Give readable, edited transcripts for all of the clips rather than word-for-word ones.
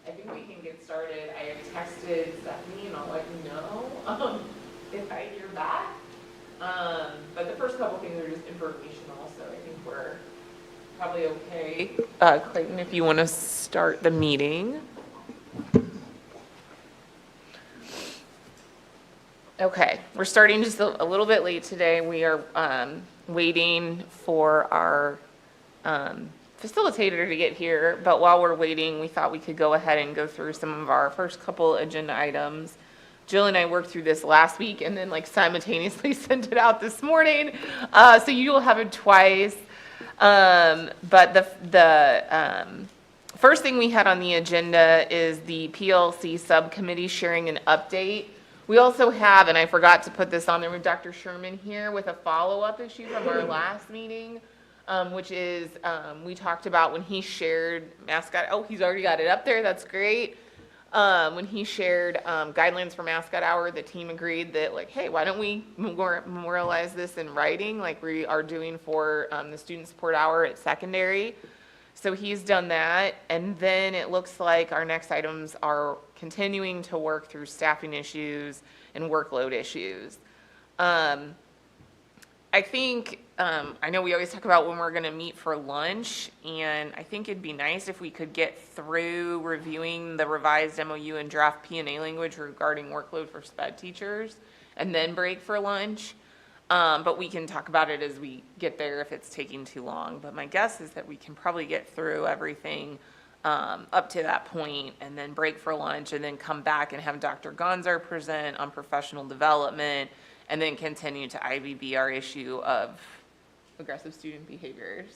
I think we can get started. I have texted Stephanie and I'll let you know if I hear back. But the first couple things are just informational, so I think we're probably okay. Clayton, if you want to start the meeting. Okay, we're starting just a little bit late today. We are waiting for our facilitator to get here, but while we're waiting, we thought we could go ahead and go through some of our first couple agenda items. Jill and I worked through this last week and then simultaneously sent it out this morning, so you will have it twice. But the first thing we had on the agenda is the PLC Subcommittee sharing an update. We also have, and I forgot to put this on there, with Dr. Sherman here with a follow-up issue from our last meeting, which is we talked about when he shared Mascot. Oh, he's already got it up there. That's great. When he shared guidelines for Mascot Hour, the team agreed that, like, hey, why don't we memorialize this in writing like we are doing for the Student Support Hour at secondary. So he's done that, and then it looks like our next items are continuing to work through staffing issues and workload issues. I think, I know we always talk about when we're going to meet for lunch, and I think it'd be nice if we could get through reviewing the revised MOU and draft P&A language regarding workload for SPED teachers, and then break for lunch. But we can talk about it as we get there if it's taking too long. But my guess is that we can probably get through everything up to that point, and then break for lunch, and then come back and have Dr. Gonzar present on professional development, and then continue to IBB our issue of aggressive student behaviors,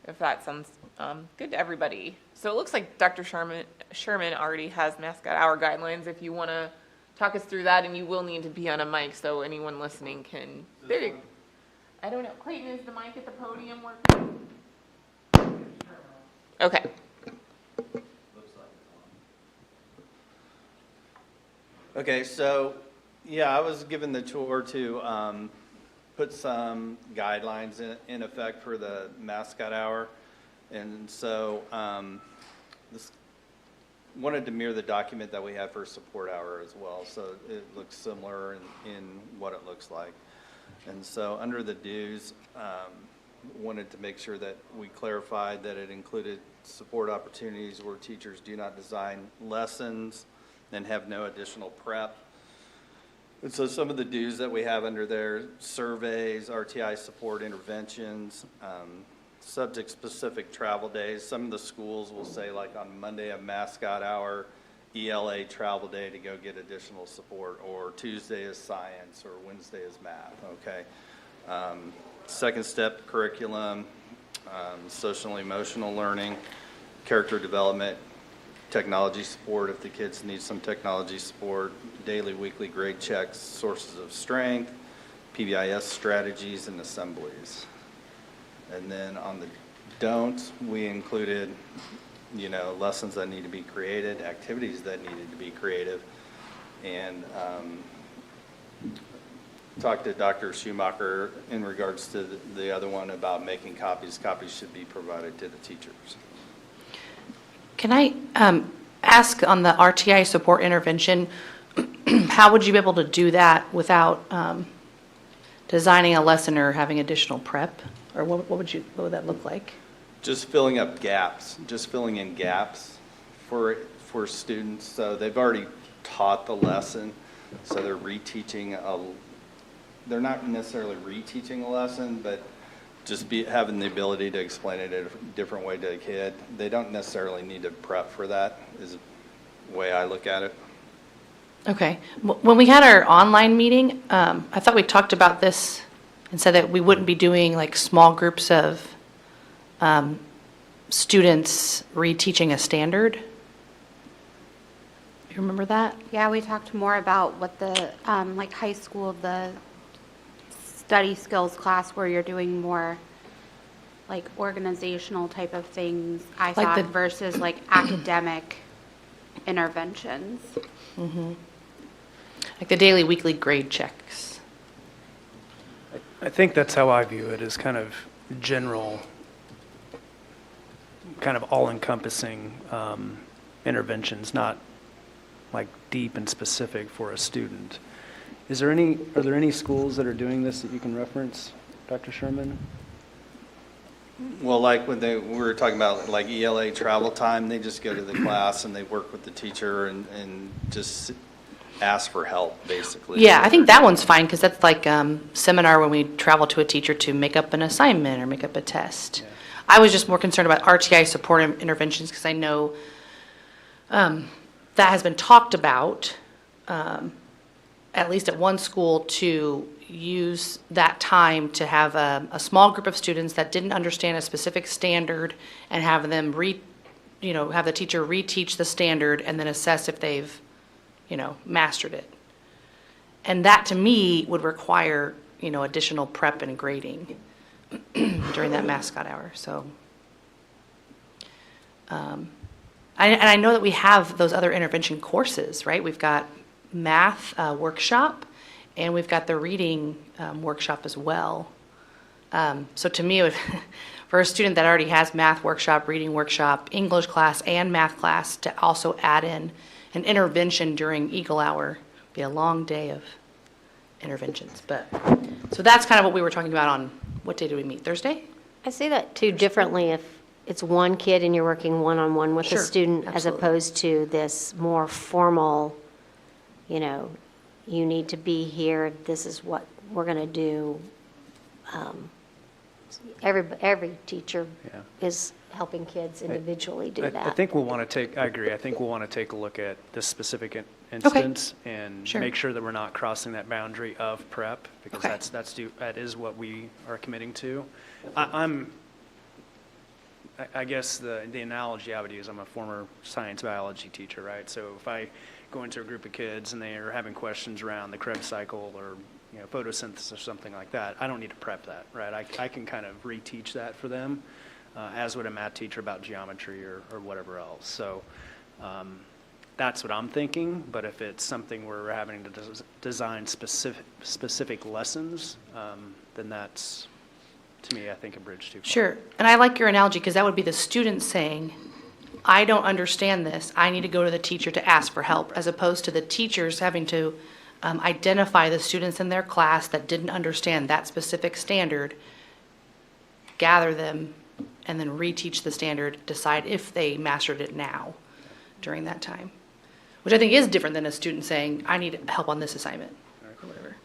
if that sounds good to everybody. So it looks like Dr. Sherman already has Mascot Hour guidelines. If you want to talk us through that, and you will need to be on a mic so anyone listening can. There you go. I don't know. Clayton, is the mic at the podium working? Okay. Okay, so yeah, I was given the tour to put some guidelines in effect for the Mascot Hour, and so this wanted to mirror the document that we had for Support Hour as well, so it looks similar in what it looks like. And so under the dues, wanted to make sure that we clarified that it included support opportunities where teachers do not design lessons and have no additional prep. And so some of the dues that we have under there: surveys, RTI support interventions, subject-specific travel days. Some of the schools will say, like on Monday, a Mascot Hour, ELA travel day to go get additional support, or Tuesday is science, or Wednesday is math, okay? Second step curriculum, social emotional learning, character development, technology support if the kids need some technology support, daily, weekly grade checks, sources of strength, PBIS strategies, and assemblies. And then on the don'ts, we included, lessons that need to be created, activities that needed to be creative, and talked to Dr. Schumacher in regards to the other one about making copies. Copies should be provided to the teachers. Can I ask on the RTI support intervention, how would you be able to do that without designing a lesson or having additional prep? Or what would that look like? Just filling up gaps, just filling in gaps for students. So they've already taught the lesson, so they're reteaching they're not necessarily reteaching a lesson, but just having the ability to explain it in a different way to a kid. They don't necessarily need to prep for that, is the way I look at it. Okay. When we had our online meeting, I thought we talked about this and said that we wouldn't be doing like small groups of students reteaching a standard. You remember that? Yeah, we talked more about what the like high school, the study skills class where you're doing more like organizational type of things, I Like thought, versus like academic interventions. Mm-hmm. Like the daily, weekly grade checks. I think that's how I view it, as kind of general, kind of all-encompassing interventions, not like deep and specific for a student. Are there any schools that are doing this that you can reference, Dr. Sherman? Well, like when we were talking about like ELA travel time, they just go to the class and they work with the teacher and just ask for help, basically. Yeah, I think that one's fine, because that's like seminar when we travel to a teacher to make up an assignment or make up a test. Yeah. I was just more concerned about RTI support interventions, because I know that has been talked about, at least at one school, to use that time to have a small group of students that didn't understand a specific standard and have them have the teacher reteach the standard and then assess if they've mastered it. And that, to me, would require, additional prep and grading during that Mascot hour, so. And I know that we have those other intervention courses, right? We've got math workshop, and we've got the reading workshop as well. So to me, for a student that already has math workshop, reading workshop, English class, and math class, to also add in an intervention during Eagle Hour, be a long day of interventions. So that's kind of what we were talking about on, what day do we meet, Thursday? I see that too differently if it's one kid and you're working one-on-one with Sure, a student as absolutely. opposed to this more formal, you need to be here, this is what we're going to do. Every teacher Yeah. is helping kids individually do I that. think I agree. I think we'll want to take a look at this specific instance and Sure. make sure that we're not crossing that boundary of prep, because Okay. that is what we are committing to. I guess the analogy I would use, I'm a former science biology teacher, right? So if I go into a group of kids and they are having questions around the Krebs cycle or photosynthesis or something like that, I don't need to prep that, right? I can kind of reteach that for them, as would a math teacher about geometry or whatever else. So that's what I'm thinking, but if it's something where we're having to design specific lessons, then that's, to me, I think a bridge too far. Sure, and I like your analogy, because that would be the student saying, I don't understand this, I need to go to the teacher to ask for help, as opposed to the teachers having to identify the students in their class that didn't understand that specific standard, gather them, and then reteach the standard, decide if they mastered it now during that time. Which I think is different than a student saying, I need help on this assignment, or whatever.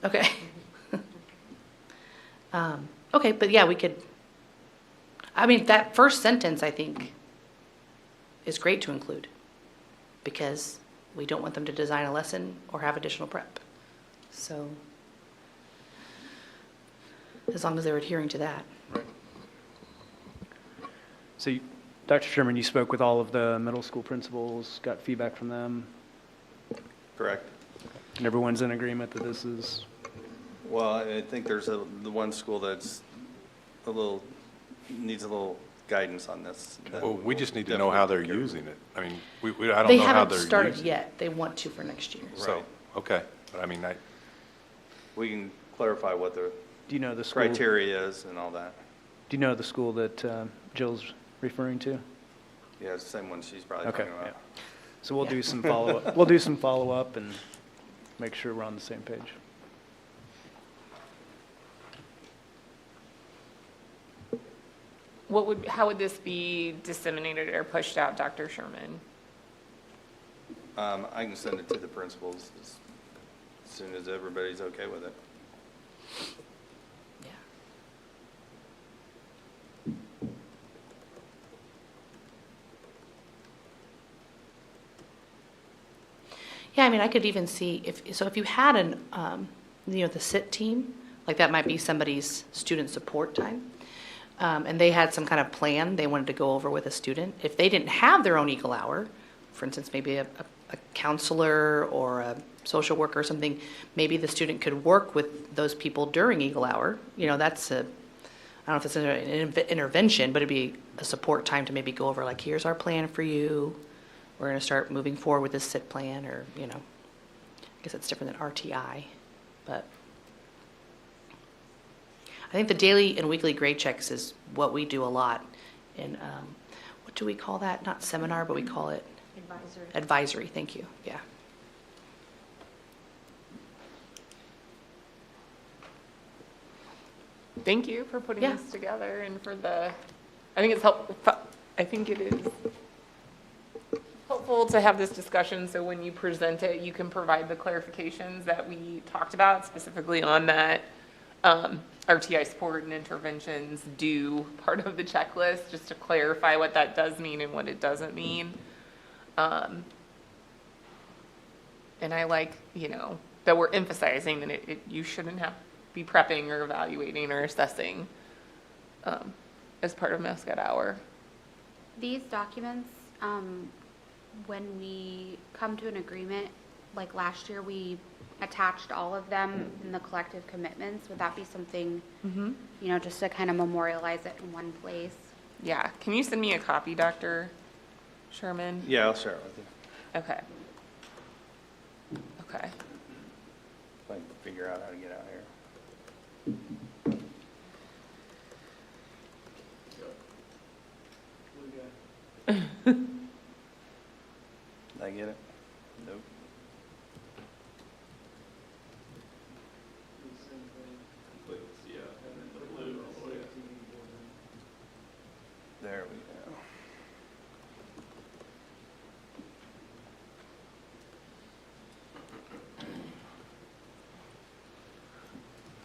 Okay. Okay, but yeah, we could, that first sentence, I think, is great to include, because we don't want them to design a lesson or have additional prep. So, as long as they're adhering to that. So, Dr. Sherman, you spoke with all of the middle school principals, got feedback from them, Correct. and everyone's in agreement that this is, Well, I think there's the one school that's needs a little guidance on this. that Well, we just need to know definitely how they're care. using it. I mean, I don't They know how haven't they're started using it. yet. They want to for next year. So, Right. okay, but I mean, We can clarify what the do you know the school? criteria is and all that. Do you know the school that Jill's referring to? Yeah, it's the same one she's probably Okay, talking about. yeah. So we'll do some follow-up, we'll do some follow-up and make sure we're on the same page. How would this be disseminated or pushed out, Dr. Sherman? I can send it to the principals as soon as everybody's okay with it. Yeah. Yeah, I could even see if you had the SIT team, like that might be somebody's student support time, and they had some kind of plan they wanted to go over with a student. If they didn't have their own Eagle Hour, for instance, maybe a counselor or a social worker or something, maybe the student could work with those people during Eagle Hour. That's I don't know if it's an intervention, but it'd be a support time to maybe go over, like, here's our plan for you. We're going to start moving forward with this SIT plan, or, I guess it's different than RTI, but I think the daily and weekly grade checks is what we do a lot in, what do we call that? Not seminar, but we call it Advisory. advisory. Thank you. Yeah. Thank you for putting Yeah. this together and for I think it's I think it is helpful to have this discussion, so when you present it, you can provide the clarifications that we talked about, specifically on that RTI support and interventions do part of the checklist, just to clarify what that does mean and what it doesn't mean. And I like, that we're emphasizing that you shouldn't have be prepping or evaluating or assessing as part of Mascot Hour. These documents, when we come to an agreement, like last year, we attached all of them in the collective commitments. Would that be something, just to kind of memorialize it in one place? Yeah, can you send me a copy, Dr. Sherman? Yeah, I'll share it with you. Okay. Okay. If I can figure out how to get out here. Did I get it? Nope. There we go.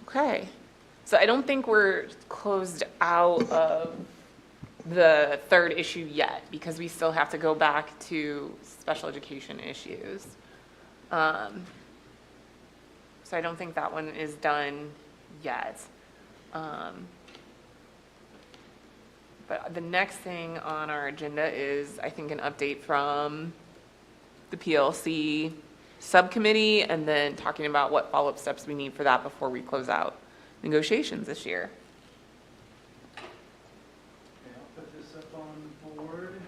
Okay. So I don't think we're closed out of the third issue yet, because we still have to go back to special education issues. So I don't think that one is done yet. But the next thing on our agenda is, I think, an update from the PLC Subcommittee, and then talking about what follow-up steps we need for that before we close out negotiations this year. Okay, I'll put this up on the board,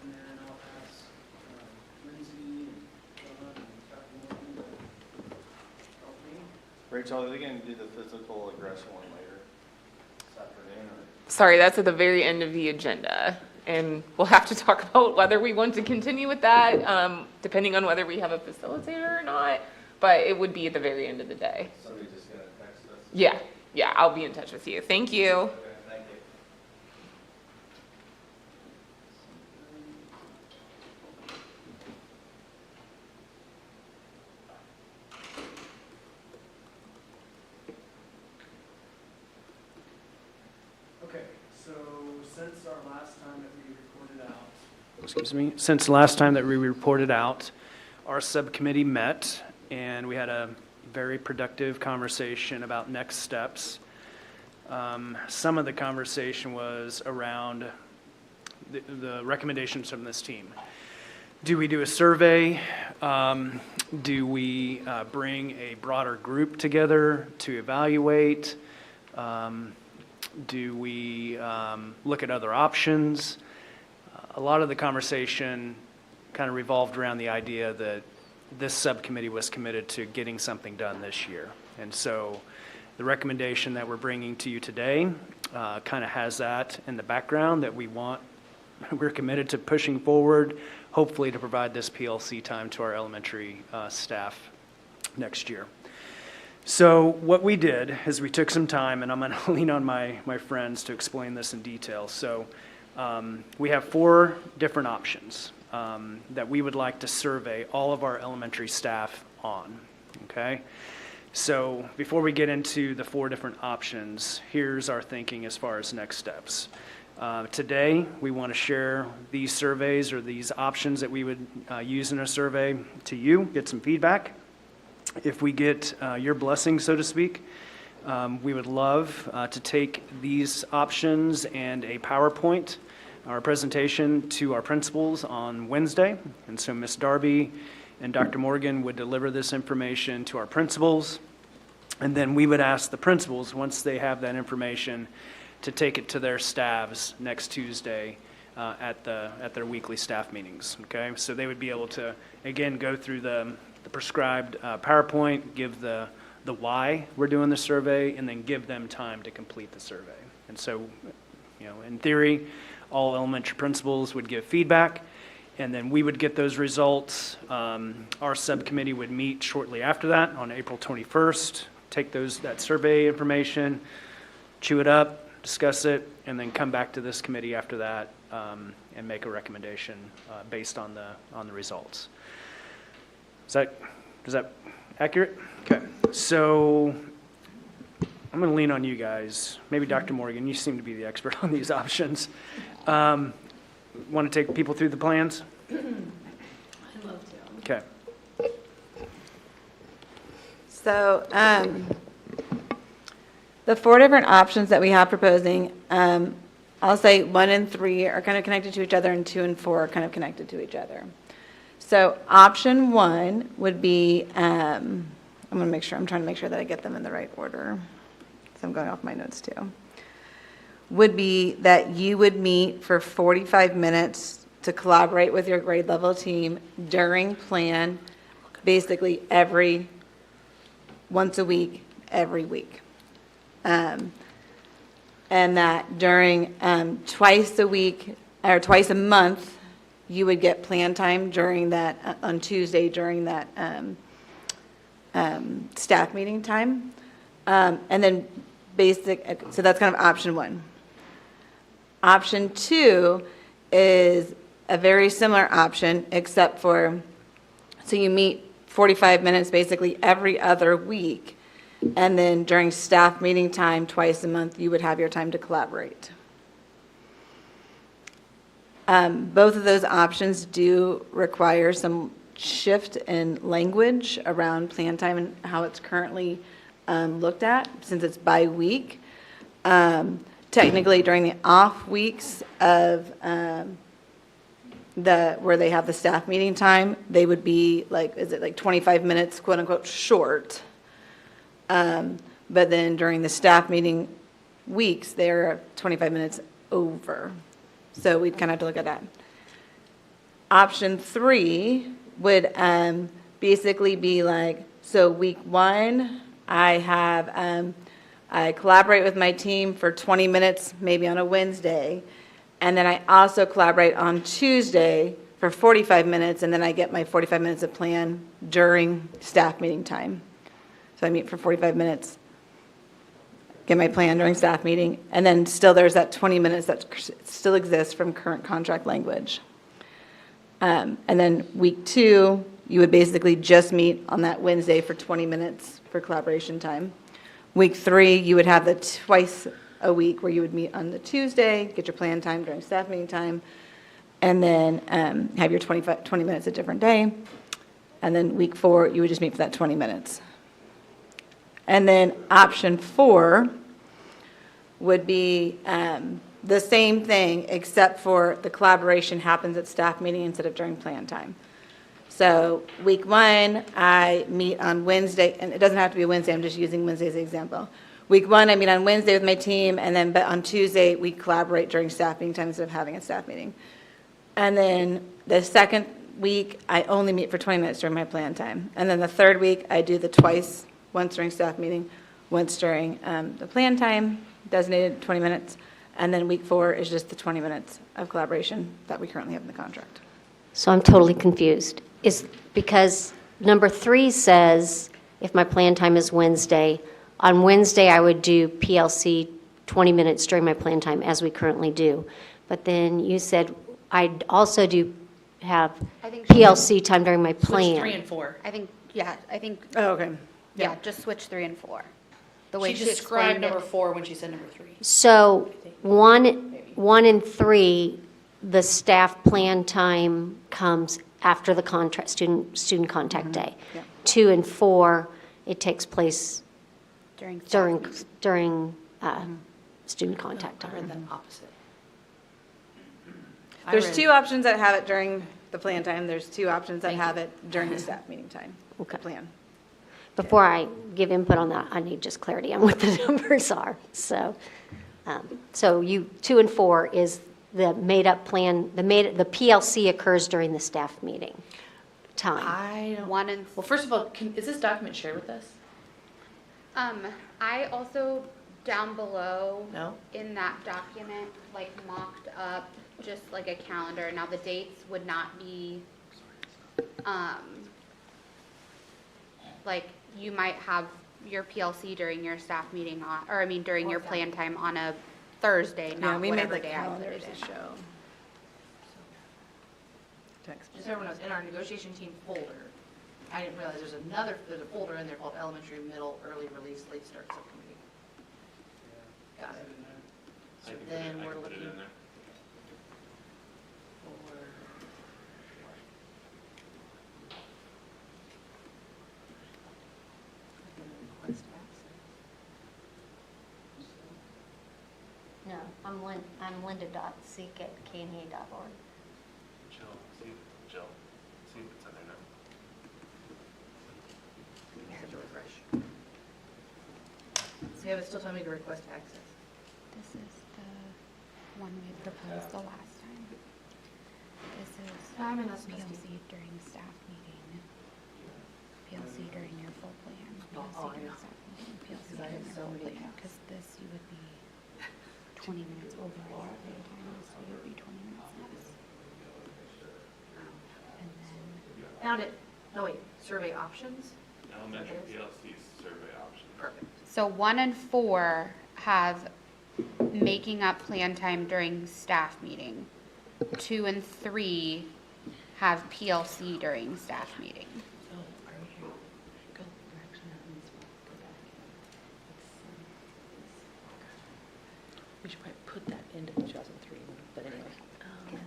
and then I'll ask Lindsay and John and Dr. Morgan to help me. Rachel, are they going to do the physical aggression one later this afternoon? Sorry, that's at the very end of the agenda, and we'll have to talk about whether we want to continue with that, depending on whether we have a facilitator or not, but it would be at the very end of the day. Somebody's just going to text us? Yeah, I'll be in touch with you. Thank you. Okay, thank you. Okay, so since our last time that we reported out, since last time that we reported out, our subcommittee met and we had a very productive conversation about next steps. Some of the conversation was around the recommendations from this team. Do we do a survey? Do we bring a broader group together to evaluate? Do we look at other options? A lot of the conversation kind of revolved around the idea that this subcommittee was committed to getting something done this year. And so the recommendation that we're bringing to you today kind of has that in the background, that we're committed to pushing forward, hopefully to provide this PLC time to our elementary staff next year. So what we did is we took some time, and I'm going to lean on my friends to explain this in detail. So we have 4 different options that we would like to survey all of our elementary staff on, okay? So before we get into the 4 different options, here's our thinking as far as next steps. Today, we want to share these surveys or these options that we would use in a survey to you, get some feedback. If we get your blessing, so to speak, we would love to take these options and a PowerPoint, our presentation, to our principals on Wednesday. And so Ms. Darby and Dr. Morgan would deliver this information to our principals. And then we would ask the principals, once they have that information, to take it to their staffs next Tuesday at their weekly staff meetings, okay? So they would be able to, again, go through the prescribed PowerPoint, give the why we're doing the survey, and then give them time to complete the survey. And so In theory, all elementary principals would give feedback, and then we would get those results. Our subcommittee would meet shortly after that on April 21st, take that survey information, chew it up, discuss it, and then come back to this committee after that and make a recommendation based on the results. Is that accurate? Okay. So I'm going to lean on you guys. Maybe Dr. Morgan, you seem to be the expert on these options. Want to take people through the plans? I'd love to. Okay. So, the 4 different options that we have proposing, I'll say 1 and 3 are kind of connected to each other, and 2 and 4 are kind of connected to each other. So option 1 would be, I'm trying to make sure that I get them in the right order, because I'm going off my notes too. Would be that you would meet for 45 minutes to collaborate with your grade level team during plan, basically once a week, every week. And that during twice a week, or twice a month, you would get plan time during that, on Tuesday during that staff meeting time. And then so that's kind of option 1. Option 2 is a very similar option, except for, so you meet 45 minutes basically every other week, and then during staff meeting time, twice a month, you would have your time to collaborate. Both of those options do require some shift in language around plan time and how it's currently looked at, since it's bi-week. Technically, during the off weeks of where they have the staff meeting time, they would be like, is it like 25 minutes, quote unquote, short? But then during the staff meeting weeks, they're 25 minutes over. So we'd kind of have to look at that. Option 3 would basically be like, so week 1, I collaborate with my team for 20 minutes, maybe on a Wednesday, and then I also collaborate on Tuesday for 45 minutes, and then I get my 45 minutes of plan during staff meeting time. So I meet for 45 minutes, get my plan during staff meeting, and then still there's that 20 minutes that still exists from current contract language. And then week 2, you would basically just meet on that Wednesday for 20 minutes for collaboration time. Week 3, you would have the twice a week where you would meet on the Tuesday, get your plan time during staff meeting time, and then have your 20 minutes a different day. And then week 4, you would just meet for that 20 minutes. And then option 4 would be the same thing, except for the collaboration happens at staff meeting instead of during plan time. So week 1, I meet on Wednesday, and it doesn't have to be a Wednesday, I'm just using Wednesday as an example. Week 1, I meet on Wednesday with my team, and then but on Tuesday, we collaborate during staff meeting time instead of having a staff meeting. And then the second week, I only meet for 20 minutes during my plan time. And then the third week, I do the twice, once during staff meeting, once during the plan time, designated 20 minutes. And then week 4 is just the 20 minutes of collaboration that we currently have in the contract. So I'm totally confused. Is because number 3 says, if my plan time is Wednesday, on Wednesday I would do PLC 20 minutes during my plan time, as we currently do. But then you said I'd also have I think she- PLC time during my plan. 3 and 4. I think, Oh, okay. yeah, just switch 3 and 4. The way She she described explained number it. 4 when she said number 3. So 1 and 3, the staff plan time comes after the contract, student contact day. Yeah. 2 and 4, it takes place During staff during, meeting. during student contact I read time. that opposite. There's 2 options that have it during the plan time. There's 2 options that have it during the staff meeting time. Okay. Plan. Before I give input on that, I need just clarity on what the numbers are. So, so 2 and 4 is the made-up plan, the PLC occurs during the staff meeting time. I don't. 1 and, Well, first of all, is this document shared with us? I also down below. No? In that document, like mocked up, just like a calendar. Now, the dates would not be, like, you might have your PLC during your staff meeting on, or I mean, during your plan time on a Thursday, Yeah, not we made whatever the day I put calendars it to in. show. Text. Just so everyone knows, in our negotiation team folder, I didn't realize there's a folder in there called Elementary, Middle, Early Release, Late Start Subcommittee. Got it. So then we're looking for. Request access. No, I'm linda.seek@knea.org. Jill, see if it's in there now. I have to refresh. So yeah, it's still telling me to request access. This is the one we proposed the last time. This is I'm in SMSD. PLC during staff meeting, PLC during your full plan, PLC I during know. staff meeting, PLC Because I during have your so full many plan. tabs. Because this, you would be 20 minutes over your plan time, so you would be 20 minutes less. And then, Found it. No, wait, survey options? Elementary PLC survey option. Perfect. so 1 and 4 have making up plan time during staff meeting. 2 and 3 have PLC during staff meeting. Oh, are we here? Go. We're actually not in this one. Go back. We should probably put that into the 2003 one, but anyway.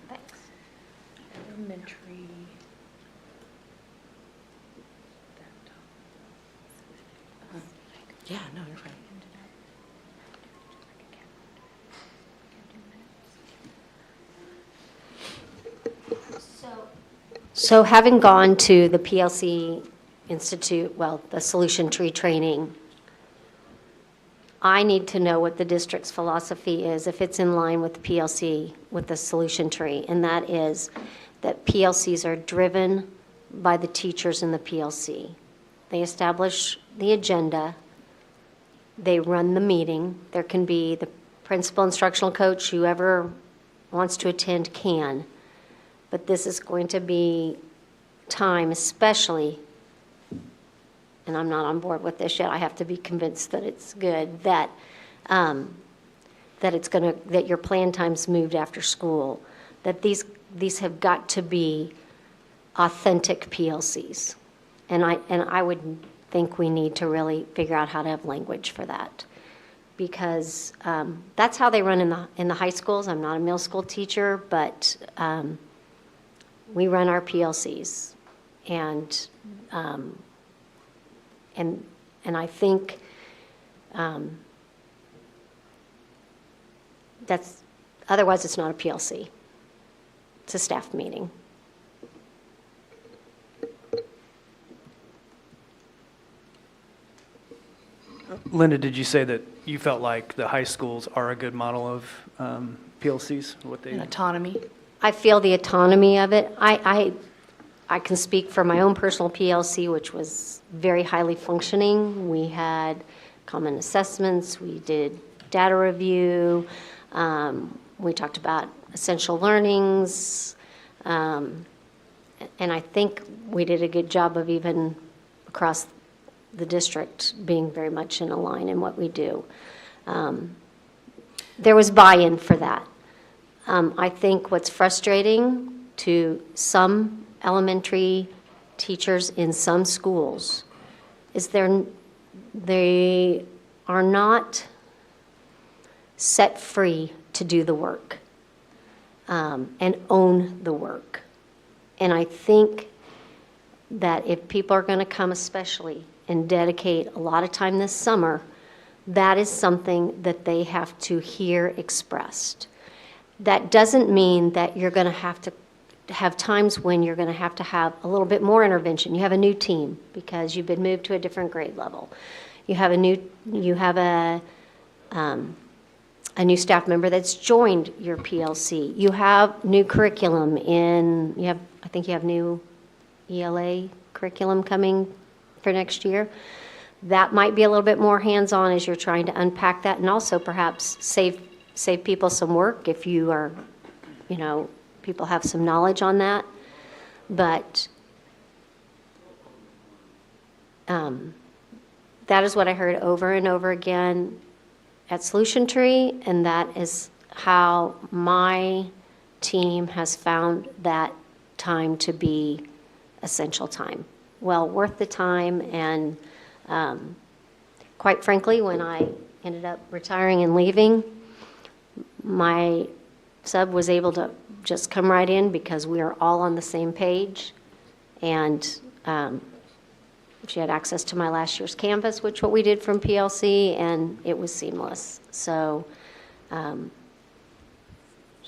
Thanks. Elementary. Yeah, no, you're fine. So having gone to the PLC Institute, well, the Solution Tree training, I need to know what the district's philosophy is, if it's in line with the PLC, with the Solution Tree, and that is that PLCs are driven by the teachers in the PLC. They establish the agenda, they run the meeting, there can be the principal instructional coach, whoever wants to attend can, but this is going to be time, especially, and I'm not on board with this yet, I have to be convinced that it's good, that it's gonna, that your plan time's moved after school, that these have got to be authentic PLCs. And I would think we need to really figure out how to have language for that. Because that's how they run in the high schools. I'm not a middle school teacher, but we run our PLCs. And I think that's, otherwise it's not a PLC. It's a staff meeting. Linda, did you say that you felt like the high schools are a good model of PLCs? What they And autonomy. I feel the autonomy of it. I can speak for my own personal PLC, which was very highly functioning. We had common assessments, we did data review, we talked about essential learnings, and I think we did a good job of even across the district being very much in a line in what we do. There was buy-in for that. I think what's frustrating to some elementary teachers in some schools is they are not set free to do the work and own the work. And I think that if people are going to come especially and dedicate a lot of time this summer, that is something that they have to hear expressed. That doesn't mean that you're going to have times when you're going to have a little bit more intervention. You have a new team because you've been moved to a different grade level. You have a new staff member that's joined your PLC. You have new curriculum I think you have new ELA curriculum coming for next year. that might be a little bit more hands-on as you're trying to unpack that, and also perhaps save people some work if you are, people have some knowledge on that. But that is what I heard over and over again at Solution Tree, and that is how my team has found that time to be essential time. Well worth the time, and quite frankly, when I ended up retiring and leaving, my sub was able to just come right in because we are all on the same page, and she had access to my last year's Canvas, which what we did from PLC, and it was seamless. So, and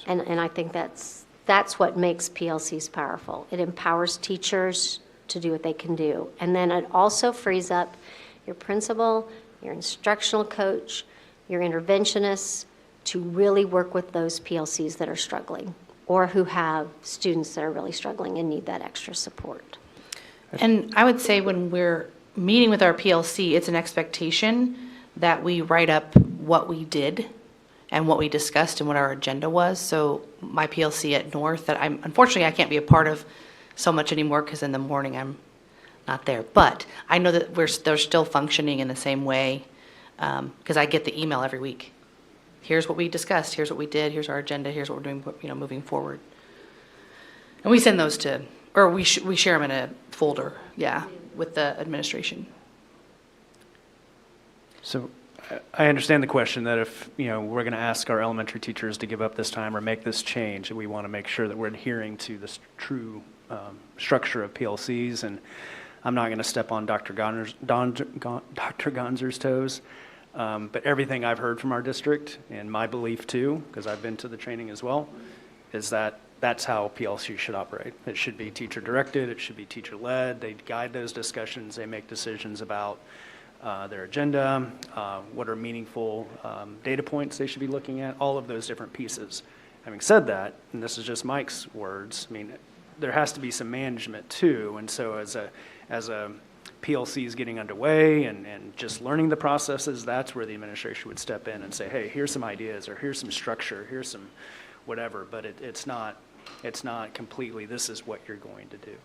I think that's what makes PLCs powerful. It empowers teachers to do what they can do. And then it also frees up your principal, your instructional coach, your interventionists to really work with those PLCs that are struggling or who have students that are really struggling and need that extra support. And I would say when we're meeting with our PLC, it's an expectation that we write up what we did and what we discussed and what our agenda was. So my PLC at North, that unfortunately I can't be a part of so much anymore because in the morning I'm not there. But I know that they're still functioning in the same way because I get the email every week. Here's what we discussed, here's what we did, here's our agenda, here's what we're doing, moving forward. And we send those to, or we share them in a folder, with the administration. So I understand the question that if, we're going to ask our elementary teachers to give up this time or make this change, we want to make sure that we're adhering to this true structure of PLCs. And I'm not going to step on Dr. Gonzer's toes. But everything I've heard from our district, and my belief too, because I've been to the training as well, is that that's how PLC should operate. It should be teacher-directed, it should be teacher-led. They guide those discussions, they make decisions about their agenda, what are meaningful data points they should be looking at, all of those different pieces. Having said that, and this is just Mike's words, there has to be some management too, and so as a PLC is getting underway and just learning the processes, that's where the administration would step in and say, hey, here's some ideas, or here's some structure, here's some whatever, but it's not completely, this is what you're going to do.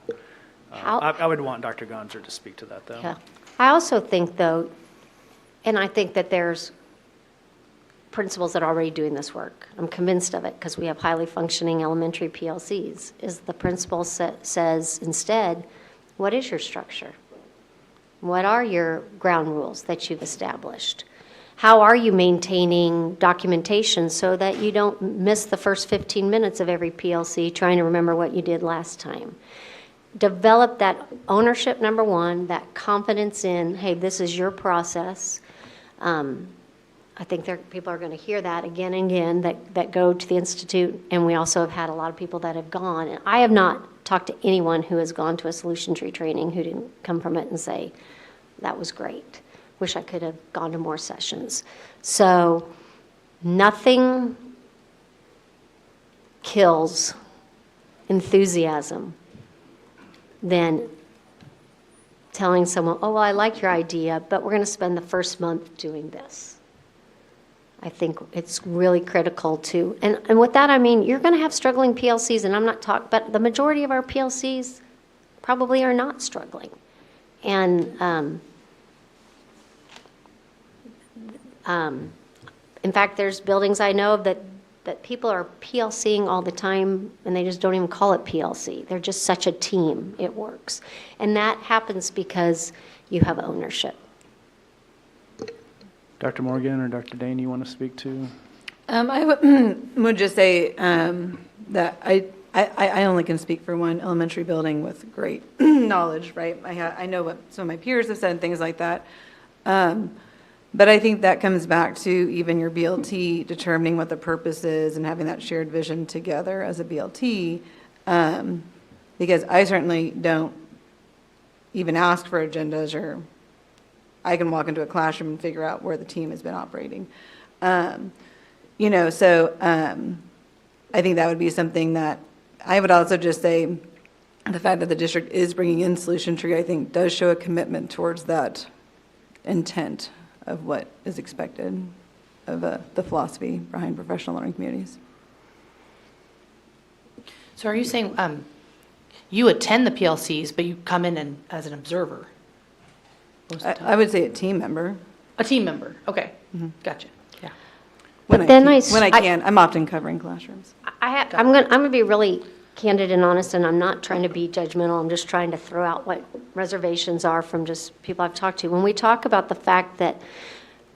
I would want Dr. Gonzer to speak to that, though. Yeah. I also think, though, and I think that there's principals that are already doing this work. I'm convinced of it because we have highly functioning elementary PLCs, is the principal says instead, what is your structure? What are your ground rules that you've established? How are you maintaining documentation so that you don't miss the first 15 minutes of every PLC trying to remember what you did last time? Develop that ownership, number one, that confidence in, hey, this is your process. I think people are going to hear that again and again that go to the Institute, and we also have had a lot of people that have gone. And I have not talked to anyone who has gone to a Solution Tree training who didn't come from it and say, that was great. Wish I could have gone to more sessions. So nothing kills enthusiasm than telling someone, oh, well, I like your idea, but we're going to spend the first month doing this. I think it's really critical to, and with that I mean, you're going to have struggling PLCs, and I'm not talking, but the majority of our PLCs probably are not struggling. And in fact, there's buildings I know of that people are PLCing all the time, and they just don't even call it PLC. They're just such a team, it works. And that happens because you have ownership. Dr. Morgan or Dr. Dane, you want to speak to? I would just say that I only can speak for one elementary building with great knowledge, right? I know what some of my peers have said and things like that. But I think that comes back to even your BLT determining what the purpose is and having that shared vision together as a BLT. Because I certainly don't even ask for agendas, or I can walk into a classroom and figure out where the team has been operating. So I think that would be something that I would also just say the fact that the district is bringing in Solution Tree, I think does show a commitment towards that intent of what is expected of the philosophy behind professional learning communities. So are you saying, you attend the PLCs, but you come in and, as an observer? Most of the time? I would say a team member. A team member, okay, gotcha, yeah. When But then when I can, I'm often covering classrooms. I'm gonna be really candid and honest, and I'm not trying to be judgmental, I'm just trying to throw out what reservations are from just people I've talked to. When we talk about the fact that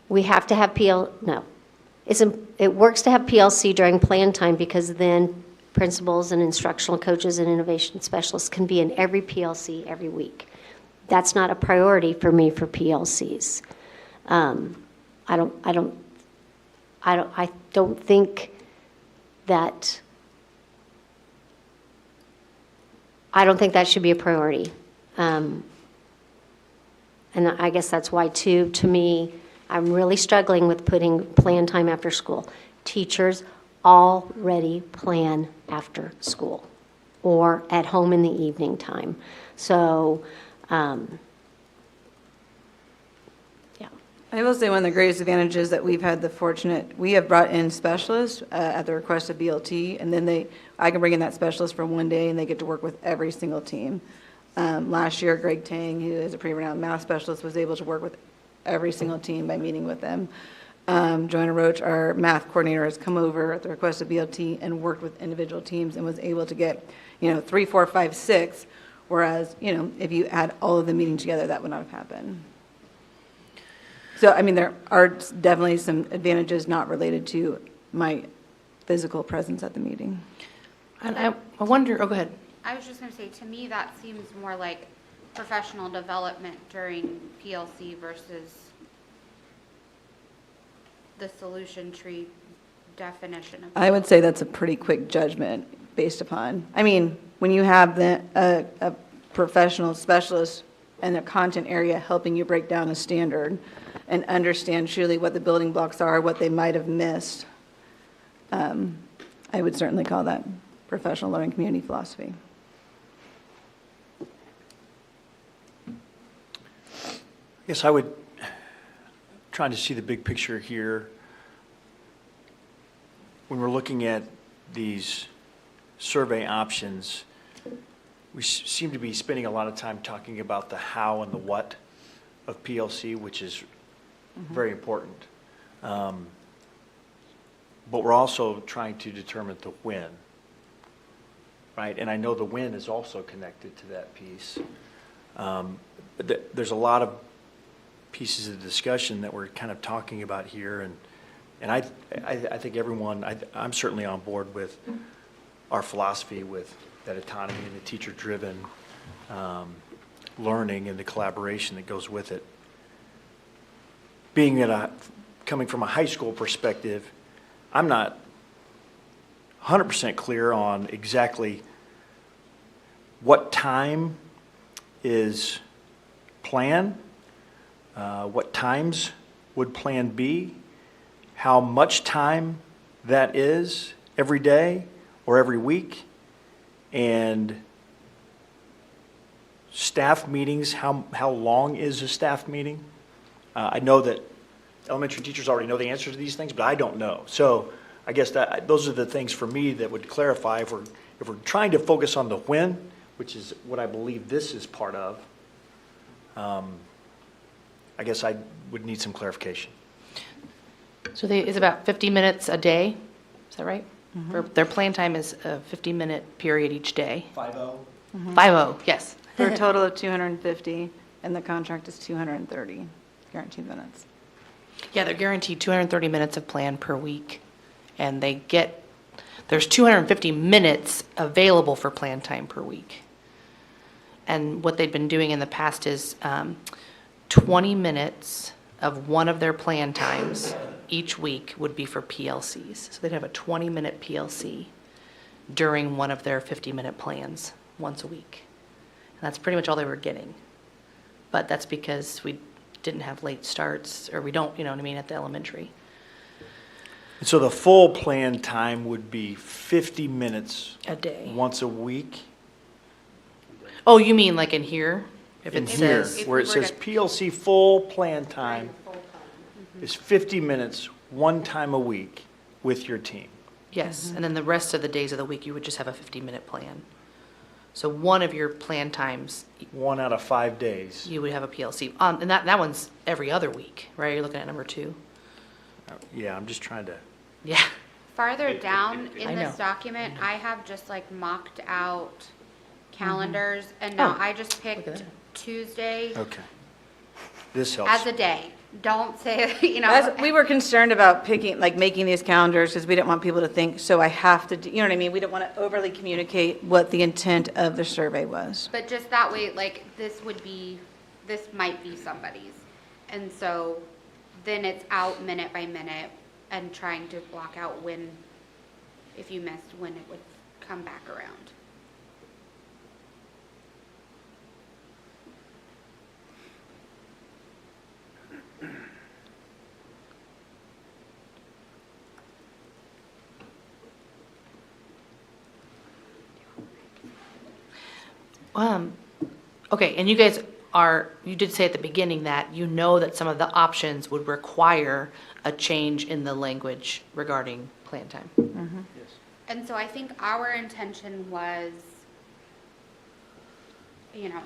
we have to have it works to have PLC during plan time, because then principals and instructional coaches and innovation specialists can be in every PLC every week. That's not a priority for me for PLCs. I don't think that should be a priority. And I guess that's why, too, to me, I'm really struggling with putting plan time after school. Teachers already plan after school or at home in the evening time. So, yeah. I will say one of the greatest advantages that we have brought in specialists at the request of BLT, and then I can bring in that specialist for one day, and they get to work with every single team. Last year, Greg Tang, who is a pretty renowned math specialist, was able to work with every single team by meeting with them. Joanna Roach, our math coordinator, has come over at the request of BLT and worked with individual teams and was able to get, 3, 4, 5, 6, whereas, if you add all of the meeting together, that would not have happened. So, I mean, there are definitely some advantages not related to my physical presence at the meeting. And I wonder, oh, go ahead. I was just going to say, to me, that seems more like professional development during PLC versus the solution tree definition of. I would say that's a pretty quick judgment based upon, when you have a professional specialist in a content area helping you break down a standard and understand truly what the building blocks are, what they might have missed, I would certainly call that professional learning community philosophy. I guess I would, trying to see the big picture here, when we're looking at these survey options, we seem to be spending a lot of time talking about the how and the what of PLC, which is very important. But we're also trying to determine the when, right? And I know the when is also connected to that piece. But there's a lot of pieces of discussion that we're kind of talking about here, and I think everyone, I'm certainly on board with our philosophy with that autonomy and the teacher-driven learning and the collaboration that goes with it. Coming from a high school perspective, I'm not 100% clear on exactly what time is plan, what times would plan be, how much time that is every day or every week, and staff meetings, how long is a staff meeting? I know that elementary teachers already know the answers to these things, but I don't know. So I guess those are the things for me that would clarify if we're trying to focus on the when, which is what I believe this is part of. I guess I would need some clarification. So it's about 50 minutes a day, is that right? Their plan time is a 50-minute period each day. 5-0? 5-0, yes. For a total of 250, and the contract is 230 guaranteed minutes. Yeah, they're guaranteed 230 minutes of plan per week, and there's 250 minutes available for plan time per week. And what they've been doing in the past is 20 minutes of one of their plan times each week would be for PLCs. So they'd have a 20-minute PLC during one of their 50-minute plans once a week. And that's pretty much all they were getting. But that's because we didn't have late starts, or we don't, at the elementary. And so the full plan time would be 50 minutes A day. once a week? Oh, you mean like in here? If in it here, says, where it If we were says to- PLC full plan time is 50 minutes, one time a week with your team. yes, and then the rest of the days of the week, you would just have a 50-minute plan. So one of your plan times, 1 out of 5 days. you would have a PLC. And that one's every other week, right? You're looking at number 2. Yeah, I'm just trying to, Yeah. Farther down I in this know. document, I have just like mocked out calendars, and now Oh, I just look at picked that. Tuesday okay. This helps. as a day. Don't say, you know. We were concerned about picking, like, making these calendars, because we didn't want people to think, so I have to, you know what I mean? We didn't want to overly communicate what the intent of the survey was. But just that way, like, this might be somebody's. And so then it's out minute by minute and trying to block out when, if you missed, when it would come back around. Okay, and you guys you did say at the beginning that you know that some of the options would require a change in the language regarding plan time. And so I think our intention was, you know,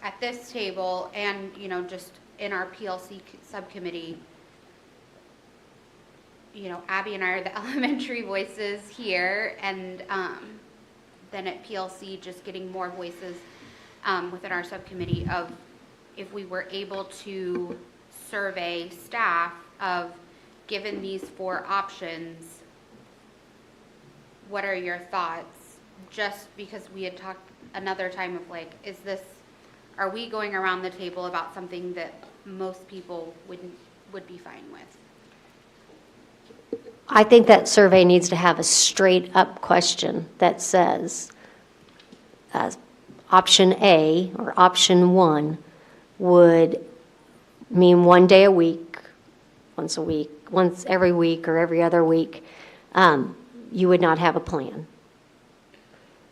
at this table and, you know, just in our PLC subcommittee, you know, Abby and I are the elementary voices here, and then at PLC, just getting more voices within our subcommittee of if we were able to survey staff of, given these 4 options, what are your thoughts? Just because we had talked another time of like, are we going around the table about something that most people would be fine with? I think that survey needs to have a straight-up question that says, option A or option 1 would mean 1 day a week, once every week or every other week, you would not have a plan.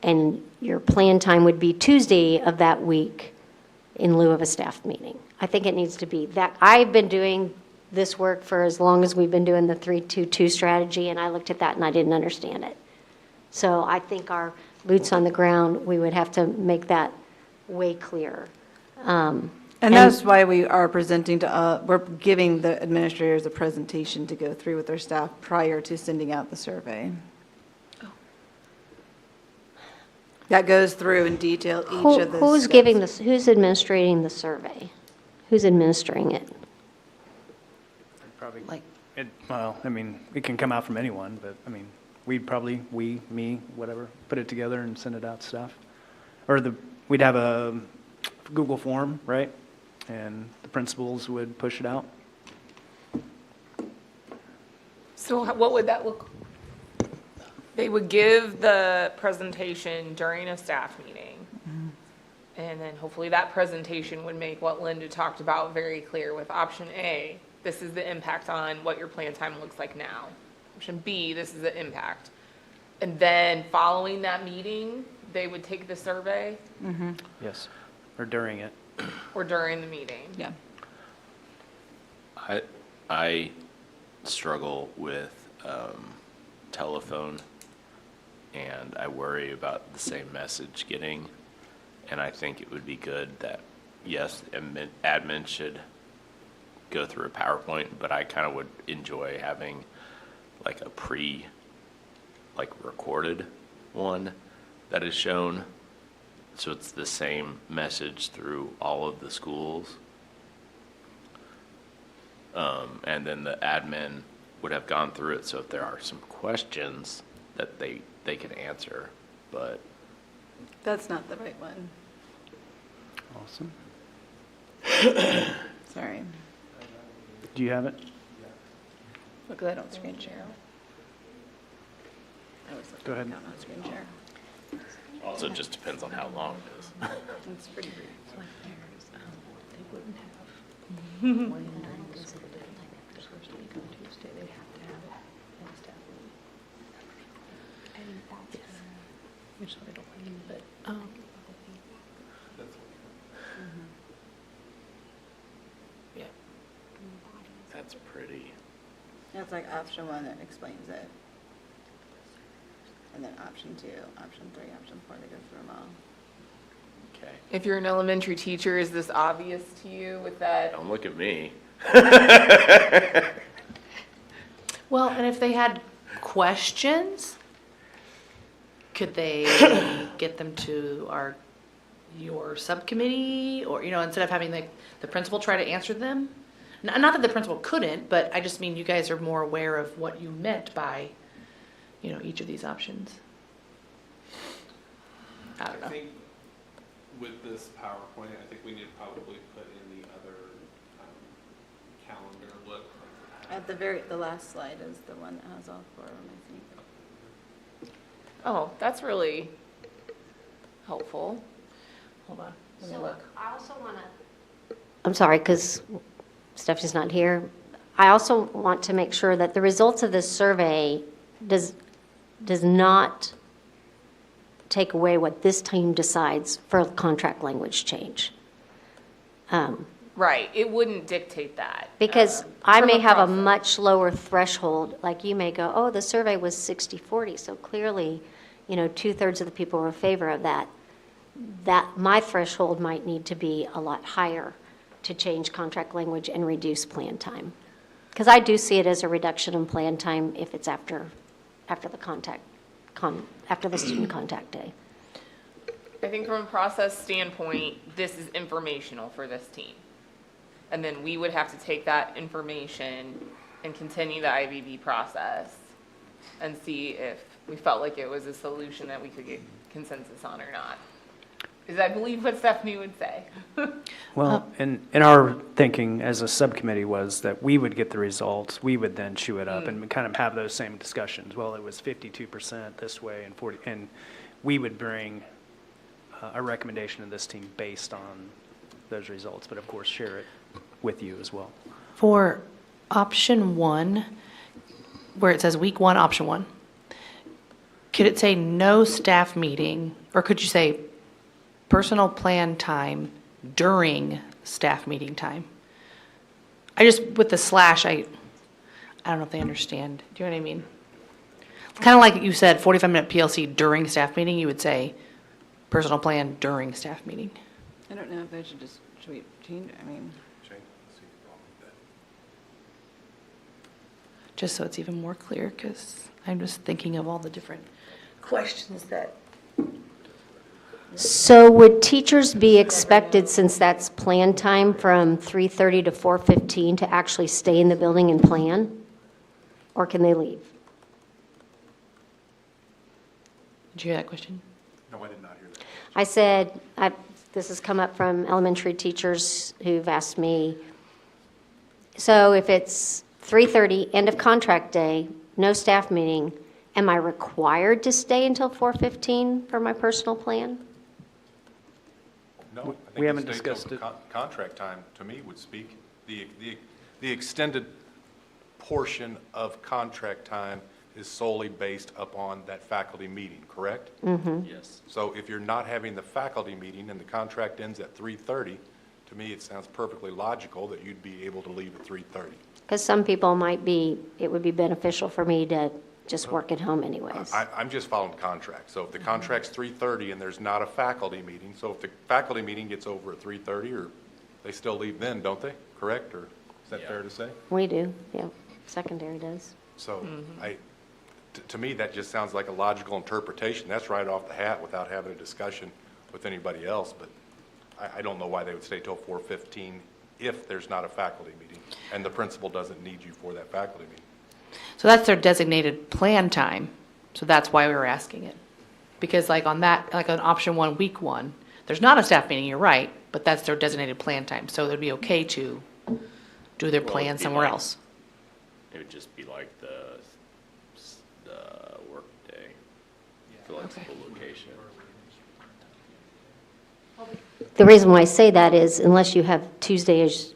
And your plan time would be Tuesday of that week in lieu of a staff meeting. I think it needs to be that. I've been doing this work for as long as we've been doing the 3-2-2 strategy, and I looked at that and I didn't understand it. So I think our boots on the ground, we would have to make that way clearer. And that's why we are presenting we're giving the administrators a presentation to go through with their staff prior to sending out the survey. That goes through in detail each of the Who's steps. giving this, who's administrating the survey? Who's administering it? Probably, Like- well, I mean, it can come out from anyone, but, I mean, me, whatever, put it together and send it out to staff. Or we'd have a Google form, right? And the principals would push it out. So what would that look? They would give the presentation during a staff meeting. And then hopefully that presentation would make what Linda talked about very clear with option A. This is the impact on what your plan time looks like now. Option B, this is the impact. And then following that meeting, they would take the survey Yes. Or during it. or during the meeting. Yeah. I struggle with telephone, and I worry about the same message getting. And I think it would be good that, yes, admin should go through a PowerPoint, but I kind of would enjoy having like a recorded one that is shown. So it's the same message through all of the schools. And then the admin would have gone through it, so if there are some questions that they can answer, but That's not the right one. Awesome. Sorry. Do you have it? Look, I don't screen share. I always look Go ahead. down on screen share. also it just depends on how long it is. It's pretty brief. That's like option 1 that explains it. And then option 2, option 3, option 4, they go through them all. Okay. If you're an elementary teacher, is this obvious to you with that? Don't look at me. Well, and if they had questions, could they get them to your subcommittee? Or, instead of having the principal try to answer them? Not that the principal couldn't, but I just mean you guys are more aware of what you meant by, each of these options. I don't know. I think with this PowerPoint, I think we need to probably put in the other calendar look. At the last slide is the one that has all 4 of them, I think. Oh, that's really helpful. Hold on, let me look. I also want to. I'm sorry, because Stephanie's not here. I also want to make sure that the results of this survey does not take away what this team decides for contract language change. Right, it wouldn't dictate that. Because I from may a have a process. much lower threshold, like you may go, oh, the survey was 60-40, so clearly, 2/3 of the people were in favor of that. That, my threshold might need to be a lot higher to change contract language and reduce plan time. Because I do see it as a reduction in plan time if it's after the after the student contact day. I think from a process standpoint, this is informational for this team. And then we would have to take that information and continue the IBB process and see if we felt like it was a solution that we could get consensus on or not. Is I believe what Stephanie would say. Well, and our thinking as a subcommittee was that we would get the results, we would then chew it up and kind of have those same discussions. Well, it was 52% this way and 40, and we would bring a recommendation to this team based on those results, but of course share it with you as well. For option 1, where it says week 1, option 1, could it say no staff meeting, or could you say personal plan time during staff meeting time? With the slash, I don't know if they understand. Do you know what I mean? Kind of like you said, 45-minute PLC during staff meeting, you would say personal plan during staff meeting. I don't know if I should we change, Just so it's even more clear, because I'm just thinking of all the different questions that. So would teachers be expected, since that's plan time from 3:30 to 4:15, to actually stay in the building and plan? Or can they leave? Did you hear that question? No, I did not hear that. I said, this has come up from elementary teachers who've asked me, so if it's 3:30, end of contract day, no staff meeting, am I required to stay until 4:15 for my personal plan? No, I We think haven't the state discussed it. Contract time, to me, would speak. The extended portion of contract time is solely based upon that faculty meeting, correct? Yes. So if you're not having the faculty meeting and the contract ends at 3:30, to me, it sounds perfectly logical that you'd be able to leave at 3:30. Because some people it would be beneficial for me to just work at home anyways. I'm just following contract. So if the contract's 3:30 and there's not a faculty meeting, so if the faculty meeting gets over at 3:30, or they still leave then, don't they? Correct? Or is that fair to say? We do, yeah. Secondary does. So to me, that just sounds like a logical interpretation. That's right off the hat without having a discussion with anybody else. But I don't know why they would stay till 4:15 if there's not a faculty meeting and the principal doesn't need you for that faculty meeting. So that's their designated plan time. So that's why we were asking it. Because like on option 1, week 1, there's not a staff meeting, you're right, but that's their designated plan time. So it'd be okay to do their Well, plan it'd be somewhere like- else. It would just be like the work day, flexible location. The reason why I say that is unless you have Tuesday as,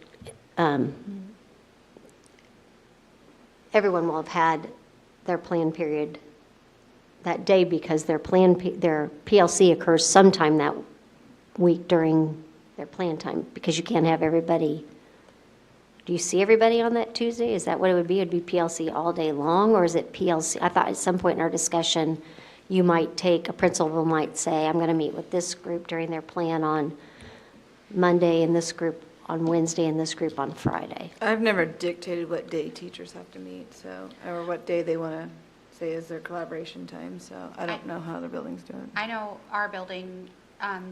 everyone will have had their plan period that day because their PLC occurs sometime that week during their plan time, because you can't have everybody Do you see everybody on that Tuesday? Is that what it would be? It'd be PLC all day long, or is it PLC? I thought at some point in our discussion, you might take, a principal might say, I'm going to meet with this group during their plan on Monday, and this group on Wednesday, and this group on Friday. I've never dictated what day teachers have to meet, so, or what day they want to say is their collaboration time, so I don't know how the building's doing. I know our building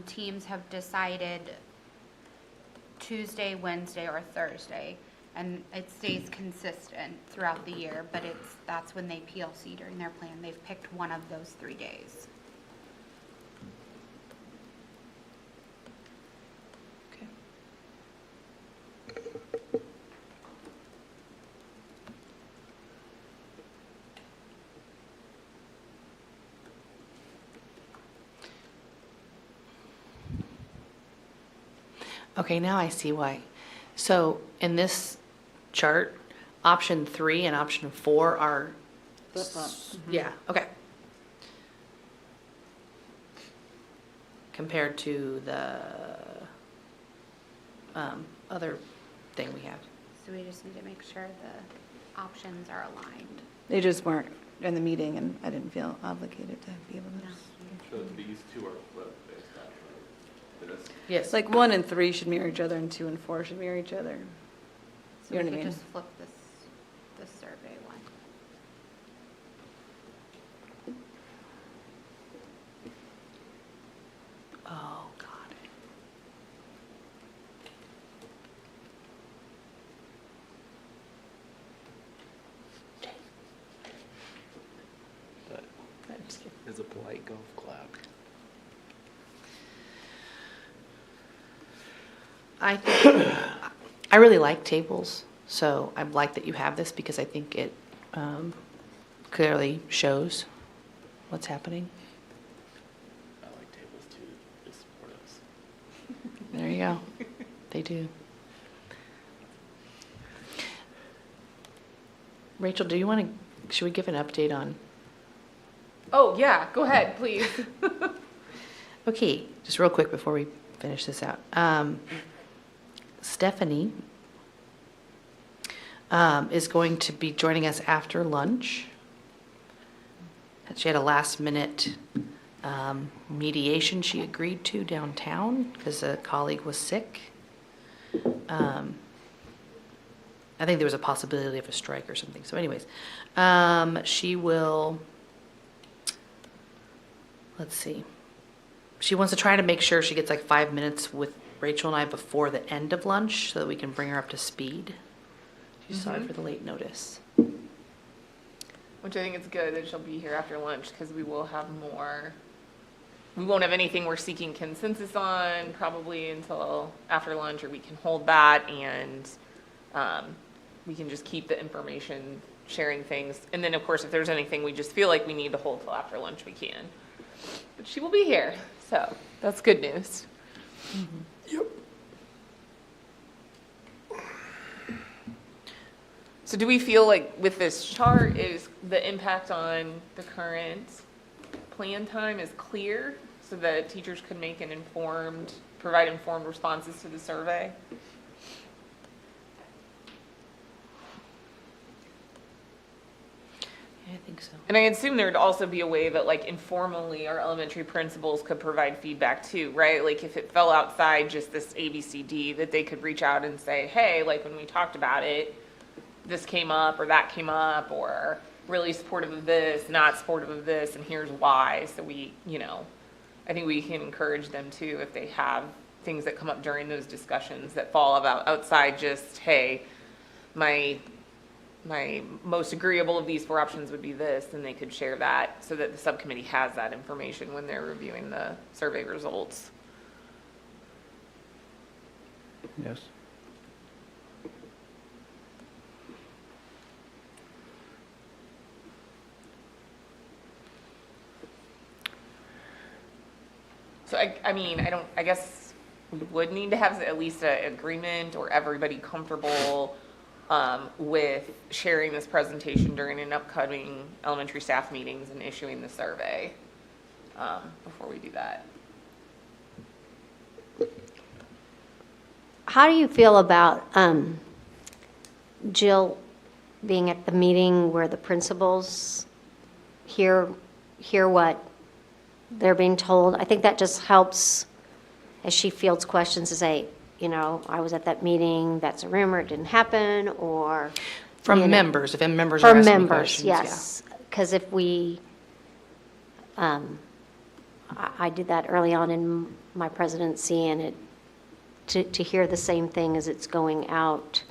teams have decided Tuesday, Wednesday, or Thursday, and it stays consistent throughout the year, but that's when they PLC during their plan. They've picked one of those 3 days. Okay. Okay, now I see why. So in this chart, option 3 and option 4 are, yeah, okay. Compared to the other thing we have. So we just need to make sure the options are aligned. They just weren't in the meeting, and I didn't feel obligated to be able to. So these two are flipped based off of this. Yes. It's like 1 and 3 should mirror each other, and 2 and 4 should mirror each other. So You know we what I could mean? just flip this survey one. Oh, got it. I'm just kidding. Is a polite golf clap. I really like tables, so I like that you have this because I think it clearly shows what's happening. I like tables too. They support us. There you go. They do. Rachel, do you want to, should we give an update on? Oh, yeah, go ahead, please. Okay, just real quick before we finish this out. Stephanie is going to be joining us after lunch. She had a last minute mediation she agreed to downtown because a colleague was sick. I think there was a possibility of a strike or something. So anyways, she will, let's see. She wants to try to make sure she gets like 5 minutes with Rachel and I before the end of lunch so that we can bring her up to speed. She's sorry for the late notice. Which I think it's good that she'll be here after lunch because we will have more. We won't have anything we're seeking consensus on probably until after lunch, or we can hold that and we can just keep the information sharing things. And then, of course, if there's anything we just feel like we need to hold till after lunch, we can. But she will be here, so that's good news. Yep. So do we feel like with this chart is the impact on the current plan time is clear so that teachers could make an provide informed responses to the survey? Yeah, I think so. And I assume there'd also be a way that like informally our elementary principals could provide feedback too, right? Like if it fell outside just this ABCD, that they could reach out and say, hey, like when we talked about it, this came up or that came up, or really supportive of this, not supportive of this, and here's why. So we, I think we can encourage them too if they have things that come up during those discussions that fall outside just, hey, my most agreeable of these 4 options would be this, and they could share that so that the subcommittee has that information when they're reviewing the survey results. Yes. So I guess we would need to have at least an agreement or everybody comfortable with sharing this presentation during an upcoming elementary staff meetings and issuing the survey before we do that. How do you feel about Jill, being at the meeting where the principals hear what they're being told, I think that just helps as she fields questions to say, I was at that meeting, that's a rumor, it didn't happen, or. From members, if members are For asking members, questions, yeah. yes. Because if we, I did that early on in my presidency, and to hear the same thing as it's going out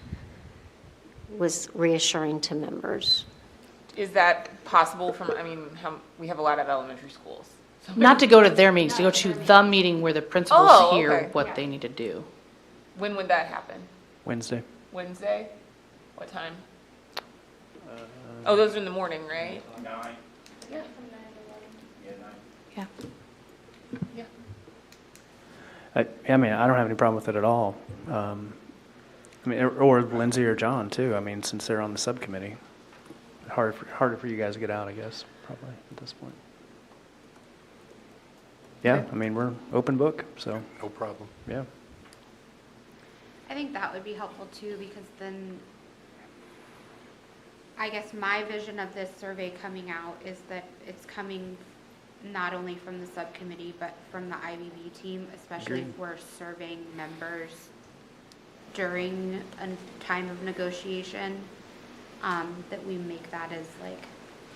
was reassuring to members. Is that possible we have a lot of elementary schools. So Not to go to their meetings, to go to the meeting where the principals Oh, hear okay. what they need to do. when would that happen? Wednesday. Wednesday? What time? Oh, those are in the morning, right? Yeah. Yeah. I don't have any problem with it at all. Or Lindsay or John too, since they're on the subcommittee. Harder for you guys to get out, I guess, probably at this point. Yeah, we're open book, so, No problem. yeah. I think that would be helpful too, because then, I guess my vision of this survey coming out is that it's coming not only from the subcommittee, but from the IBB team, especially if we're surveying members during a time of negotiation, that we make that as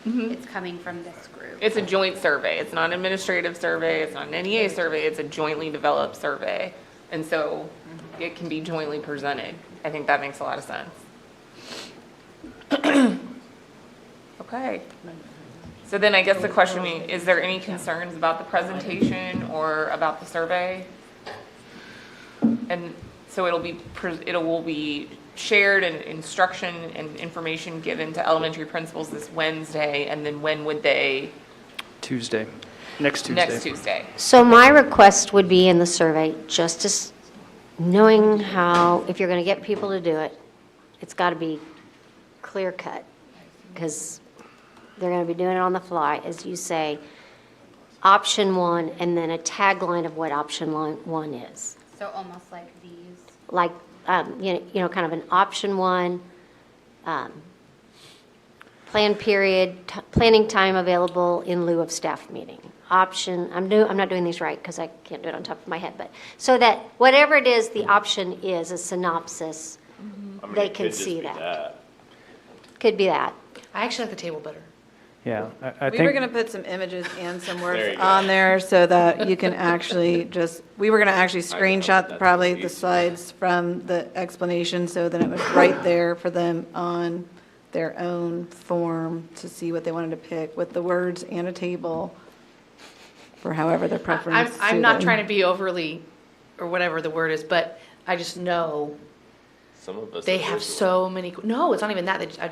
it's coming from this group. It's a joint survey. It's not an administrative survey. It's not an NEA survey. It's a jointly developed survey. And so it can be jointly presented. I think that makes a lot of sense. Okay. So then I guess the question is there any concerns about the presentation or about the survey? And so it will be shared and instruction and information given to elementary principals this Wednesday, and then when would they? Tuesday, next Tuesday. Next Tuesday. So my request would be in the survey, just as knowing how, if you're going to get people to do it, it's got to be clear cut, because they're going to be doing it on the fly, as you say, option one, and then a tagline of what option one is. So almost like these. Like, kind of an option one, plan period, planning time available in lieu of staff meeting. Option, I'm not doing these right because I can't do it on top of my head, but so that whatever it is, the option is a synopsis, they can see that. Could be that. I actually like the table better. Yeah, I We think. were going to put some images and some There words you go. on there so that you can actually we were going to actually screenshot probably the slides from the explanation so that it was right there for them on their own form to see what they wanted to pick with the words and a table for however their preference. I'm not suited. trying to be overly, or whatever the word is, but I just know Some of us. they are have visual. so many, no, it's not even that, I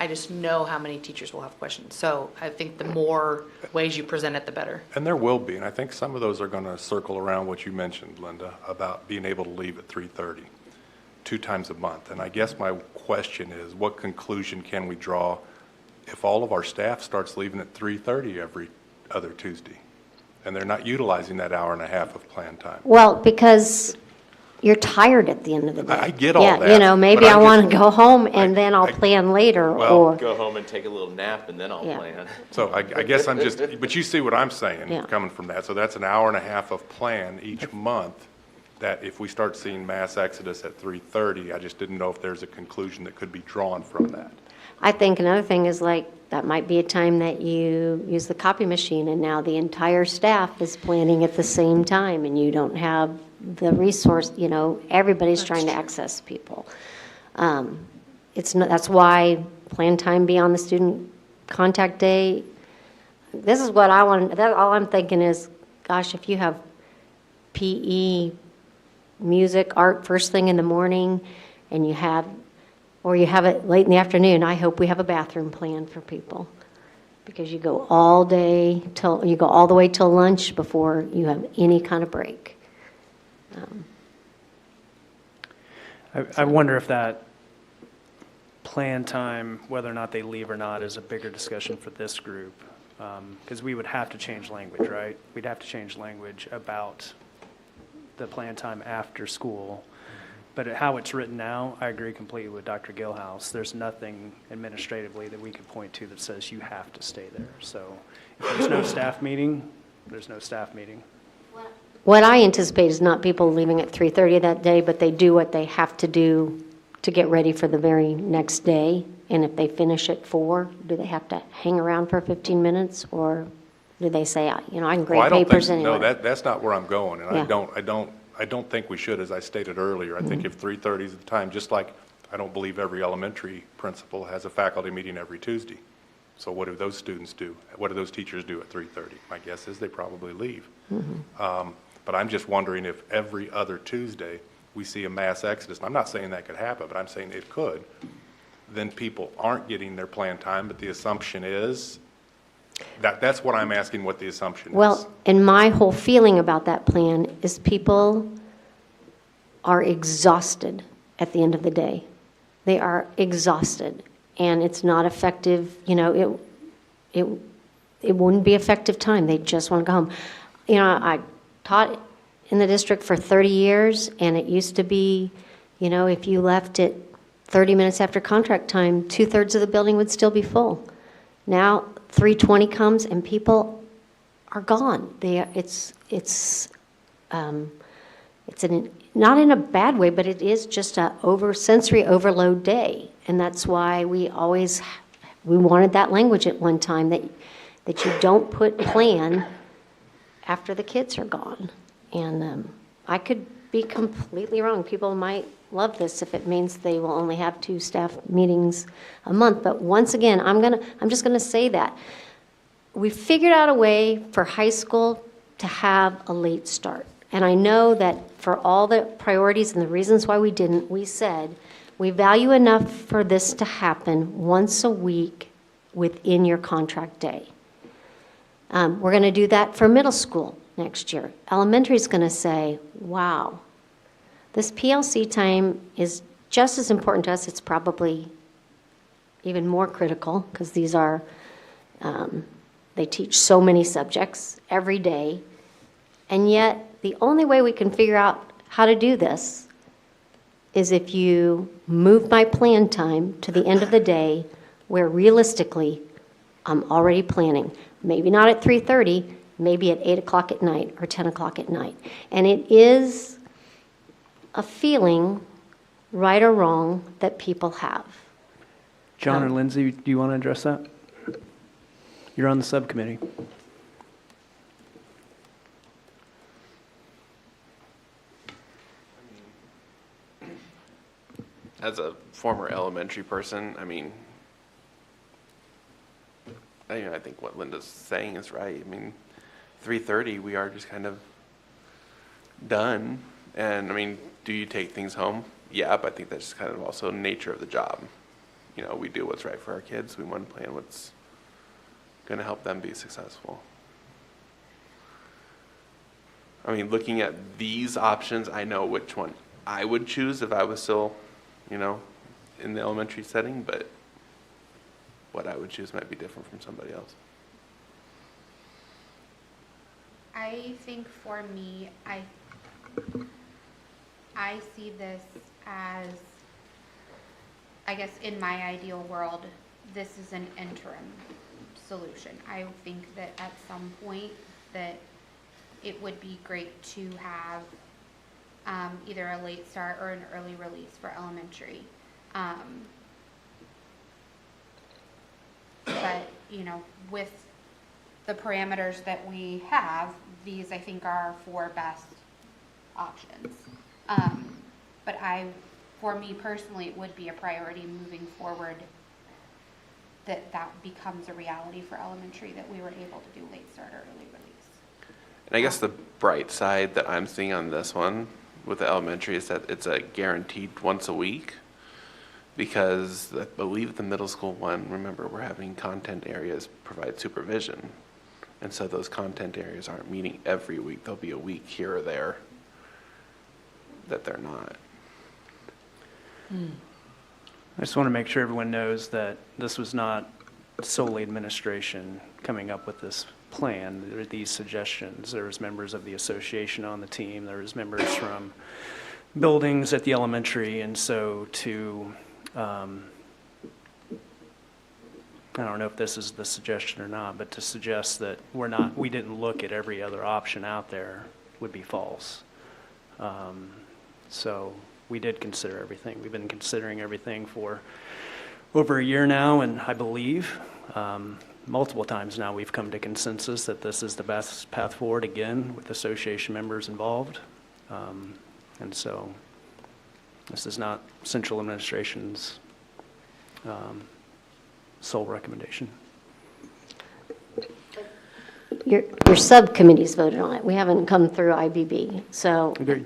just know how many teachers will have questions. So I think the more ways you present it, the better. And there will be, and I think some of those are going to circle around what you mentioned, Linda, about being able to leave at 3:30, 2 times a month. And I guess my question is, what conclusion can we draw if all of our staff starts leaving at 3:30 every other Tuesday? And they're not utilizing that hour and a half of plan time. Well, because you're tired at the end of the day. I get all Yeah, that, maybe but I I'm want just- to go home and then I'll I- plan later, well, or, Go home and take a little nap and then I'll Yeah. plan. So I guess I'm just, but you see what I'm saying, Yeah. coming from that. So that's an hour and a half of plan each month, that if we start seeing mass exodus at 3:30, I just didn't know if there's a conclusion that could be drawn from that. I think another thing is that might be a time that you use the copy machine and now the entire staff is planning at the same time and you don't have the resource, everybody's trying to access people. That's why plan time be on the student contact day. This is what I want, all I'm thinking is, gosh, if you have PE, music, art first thing in the morning and you have it late in the afternoon, I hope we have a bathroom plan for people. Because you go all the way till lunch before you have any kind of break. I wonder if that plan time, whether or not they leave or not, is a bigger discussion for this group. Because we would have to change language, right? We'd have to change language about the plan time after school But how it's written now, I agree completely with Dr. Gilhouse. There's nothing administratively that we could point to that says you have to stay there. So if there's no staff meeting, there's no staff meeting. What I anticipate is not people leaving at 3:30 that day, but they do what they have to do to get ready for the very next day. And if they finish at 4, do they have to hang around for 15 minutes? Or do they say, I can Well, grade I don't papers think, anyway? no, that's not where I'm going, and Yeah. I don't think we should, as I stated earlier. I think if 3:30 is the time, just like I don't believe every elementary principal has a faculty meeting every Tuesday. So what do those students do? What do those teachers do at 3:30? My guess is they probably leave. But I'm just wondering if every other Tuesday we see a mass exodus. And I'm not saying that could happen, but I'm saying it could. Then people aren't getting their plan time, but the assumption is, that's what I'm asking, what the assumption is. Well, and my whole feeling about that plan is people are exhausted at the end of the day. They are exhausted, and it's not effective, it wouldn't be effective time. They just want to go home. I taught in the district for 30 years, and it used to be, if you left at 30 minutes after contract time, 2/3 of the building would still be full. Now, 3:20 comes and people are gone. Not in a bad way, but it is just a sensory overload day. And that's why we wanted that language at one time, that you don't put plan after the kids are gone. And I could be completely wrong. People might love this if it means they will only have 2 staff meetings a month. But once again, I'm just gonna say that we figured out a way for high school to have a late start. And I know that for all the priorities and the reasons why we didn't, we said we value enough for this to happen once a week within your contract day. We're going to do that for middle school next year. Elementary is going to say, wow, this PLC time is just as important to us. It's probably even more critical because these are, they teach so many subjects every day. And yet, the only way we can figure out how to do this is if you move my plan time to the end of the day where realistically I'm already planning. Maybe not at 3:30, maybe at 8 o'clock at night or 10 o'clock at night. And it is a feeling, right or wrong, that people have. John or Lindsay, do you want to address that? You're on the subcommittee. As a former elementary person, I think what Linda's saying is right. 3:30, we are just kind of done. And do you take things home? Yeah, but I think that's just kind of also the nature of the job. We do what's right for our kids. We want to plan what's going to help them be successful. Looking at these options, I know which one I would choose if I was still, in the elementary setting, but what I would choose might be different from somebody else. I think for me, I see this as, I guess in my ideal world, this is an interim solution. I think that at some point that it would be great to have either a late start or an early release for elementary. But, with the parameters that we have, these I think are our 4 best options. But for me personally, it would be a priority moving forward that becomes a reality for elementary, that we were able to do late start or early release. And I guess the bright side that I'm seeing on this one with the elementary is that it's a guaranteed once a week, because I believe the middle school one, remember, we're having content areas provide supervision. And so those content areas aren't meeting every week. There'll be a week here or there that they're not. I just want to make sure everyone knows that this was not solely administration coming up with this plan. There are these suggestions. There was members of the association on the team. There was members from buildings at the elementary, and so to, I don't know if this is the suggestion or not, but to suggest that we didn't look at every other option out there would be false. So we did consider everything. We've been considering everything for over a year now, and I believe multiple times now we've come to consensus that this is the best path forward, again, with association members involved. And so this is not central administration's sole recommendation. Your subcommittee's voted on it. We haven't come through IBB, so. Agreed.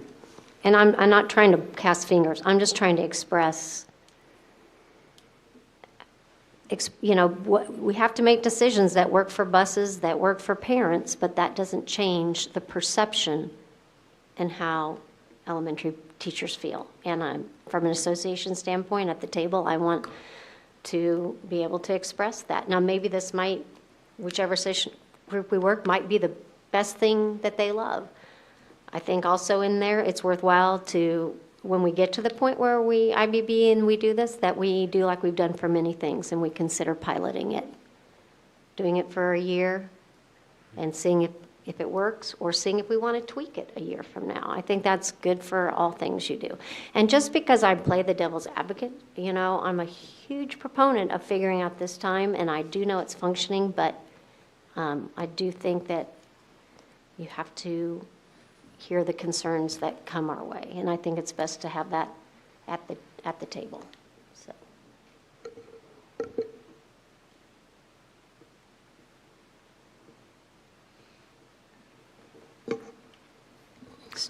And I'm not trying to cast fingers. I'm just trying to express, we have to make decisions that work for buses, that work for parents, but that doesn't change the perception and how elementary teachers feel. And from an association standpoint at the table, I want to be able to express that. Now, maybe this might, whichever session group we work, might be the best thing that they love. I think also in there, it's worthwhile to, when we get to the point where we IBB and we do this, that we do like we've done for many things, and we consider piloting it. Doing it for a year and seeing if it works, or seeing if we want to tweak it a year from now. I think that's good for all things you do. And just because I play the devil's advocate, I'm a huge proponent of figuring out this time, and I do know it's functioning, but I do think that you have to hear the concerns that come our way, and I think it's best to have that at the table. So.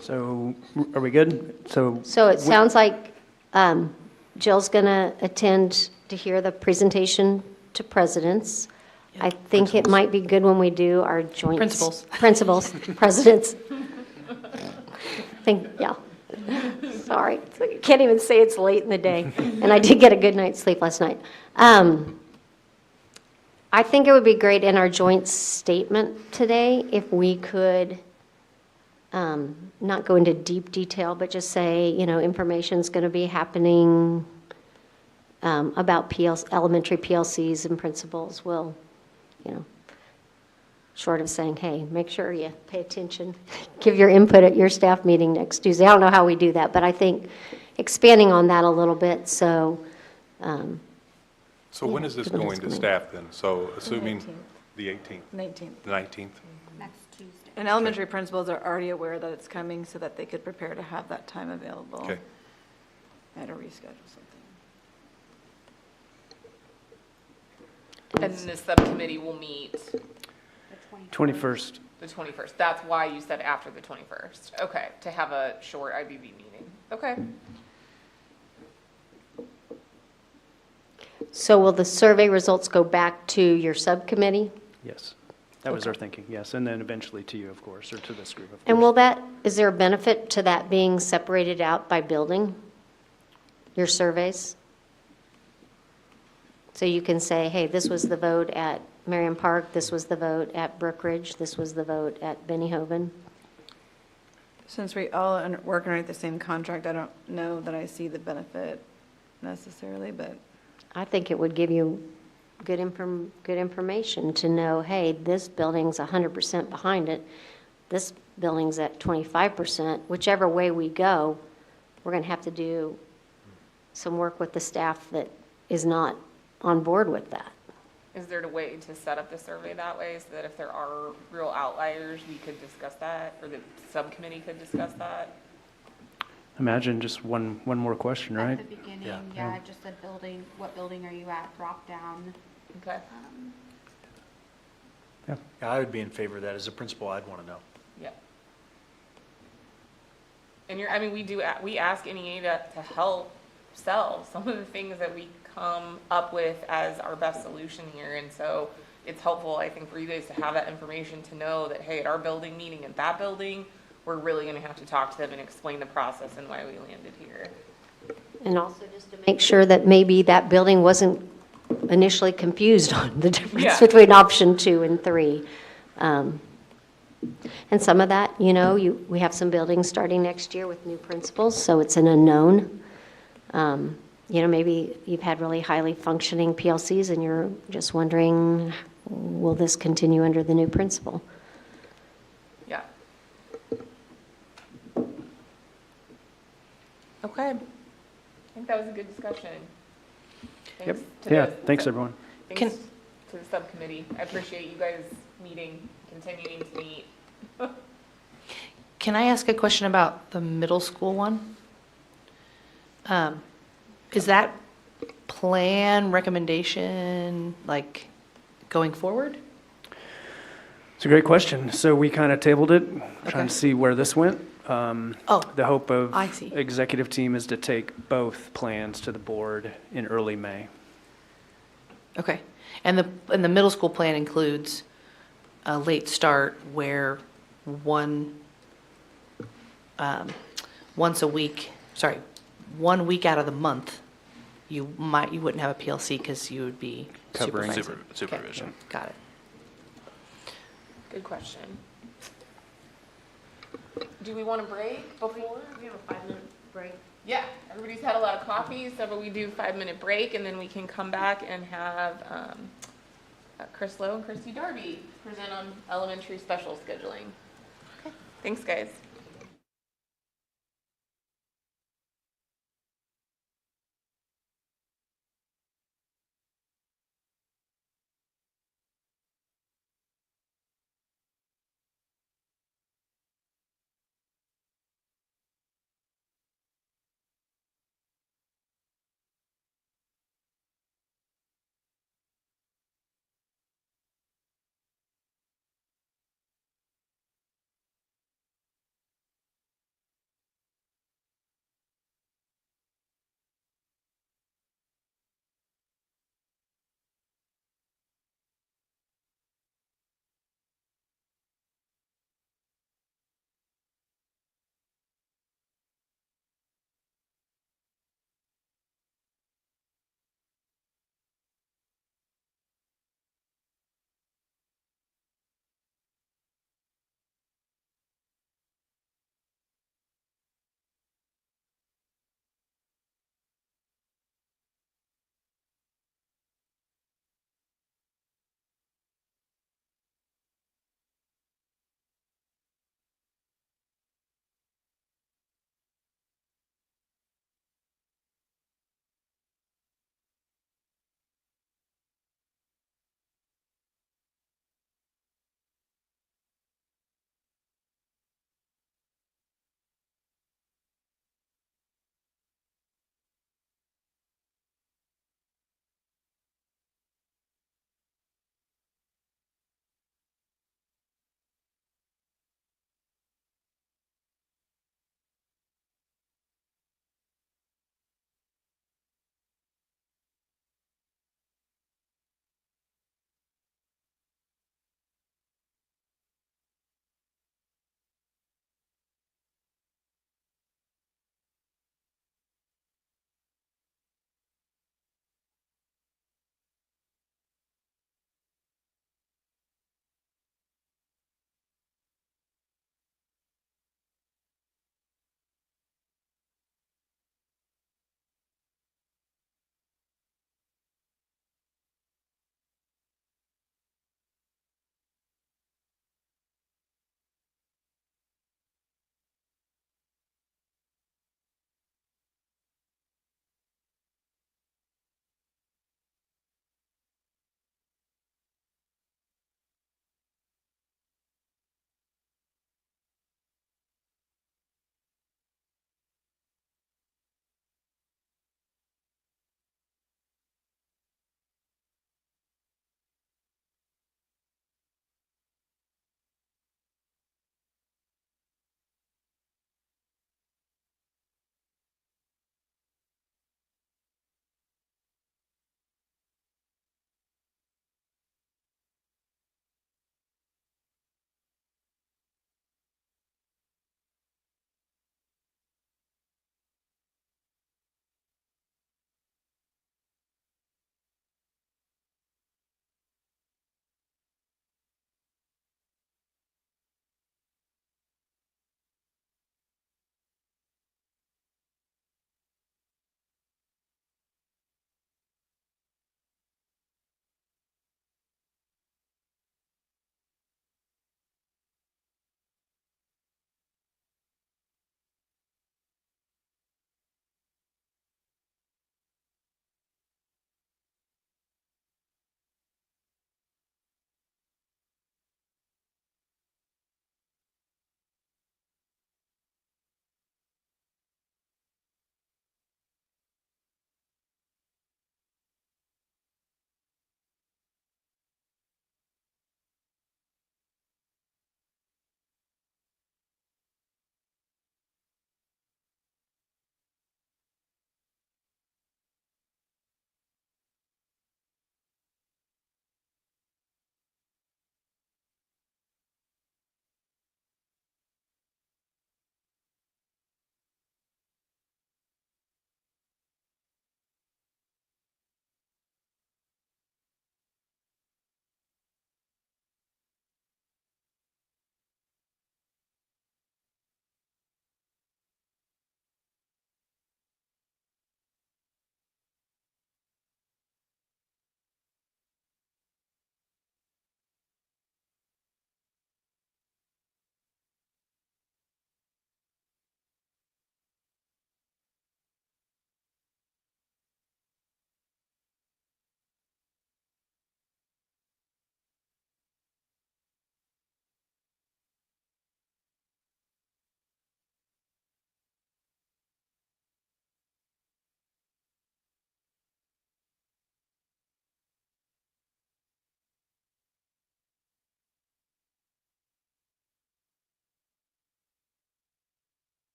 So are we good? So it sounds like Jill's going to attend to hear the presentation to presidents. I think it might be good when we do our joint. Principals, presidents. Yeah. Sorry. Can't even say it's late in the day. And I did get a good night's sleep last night. I think it would be great in our joint statement today if we could not go into deep detail, but just say, information's going to be happening about elementary PLCs and principals. Will, short of saying, hey, make sure you pay attention, give your input at your staff meeting next Tuesday. I don't know how we do that, but I think expanding on that a little bit, so. So when is this going to staff then? So assuming the 18th? 19th. The 19th? Next Tuesday. And elementary principals are already aware that it's coming so that they could prepare to have that time available. Okay. I had to reschedule something. And then the subcommittee will meet 21st. the 21st. That's why you said after the 21st. Okay, to have a short IBB meeting. Okay. So will the survey results go back to your subcommittee? Yes. That was our thinking, yes. And then eventually to you, of course, or to this group, of course. And is there a benefit to that being separated out by building, your surveys? So you can say, hey, this was the vote at Marion Park, this was the vote at Brookridge, this was the vote at Bennyhoven. Since we all work underneath the same contract, I don't know that I see the benefit necessarily, but. I think it would give you good information to know, hey, this building's 100% behind it, this building's at 25%. Whichever way we go, we're going to have to do some work with the staff that is not on board with that. Is there a way to set up the survey that way so that if there are real outliers, we could discuss that, or the subcommittee could discuss that? Imagine just one more question, right? At the beginning, Yeah. just the building, what building are you at, drop down. Okay. Yeah, I would be in favor of that. As a principal, I'd want to know. Yeah. And we ask NEA to help sell some of the things that we come up with as our best solution here. And so it's helpful, I think, for you guys to have that information to know that, hey, at our building meeting at that building, we're really going to have to talk to them and explain the process and why we landed here. And also just to make sure that maybe that building wasn't initially confused on the difference Yeah. between option 2 and 3. And some of that, we have some buildings starting next year with new principals, so it's an unknown. Maybe you've had really highly functioning PLCs and you're just wondering, will this continue under the new principal? Yeah. Okay. I think that was a good discussion. Yep. Thanks to Yeah, the- thanks, everyone. Thanks to the subcommittee. I appreciate you guys meeting, continuing to meet. Can I ask a question about the middle school one? Is that plan recommendation, like, going forward? It's a great question. So we kind of tabled it, trying Okay. to see where this went. Oh, The hope of I see. executive team is to take both plans to the board in early May. okay. And the middle school plan includes a late start where once a week, 1 week out of the month, you wouldn't have a PLC because you would be Covering. supervising. Okay, Supervision. got it. Good question. Do we want to break before? We have a 5-minute break. Yeah, everybody's had a lot of coffee, so we do 5-minute break, and then we can come back and have Chris Lowe and Christy Darby present on elementary special scheduling. Okay. Thanks, guys.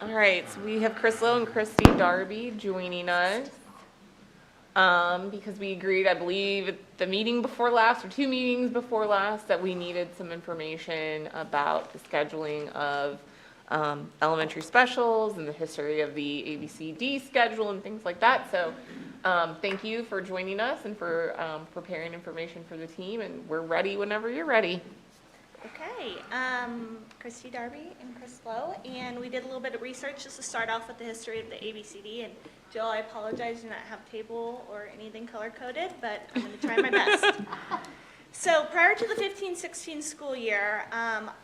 All right, so we have Chris Lowe and Christy Darby joining us. Because we agreed, I believe, at the meeting before last, or 2 meetings before last, that we needed some information about the scheduling of elementary specials and the history of the ABCD schedule and things like that. So thank you for joining us and for preparing information for the team, and we're ready whenever you're ready. Okay, Christy Darby and Chris Lowe, and we did a little bit of research just to start off with the history of the ABCD. And Jill, I apologize, I do not have table or anything color-coded, but I'm going to try my best. So prior to the 15-16 school year,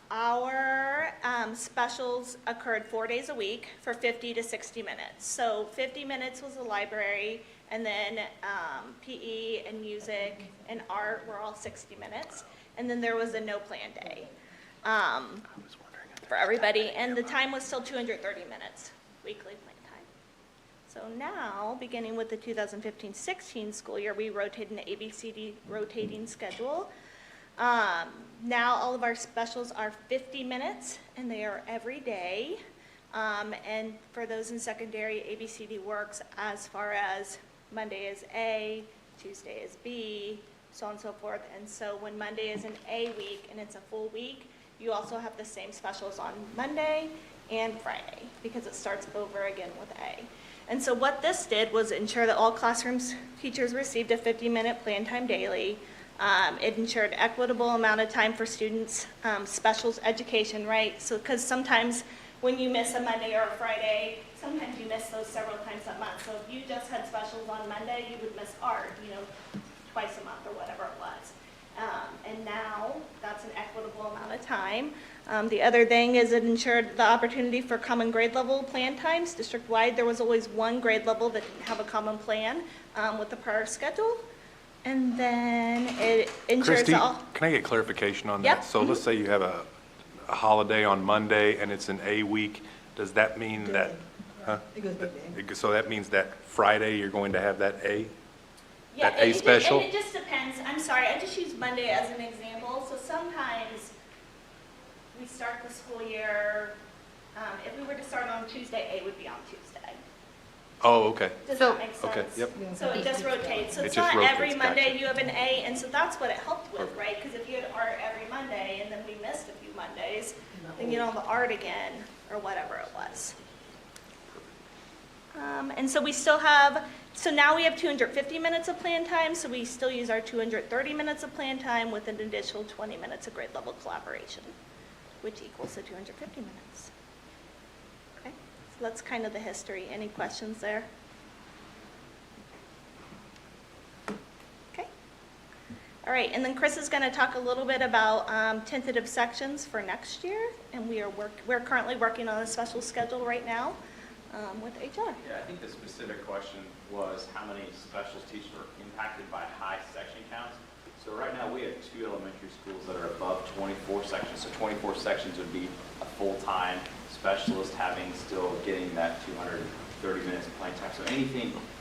our specials occurred 4 days a week for 50 to 60 minutes. So 50 minutes was the library, and then PE and music and art were all 60 minutes. And then there was a no plan day for everybody, and the time was still 230 minutes, weekly plan time. So now, beginning with the 2015-16 school year, we rotated an ABCD rotating schedule. Now all of our specials are 50 minutes, and they are every day. And for those in secondary, ABCD works as far as Monday is A, Tuesday is B, so on and so forth. And so when Monday is an A week and it's a full week, you also have the same specials on Monday and Friday because it starts over again with A. And so what this did was ensure that all classrooms teachers received a 50-minute plan time daily. It ensured equitable amount of time for students, specials education, right? So because sometimes when you miss a Monday or a Friday, sometimes you miss those several times a month. So if you just had specials on Monday, you would miss art, twice a month or whatever it was. And now that's an equitable amount of time. The other thing is it ensured the opportunity for common grade level plan times. District-wide, there was always one grade level that didn't have a common plan with the prior schedule. And then it ensures Christy, all. can I get clarification on that? Yep. So let's say you have a holiday on Monday and it's an A week. Does that mean that, It goes big day. so that means that Friday you're going to have that A? Yeah, That A special? and it just depends. I'm sorry, I just used Monday as an example. So sometimes we start the school year, if we were to start on Tuesday, A would be on Tuesday. Oh, okay. Does So- that make sense? Okay, yep. So it just rotates. So It it's just not every rotates, Monday gotcha. you have an A, and so that's what it helped with, right? Because if you had art every Monday and then we missed a few Mondays, then you don't have the art again, or whatever it was. And so we still have, so now we have 250 minutes of plan time, so we still use our 230 minutes of plan time with an additional 20 minutes of grade level collaboration, which equals the 250 minutes. Okay, so that's kind of the history. Any questions there? Okay. All right, and then Chris is going to talk a little bit about tentative sections for next year, and we're currently working on a special schedule right now with HR. Yeah, I think the specific question was how many specials teachers are impacted by high section counts. So right now, we have 2 elementary schools that are above 24 sections. So 24 sections would be a full-time specialist getting that 230 minutes of playing time. So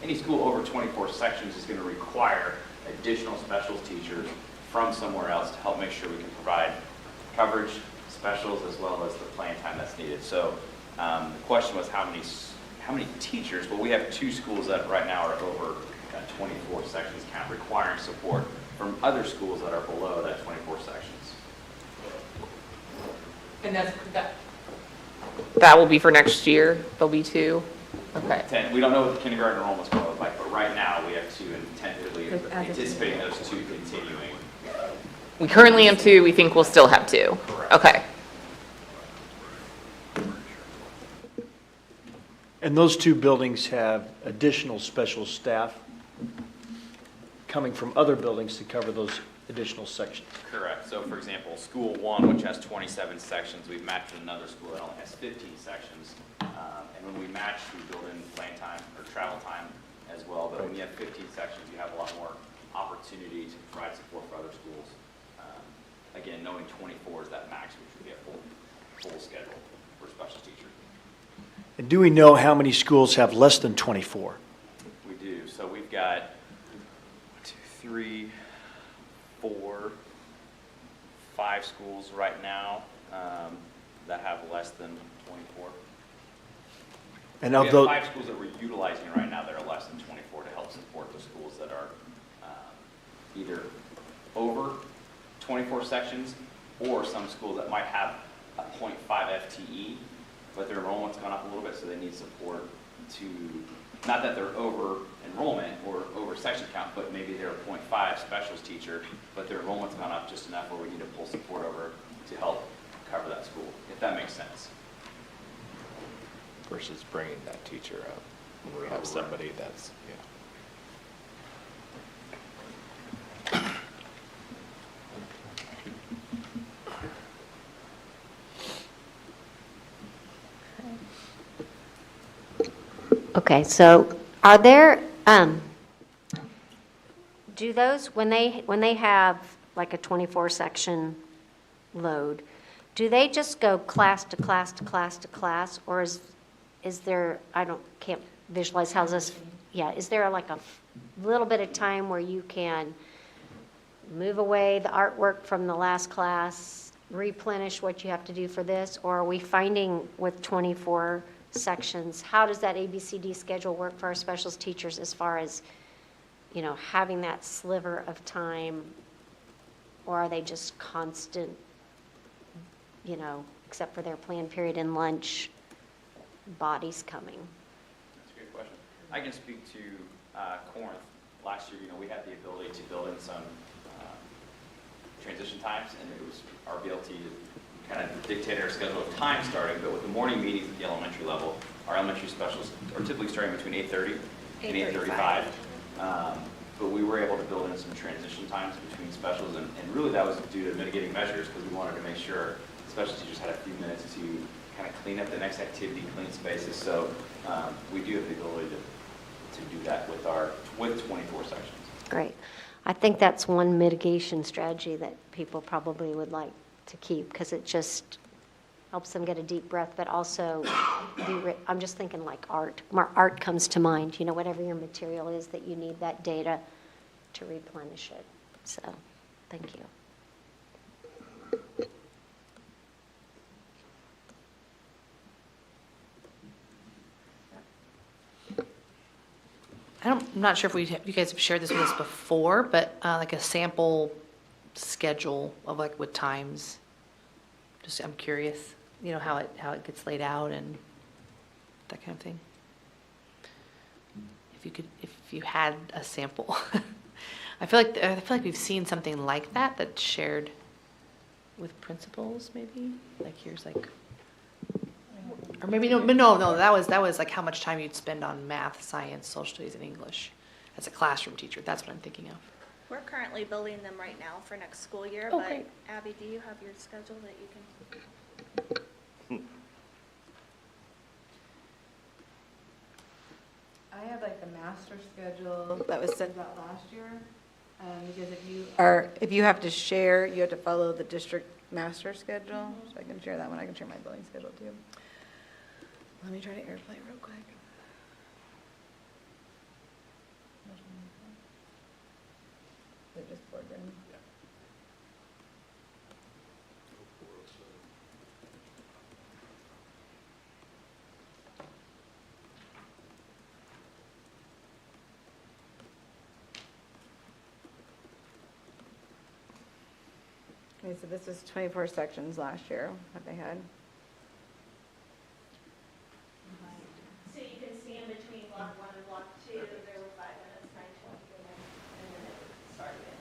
any school over 24 sections is going to require additional specials teachers from somewhere else to help make sure we can provide coverage, specials, as well as the playing time that's needed. So the question was how many teachers? Well, we have 2 schools that right now are over 24 sections count, requiring support from other schools that are below that 24 sections. And that will be for next year? There'll be 2? Okay. We don't know what the kindergarten enrollment's going to look like, but right now we have 2 and tentatively anticipating those 2 continuing. We currently have 2, we think we'll still have 2? Correct. Okay. And those 2 buildings have additional special staff coming from other buildings to cover those additional sections. Correct. So for example, School 1, which has 27 sections, we've matched with another school that only has 15 sections. And when we match, we build in playing time or travel time as well. But when you have 15 sections, you have a lot more opportunity to provide support for other schools. Again, knowing 24 is that max, which would be a full schedule for a special teacher. And do we know how many schools have less than 24? We do. So we've got 1, 2, 3, 4, 5 schools right now that have less than 24. And We of have those, 5 schools that we're utilizing right now that are less than 24 to help support the schools that are either over 24 sections, or some schools that might have a 0.5 FTE, but their enrollment's gone up a little bit, so they need support to, not that they're over enrollment or over section count, but maybe they're a 0.5 specialist teacher, but their enrollment's gone up just enough where we need to pull support over to help cover that school, if that makes sense. Versus bringing that teacher up when we have somebody that's, yeah. Okay, so are there, do those, when they have like a 24 section load, do they just go class to class to class to class? Or is there, can't visualize how this, yeah, is there like a little bit of time where you can move away the artwork from the last class, replenish what you have to do for this? Or are we finding with 24 sections, how does that ABCD schedule work for our specialist teachers as far as, having that sliver of time? Or are they just constant, except for their planned period and lunch, bodies coming? That's a good question. I can speak to Corinth. Last year, we had the ability to build in some transition times, and it was our BLT kind of dictated our schedule of time starting, but with the morning meetings at the elementary level, our elementary specialists are typically starting between 8:30 and 8:35. But we were able to build in some transition times between specials, and really that was due to mitigating measures, because we wanted to make sure special teachers had a few minutes to kind of clean up the next activity, clean spaces. So we do have the ability to do that with 24 sections. Great. I think that's one mitigation strategy that people probably would like to keep, because it just helps them get a deep breath, but also I'm just thinking like art. More art comes to mind, whatever your material is that you need that data to replenish it. So, thank you. I'm not sure if you guys have shared this with us before, but like a sample schedule of like what times. Just, I'm curious, how it gets laid out and that kind of thing. If you had a sample. I feel like we've seen something like that that's shared with principals, maybe. Like here's like, or maybe no, that was like how much time you'd spend on math, science, social studies, and English as a classroom teacher. That's what I'm thinking of. We're currently building them right now for next school year, Oh, but great. Abby, do you have your schedule that you can? I have like the master schedule that was sent out last year, because if you have to share, you have to follow the district master schedule. So I can share that one. I can share my billing schedule too. Let me try to airplay real quick. They're just poured in. Okay, so this is 24 sections last year that they had. So you can see in between block 1 and block 2, there were 5 minutes, 9:20, and then it started at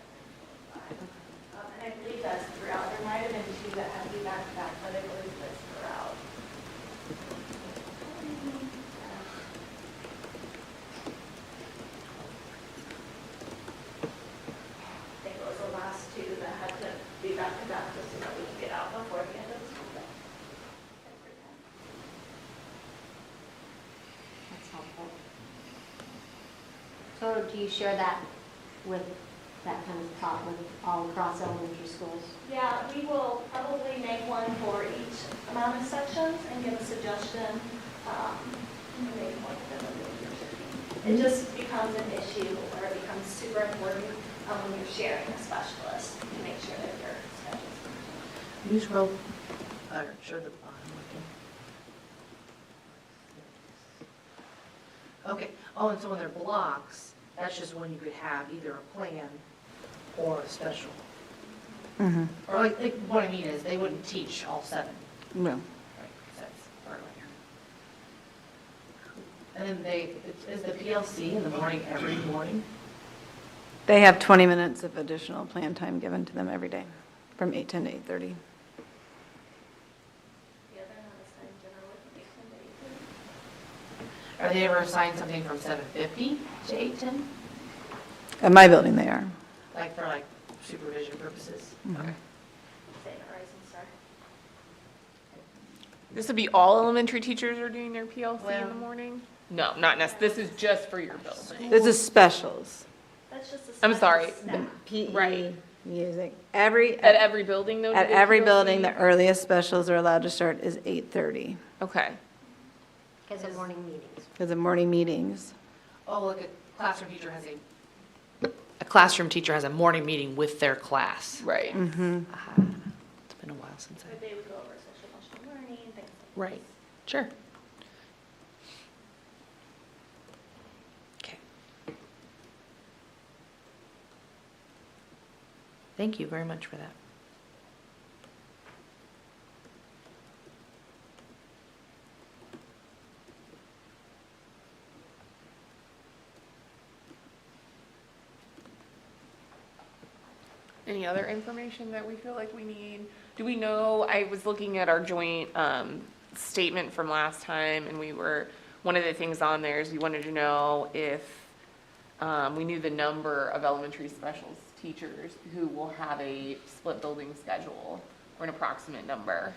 9:25. And I believe that's throughout. There might have been 2 that had to be back to back, but I believe that's throughout. I think it was the last 2 that had to be back to back just so that we could get out before the end of the school day. That's helpful. So do you share that with that kind of thought with all across elementary schools? Yeah, we will probably make one for each amount of sections and give a suggestion. Maybe one for them. It just becomes an issue, or it becomes super important when you're sharing a specialist to make sure that your schedule's. You scroll, or show the bottom. Okay, oh, and so when they're blocks, that's just when you could have either a plan or a special. Or like, what I mean is, they wouldn't teach all 7. No. Right, 'cause that's earlier. And then is the PLC in the morning every morning? They have 20 minutes of additional plan time given to them every day, from 8:10 to 8:30. Yeah, they're not assigned generally from 8:10 to 8:30. Are they ever assigned something from 7:50 to 8:10? At my building, they are. Like for like supervision purposes? Okay. Same at Rising Star. This would be all elementary teachers are doing their PLC in Well- the morning? No, not necessarily. This is just for your building. This is specials. That's just a I'm special sorry. step. PE, Right. music. At every building though? do At they every PLC? building, the earliest specials are allowed to start is 8:30 Okay. Because of morning meetings. because of morning meetings. Oh, look, a classroom teacher has a morning meeting with their class. Right. It's been a while since Or they would go over social emotional learning, things like that. Right, sure. Okay. Thank you very much for that. Any other information that we feel like we need? Do we know, I was looking at our joint statement from last time, and one of the things on there is we wanted to know if we knew the number of elementary specials teachers who will have a split building schedule, or an approximate number.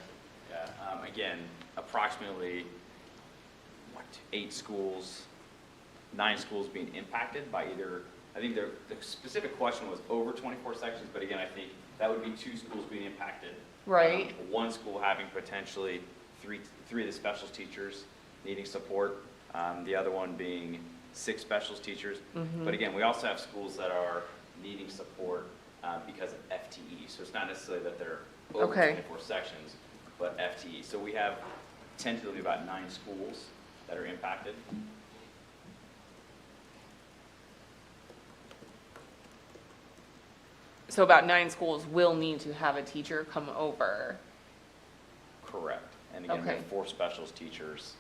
Yeah, again, approximately, 8 schools, 9 schools being impacted by either, I think the specific question was over 24 sections, but again, I think that would be 2 schools being impacted. Right. 1 school having potentially three of the specials teachers needing support, the other one being 6 specials teachers. But again, we also have schools that are needing support because of FTE. So it's not necessarily that they're over Okay. 24 sections, but FTE. So we have tentatively about 9 schools that are impacted. So about 9 schools will need to have a teacher come over. Correct. And again, we Okay. have 4 specials teachers.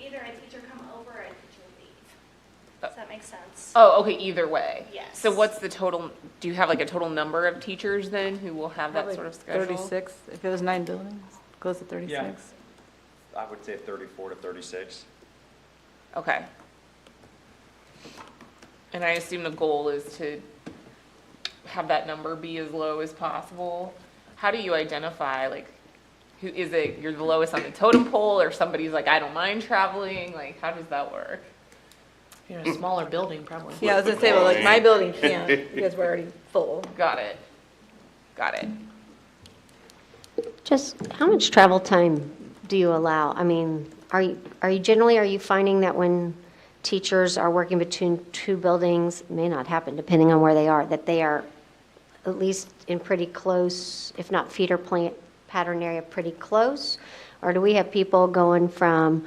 Either a teacher come over or a teacher leave. Does that make sense? Oh, okay, either way. Yes. So what's the total, do you have like a total number of teachers then who will have that Probably sort of schedule? 36, if it was 9 buildings, close to 36. Yeah. I would say 34 to 36. Okay. And I assume the goal is to have that number be as low as possible. How do you identify, like, who is it, you're the lowest on the totem pole, or somebody's like, I don't mind traveling? Like, how does that work? You're in a smaller building, probably. Yeah, I was gonna say, well, like, my building can't, because we're already full. Got it. Got it. Just how much travel time do you allow? I mean, are you finding that when teachers are working between 2 buildings, it may not happen depending on where they are, that they are at least in pretty close, if not feeder pattern area, pretty close? Or do we have people going from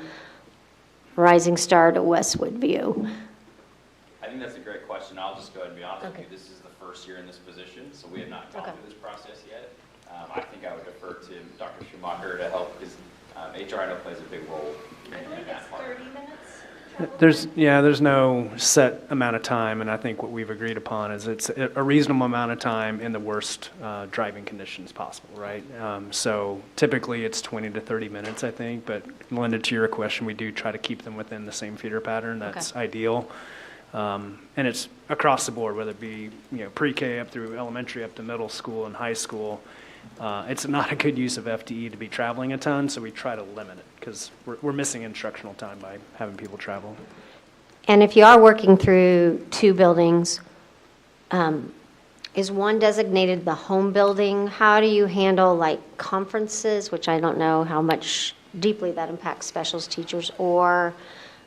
Rising Star to Westwood View? I think that's a great question. I'll just go ahead and be honest with Okay. you. This is the first year in this position, so we have not gone Okay. through this process yet. I think I would defer to Dr. Schumacher to help, because HR I know plays a big role I in believe it's that part. 30 minutes. travel There's no set amount of time, and I think what we've agreed upon is it's a reasonable amount of time in the worst driving conditions possible, right? So typically, it's 20 to 30 minutes, I think, but Linda, to your question, we do try to keep them within the same feeder pattern. That's ideal. And it's across the board, whether it be, pre-K up through elementary, up to middle school and high school. It's not a good use of FTE to be traveling a ton, so we try to limit it, because we're missing instructional time by having people travel. And if you are working through 2 buildings, is one designated the home building? How do you handle like conferences, which I don't know how much deeply that impacts specials teachers, or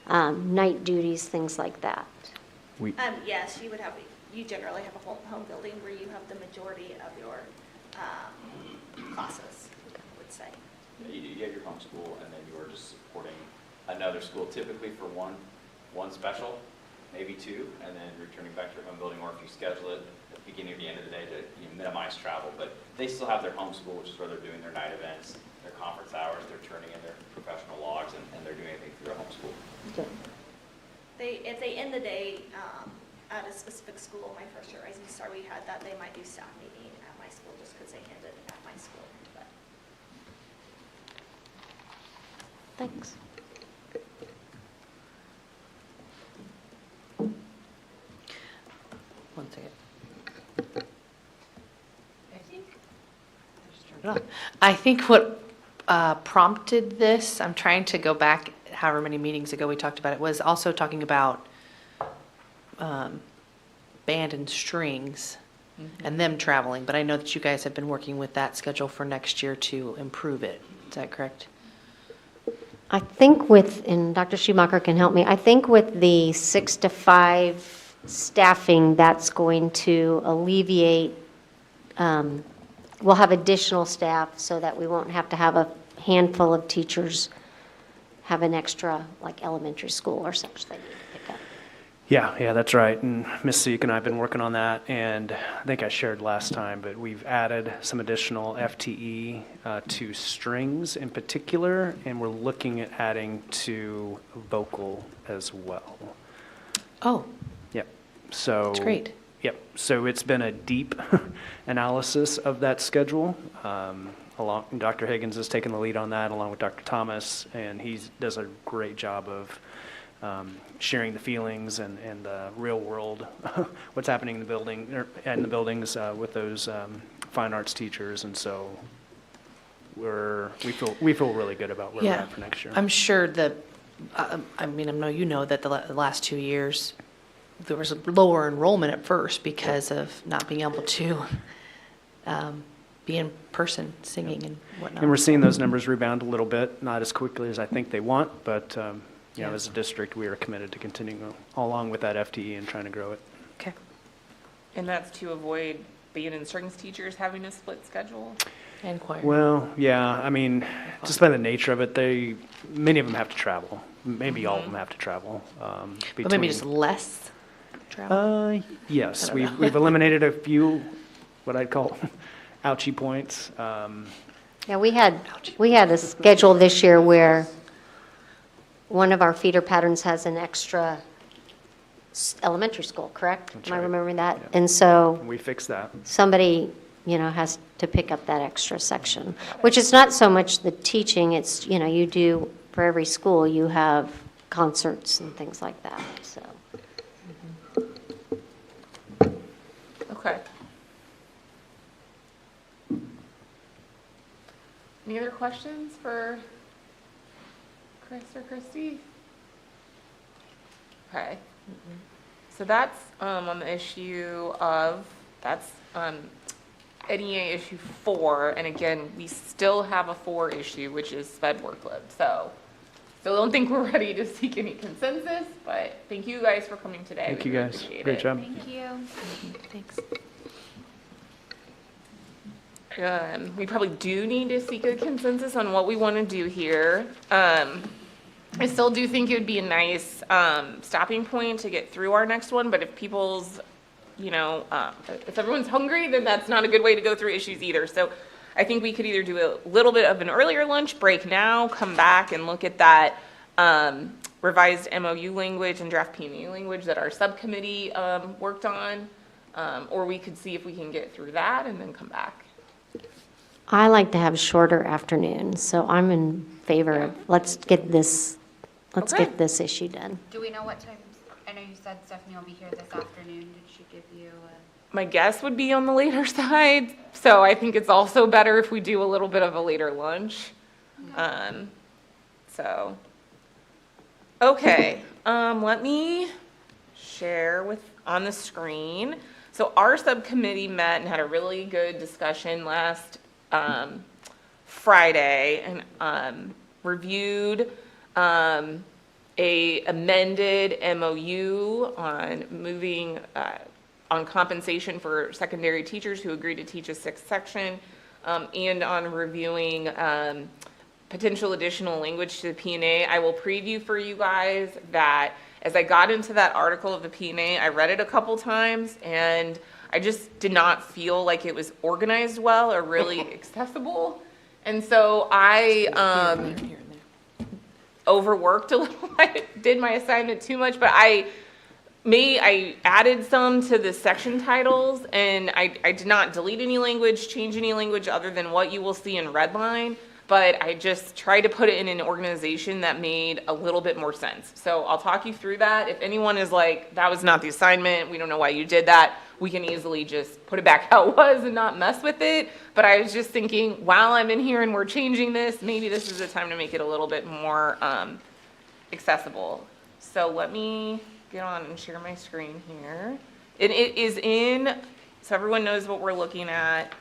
night duties, things like that? Yes, you generally have a home building where you have the majority of your classes, I would say. Yeah, you have your home school, and then you are just supporting another school, typically for one special, maybe two, and then returning back to your home building, or if you schedule it at the beginning or the end of the day to minimize travel. But they still have their home school, which is where they're doing their night events, their conference hours, they're turning in their professional logs, and they're doing anything through their home school. If they end the day at a specific school, my first year at Rising Star, we had that, they might do staff meeting at my school just because they ended at my school. But Thanks. One second. I think what prompted this, I'm trying to go back however many meetings ago we talked about it, was also talking about band and strings and them traveling. But I know that you guys have been working with that schedule for next year to improve it. Is that correct? I think with, and Dr. Schumacher can help me, I think with the 6 to 5 staffing, that's going to alleviate, we'll have additional staff so that we won't have to have a handful of teachers have an extra, like elementary school or such they need to pick up. Yeah, that's right. And Ms. Seek and I have been working on that, and I think I shared last time, but we've added some additional FTE to strings in particular, and we're looking at adding to vocal as well. Oh, Yep. So that's great. Yep. So it's been a deep analysis of that schedule. Dr. Higgins has taken the lead on that, along with Dr. Thomas, and he does a great job of sharing the feelings and the real world, what's happening in the building, and the buildings with those fine arts teachers. And so we feel really good about where we're at for next year. I'm sure that, I mean, I know you know that the last 2 years, there was a lower enrollment at first because of not being able to be in person singing and whatnot. And we're seeing those numbers rebound a little bit, not as quickly as I think they want, but you know, as a district, we are committed to continuing along with that FTE and trying to grow it. Okay. And that's to avoid band and strings teachers having a split schedule? And choir. Well, yeah, I mean, just by the nature of it, many of them have to travel. Maybe all of them have to travel. But maybe just less travel? Yes, I don't know. we've eliminated a few, what I'd call ouchie points. Yeah, we had a schedule this year where one of our feeder patterns has an extra elementary school, correct? That's Am I right. remembering that? Yeah. And so We fixed that. somebody, has to pick up that extra section, which is not so much the teaching, it's, you do, for every school, you have concerts and things like that, so. Okay. Any other questions for Chris or Christy? Okay. So that's on the issue of, that's NEA issue 4, and again, we still have a 4 issue, which is sped workload. So still don't think we're ready to seek any consensus, but thank you guys for coming today. Thank We you really guys. appreciate Great it. job. Thank you. Thanks. We probably do need to seek a consensus on what we want to do here. I still do think it would be a nice stopping point to get through our next one, but if people's, if everyone's hungry, then that's not a good way to go through issues either. So I think we could either do a little bit of an earlier lunch break now, come back and look at that revised MOU language and draft PME language that our subcommittee worked on, or we could see if we can get through that and then come back. I like to have shorter afternoons, so I'm in favor of, let's get this issue done. Do we know what times? I know you said Stephanie will be here this afternoon. Did she give you My guess would be on the later side, so I think it's also better if we do a little bit of a later lunch. Okay, let me share on the screen. So our subcommittee met and had a really good discussion last Friday and reviewed a amended MOU on moving on compensation for secondary teachers who agree to teach a 6th section, and on reviewing potential additional language to the P&A. I will preview for you guys that as I got into that article of the P&A, I read it a couple times, and I just did not feel like it was organized well or really accessible. And so I overworked a little. I did my assignment too much, but I added some to the section titles, and I did not delete any language, change any language other than what you will see in redline, but I just tried to put it in an organization that made a little bit more sense. So I'll talk you through that. If anyone is like, that was not the assignment, we don't know why you did that, we can easily just put it back how it was and not mess with it. But I was just thinking, while I'm in here and we're changing this, maybe this is the time to make it a little bit more accessible. So let me get on and share my screen here. And it is in, so everyone knows what we're looking at.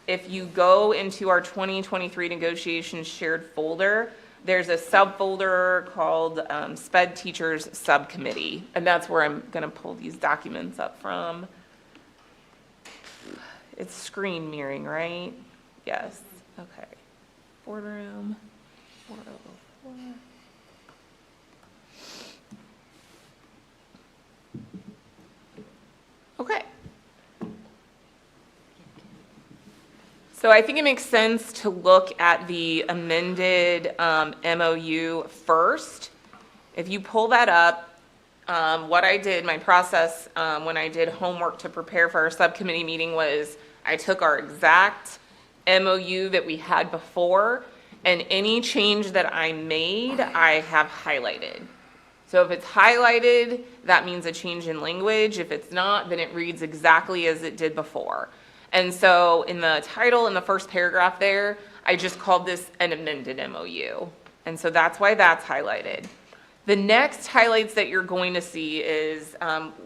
If you go into our 2023 negotiations shared folder, there's a subfolder called SPED Teachers Subcommittee, and that's where I'm going to pull these documents up from. It's screen mirroring, right? Yes. Okay. Boardroom 404. Okay. So I think it makes sense to look at the amended MOU first. If you pull that up, what I did, my process when I did homework to prepare for our subcommittee meeting was I took our exact MOU that we had before, and any change that I made, I have highlighted. So if it's highlighted, that means a change in language. If it's not, then it reads exactly as it did before. And so in the title, in the first paragraph there, I just called this an amended MOU. And so that's why that's highlighted. The next highlights that you're going to see is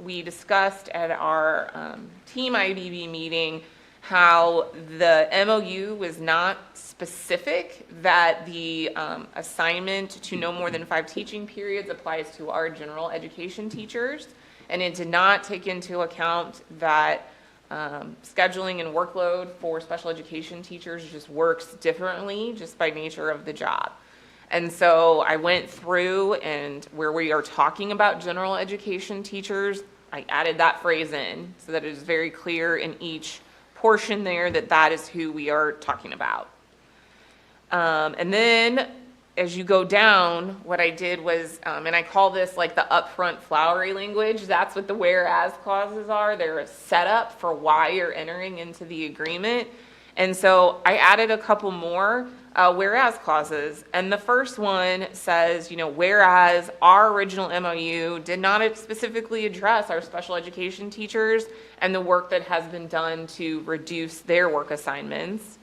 we discussed at our team IBB meeting how the MOU was not specific, that the assignment to no more than 5 teaching periods applies to our general education teachers, and it did not take into account that scheduling and workload for special education teachers just works differently just by nature of the job. And so I went through, and where we are talking about general education teachers, I added that phrase in so that it is very clear in each portion there that that is who we are talking about. And then as you go down, what I did was, and I call this like the upfront flowery language, that's what the whereas clauses are. They're a setup for why you're entering into the agreement. And so I added a couple more whereas clauses. And the first one says, whereas our original MOU did not specifically address our special education teachers and the work that has been done to reduce their work assignments.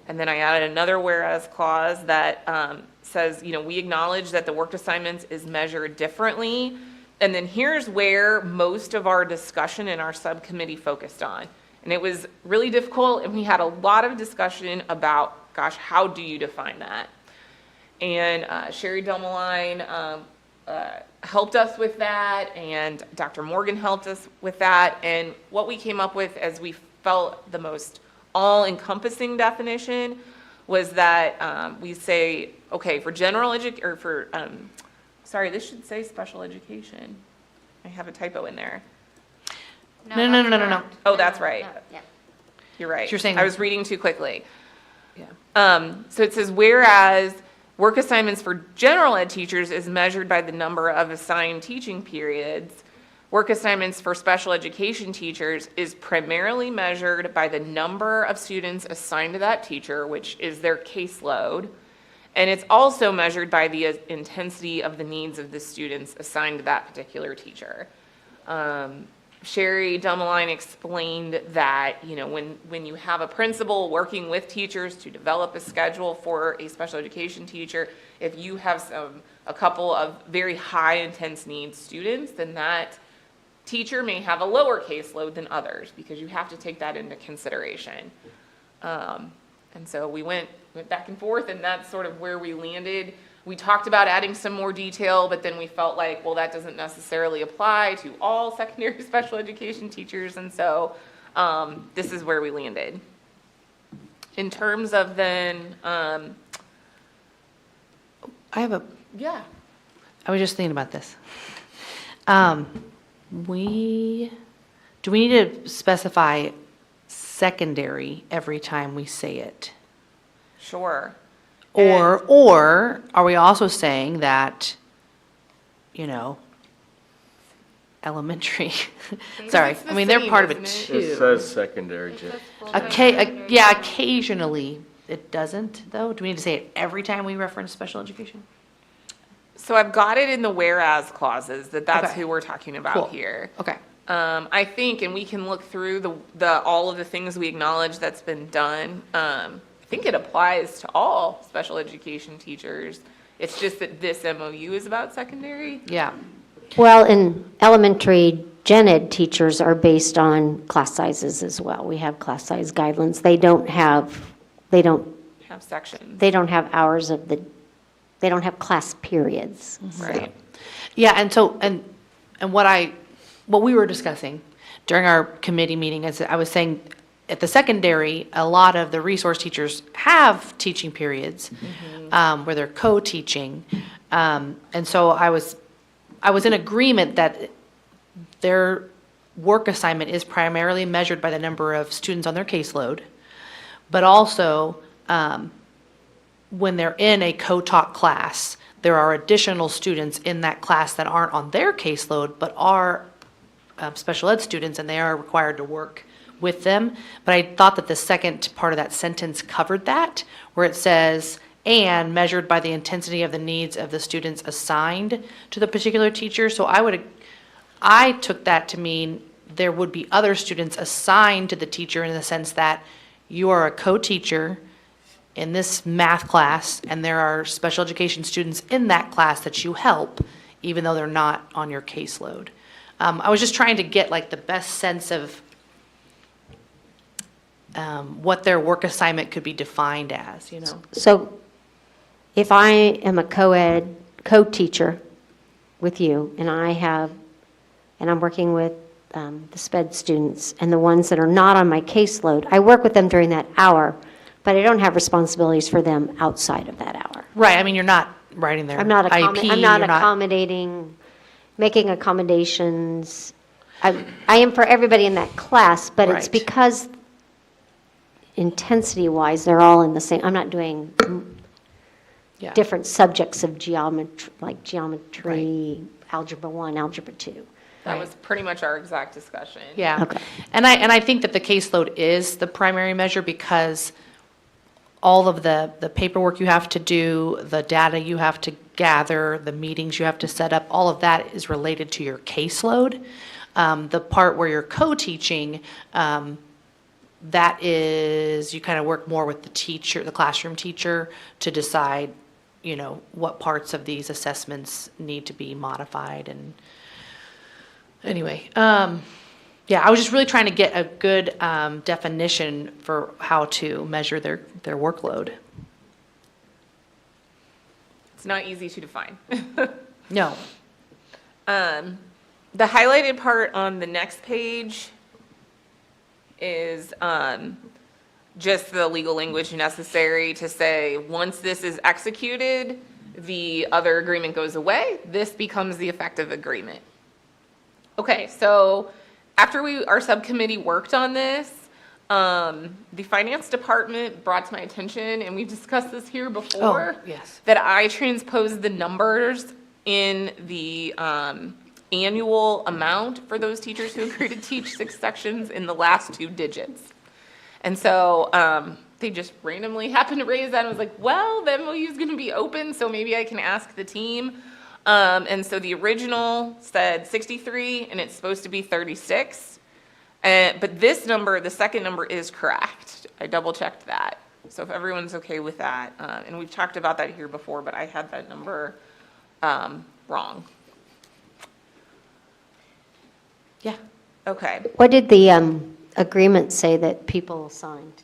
And then I added another whereas clause that says, we acknowledge that the work assignments is measured differently. And then here's where most of our discussion in our subcommittee focused on. And it was really difficult, and we had a lot of discussion about, gosh, how do you define that? And Sherry Delmeline helped us with that, and Dr. Morgan helped us with that. And what we came up with as we felt the most all-encompassing definition was that we say, okay, for general education, or for, sorry, this should say special education. I have a typo in there. No. Oh, that's right. Yeah. You're right. You're saying- I was reading too quickly. Yeah. So it says, whereas work assignments for general ed teachers is measured by the number of assigned teaching periods, work assignments for special education teachers is primarily measured by the number of students assigned to that teacher, which is their caseload. And it's also measured by the intensity of the needs of the students assigned to that particular teacher. Sherry Delmeline explained that, when you have a principal working with teachers to develop a schedule for a special education teacher, if you have a couple of very high intense needs students, then that teacher may have a lower caseload than others because you have to take that into consideration. And so we went back and forth, and that's sort of where we landed. We talked about adding some more detail, but then we felt like, well, that doesn't necessarily apply to all secondary special education teachers, and so this is where we landed. In terms of then I have a, Yeah. I was just thinking about this. Do we need to specify secondary every time we say it? Sure. Or are we also saying that, elementary? Sorry, it's the I mean, they're same, part of it isn't too. It says secondary, Jim. Yeah, occasionally. It doesn't, though? Do we need to say it every time we reference special education? So I've got it in the whereas clauses, that's Okay. who we're talking about Cool. here. Okay. I think, and we can look through the all of the things we acknowledge that's been done. I think it applies to all special education teachers. It's just that this MOU is about secondary. Yeah. Well, in elementary, gen ed teachers are based on class sizes as well. We have class size guidelines. They don't have Have sections. hours they don't have class periods. Right. Yeah, and so, and what we were discussing during our committee meeting is that I was saying at the secondary, a lot of the resource teachers have teaching periods where they're co-teaching. And so I was in agreement that their work assignment is primarily measured by the number of students on their caseload, but also when they're in a co-taught class, there are additional students in that class that aren't on their caseload, but are special ed students, and they are required to work with them. But I thought that the second part of that sentence covered that, where it says, and measured by the intensity of the needs of the students assigned to the particular teacher. So I took that to mean there would be other students assigned to the teacher in the sense that you are a co-teacher in this math class, and there are special education students in that class that you help, even though they're not on your caseload. I was just trying to get like the best sense of what their work assignment could be defined as, So if I am a co-teacher with you, and I'm working with the SPED students and the ones that are not on my caseload, I work with them during that hour, but I don't have responsibilities for them outside of that hour. Right, I mean, you're not writing their I'm not IEP, accommodating, making accommodations. I am for everybody in that class, but it's Right. because intensity-wise, they're all in the same, I'm not doing Yeah. different subjects of geometry, like geometry, algebra 1, algebra 2. That was pretty much our exact discussion. Yeah. Okay. And I think that the caseload is the primary measure because all of the paperwork you have to do, the data you have to gather, the meetings you have to set up, all of that is related to your caseload. The part where you're co-teaching, that is, you kind of work more with the teacher, the classroom teacher, to decide, what parts of these assessments need to be modified. And anyway, yeah, I was just really trying to get a good definition for how to measure their workload. It's not easy to define. No. The highlighted part on the next page is just the legal language necessary to say, once this is executed, the other agreement goes away, this becomes the effective agreement. Okay, so after our subcommittee worked on this, the finance department brought to my attention, and we've discussed this here before. Oh, yes. That I transposed the numbers in the annual amount for those teachers who agree to teach 6 sections in the last 2 digits. And so they just randomly happened to raise that, and I was like, well, the MOU is going to be open, so maybe I can ask the team. And so the original said 63, and it's supposed to be 36. But this number, the second number, is correct. I double-checked that. So if everyone's okay with that, and we've talked about that here before, but I had that number wrong. Yeah. Okay. What did the agreement say that people signed?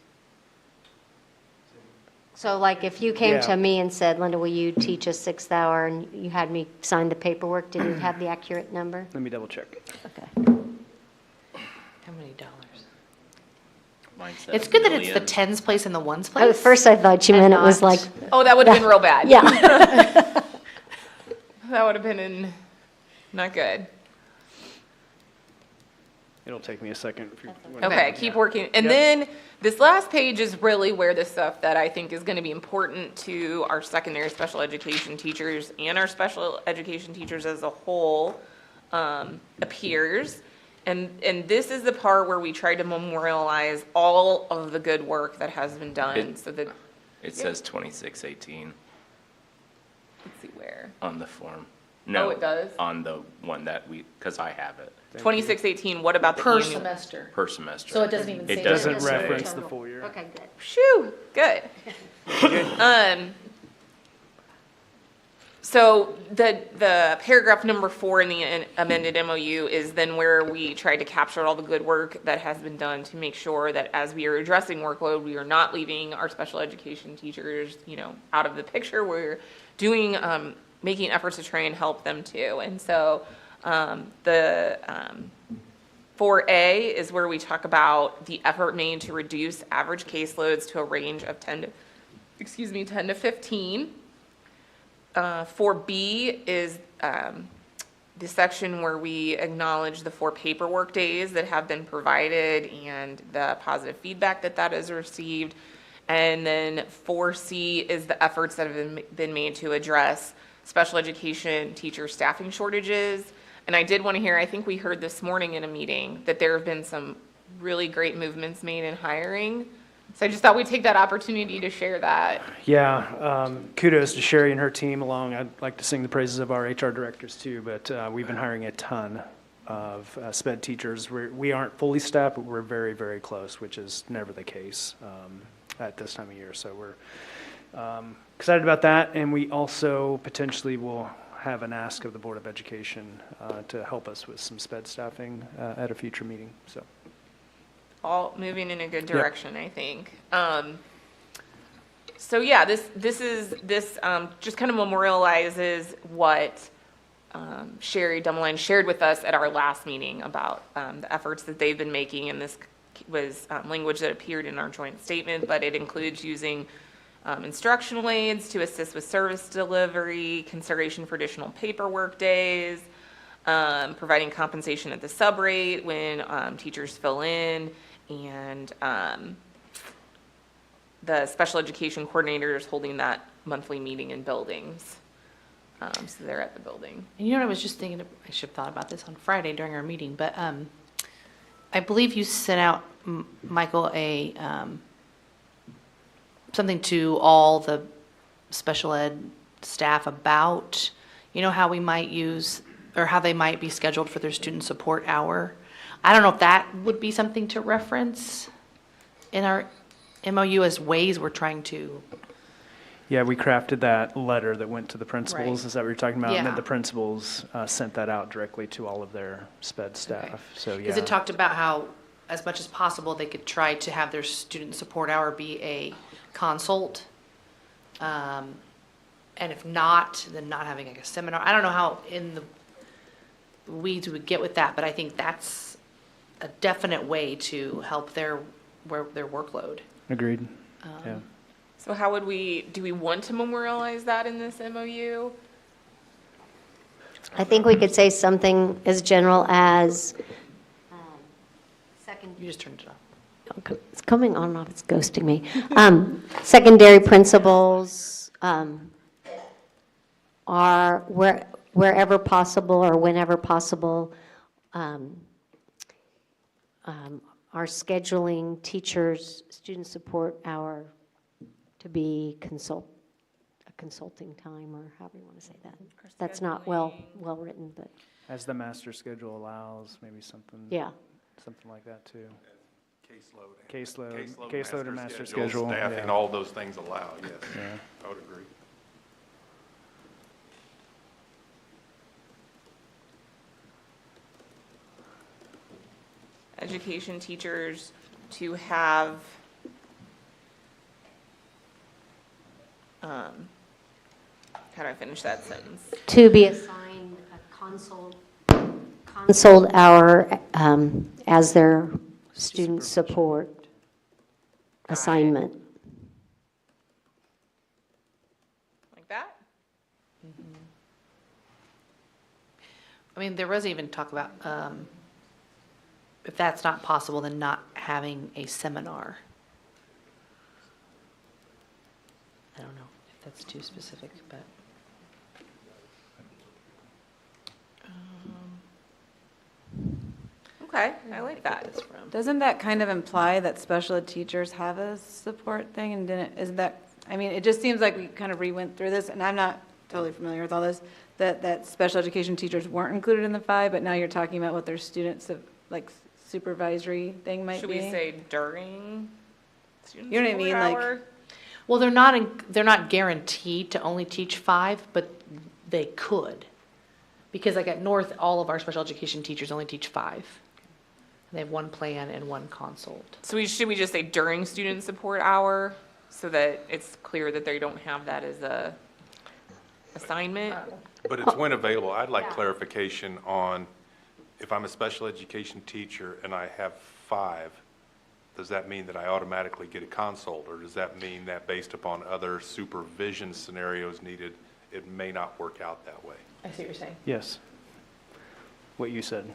So like if you came Yeah. to me and said, Linda, will you teach a 6th hour, and you had me sign the paperwork, did it have the accurate number? Let me double check. Okay. How many dollars? Mine says It's good that it's the million. tens place and the ones At place. first I thought you And meant it was not- like, Oh, that would have been real bad. yeah. that would have not good. It'll take me a second. If you want- Okay, keep Yeah. working. And Yep. then this last page is really where the stuff that I think is going to be important to our secondary special education teachers and our special education teachers as a whole appears. And this is the part where we try to memorialize all of the good work that has been done, so that, It says 2618 let's see where. on the form. No, it does? on the one that because I have it 2618, what about the Per annual? semester. per semester. So it doesn't even say. It that. doesn't Doesn't say. reference the full year. Okay, good. Shoo, good. So the paragraph number 4 in the amended MOU is then where we try to capture all the good work that has been done to make sure that as we are addressing workload, we are not leaving our special education teachers, out of the picture. We're doing, making efforts to try and help them too. And so the 4A is where we talk about the effort made to reduce average caseloads to a range of 10 to 15. 4B is the section where we acknowledge the 4 paperwork days that have been provided and the positive feedback that has received. And then 4C is the efforts that have been made to address special education teacher staffing shortages. And I did want to hear, I think we heard this morning in a meeting, that there have been some really great movements made in hiring. So I just thought we'd take that opportunity to share that. Yeah, kudos to Sherry and her team along. I'd like to sing the praises of our HR directors too, but we've been hiring a ton of SPED teachers. We aren't fully staffed, but we're very, very close, which is never the case at this time of year. So we're excited about that, and we also potentially will have an ask of the Board of Education to help us with some SPED staffing at a future meeting, so. All moving in a good direction, I think. So yeah, this just kind of memorializes what Sherry Dummeline shared with us at our last meeting about the efforts that they've been making, and this was language that appeared in our joint statement, but it includes using instructional aids to assist with service delivery, consideration for additional paperwork days, providing compensation at the sub rate when teachers fill in, and the special education coordinators holding that monthly meeting in buildings. So they're at the building. And you know what I was just thinking, I should have thought about this on Friday during our meeting, but I believe you sent out, Michael, something to all the special ed staff about, how we might use, or how they might be scheduled for their student support hour. I don't know if that would be something to reference in our MOU as ways we're trying to. Yeah, we crafted that letter that went to the principals. Right. Is that what you're talking about? And then Yeah. the principals sent that out directly to all of their SPED staff. So, yeah. Because it talked about how, as much as possible, they could try to have their student support hour be a consult. And if not, then not having like a seminar. I don't know how in the weeds we would get with that, but I think that's a definite way to help their workload. Agreed. Yeah. So how would do we want to memorialize that in this MOU? I think we could say something as general as, You just turned it off. it's coming on and off, it's ghosting me. Secondary principals are wherever possible or whenever possible, are scheduling teachers' student support hour to be a consulting time, or however you want to say that. That's not well written, but As the master schedule allows, maybe something. yeah. Something like that too. Caseload. Caseload and master schedule. Staffing, yeah. all those things allow, yes. Yeah. I would agree. Education teachers to have, how do I finish that sentence? To be assigned a consult hour as their student support assignment. Like that? I mean, there was even talk about, if that's not possible, then not having a seminar. I don't know if that's too specific, but. Okay, I like that. Doesn't that kind of imply that special ed teachers have a support thing and isn't that, I mean, it just seems like we kind of re-went through this, and I'm not totally familiar with all this, that special education teachers weren't included in the 5, but now you're talking about what their students of, like, supervisory thing might be. Should we say during student You know what I support mean, like- hour? Well, they're not guaranteed to only teach 5, but they could. Because like at North, all of our special education teachers only teach 5. They have 1 plan and 1 consult. So should we just say during student support hour so that it's clear that they don't have that as a assignment? But it's when available. I'd like clarification on, if I'm a special education teacher and I have 5, does that mean that I automatically get a consult? Or does that mean that based upon other supervision scenarios needed, it may not work out that way? I see what you're saying. Yes. What you said.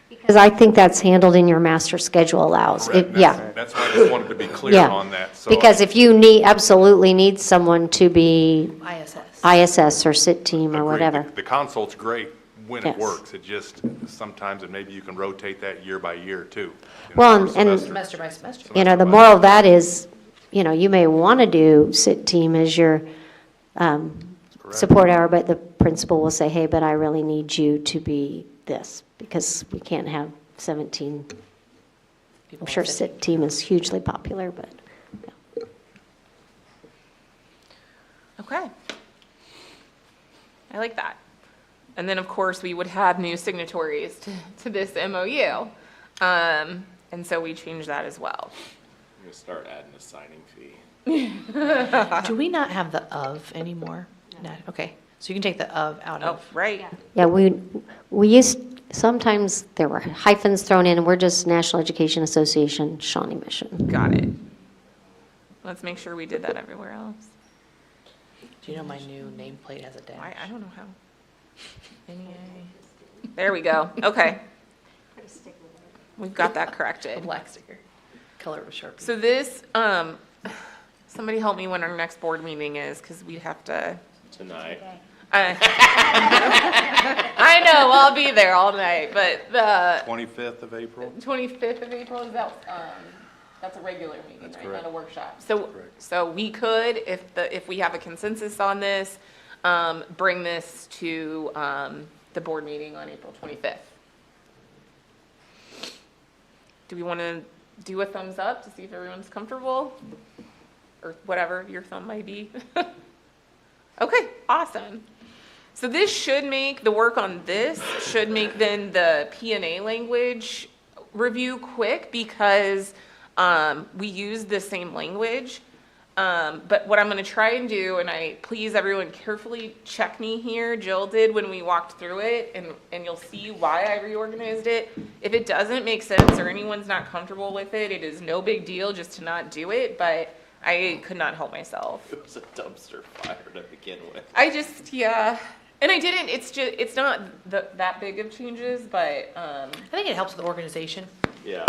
Because I think that's handled in your master schedule allows. Correct. Yeah, That's why I just wanted to be clear yeah. on that. So Because if you absolutely need someone to be ISS. ISS or sit team or Agreed. whatever. The consult's great when it Yes. works. It just, sometimes, and maybe you can rotate that year by year too. You know, Well, or and- semester. Semester by semester. You know, the moral of that is, you know, you may want to do sit team as your support hour, but the principal will say, hey, but I really need you to be this, because we can't have 17. I'm sure sit team is hugely popular, but, yeah. Okay. I like that. And then, of course, we would have new signatories to this MOU. And so we changed that as well. I'm gonna start adding a signing fee. Do we not have the of anymore? No. Okay, so you can take the of out Oh, of. right. Yeah, we used, sometimes there were hyphens thrown in, and we're just National Education Association, Shawnee Mission. Got it. Let's make sure we did that everywhere else. Do you know my new nameplate has a dash? I don't know how. NEA. There we go. Okay. We've got that A corrected. black sticker. Color with Sharpie. So this, somebody help me when our next board meeting is, because we have to. Tonight. I know, I'll be there all night, but the 25th of April? 25th of April, is that, that's a regular meeting, That's right, correct. not a workshop? So, Correct. so we could, if we have a consensus on this, bring this to, the board meeting on April 25th. Do we want to do a thumbs up to see if everyone's comfortable? Or whatever your thumb might be? Okay, awesome. So this should make, the work on this should make then the P&A language review quick because we use the same language. But what I'm going to try and do, and please everyone carefully check me here, Jill did when we walked through it, and you'll see why I reorganized it. If it doesn't make sense or anyone's not comfortable with it, it is no big deal just to not do it, but I could not help myself. It was a dumpster fire to begin with. Yeah, and I didn't, it's not that big of changes, but, I think it helps with the organization. Yeah.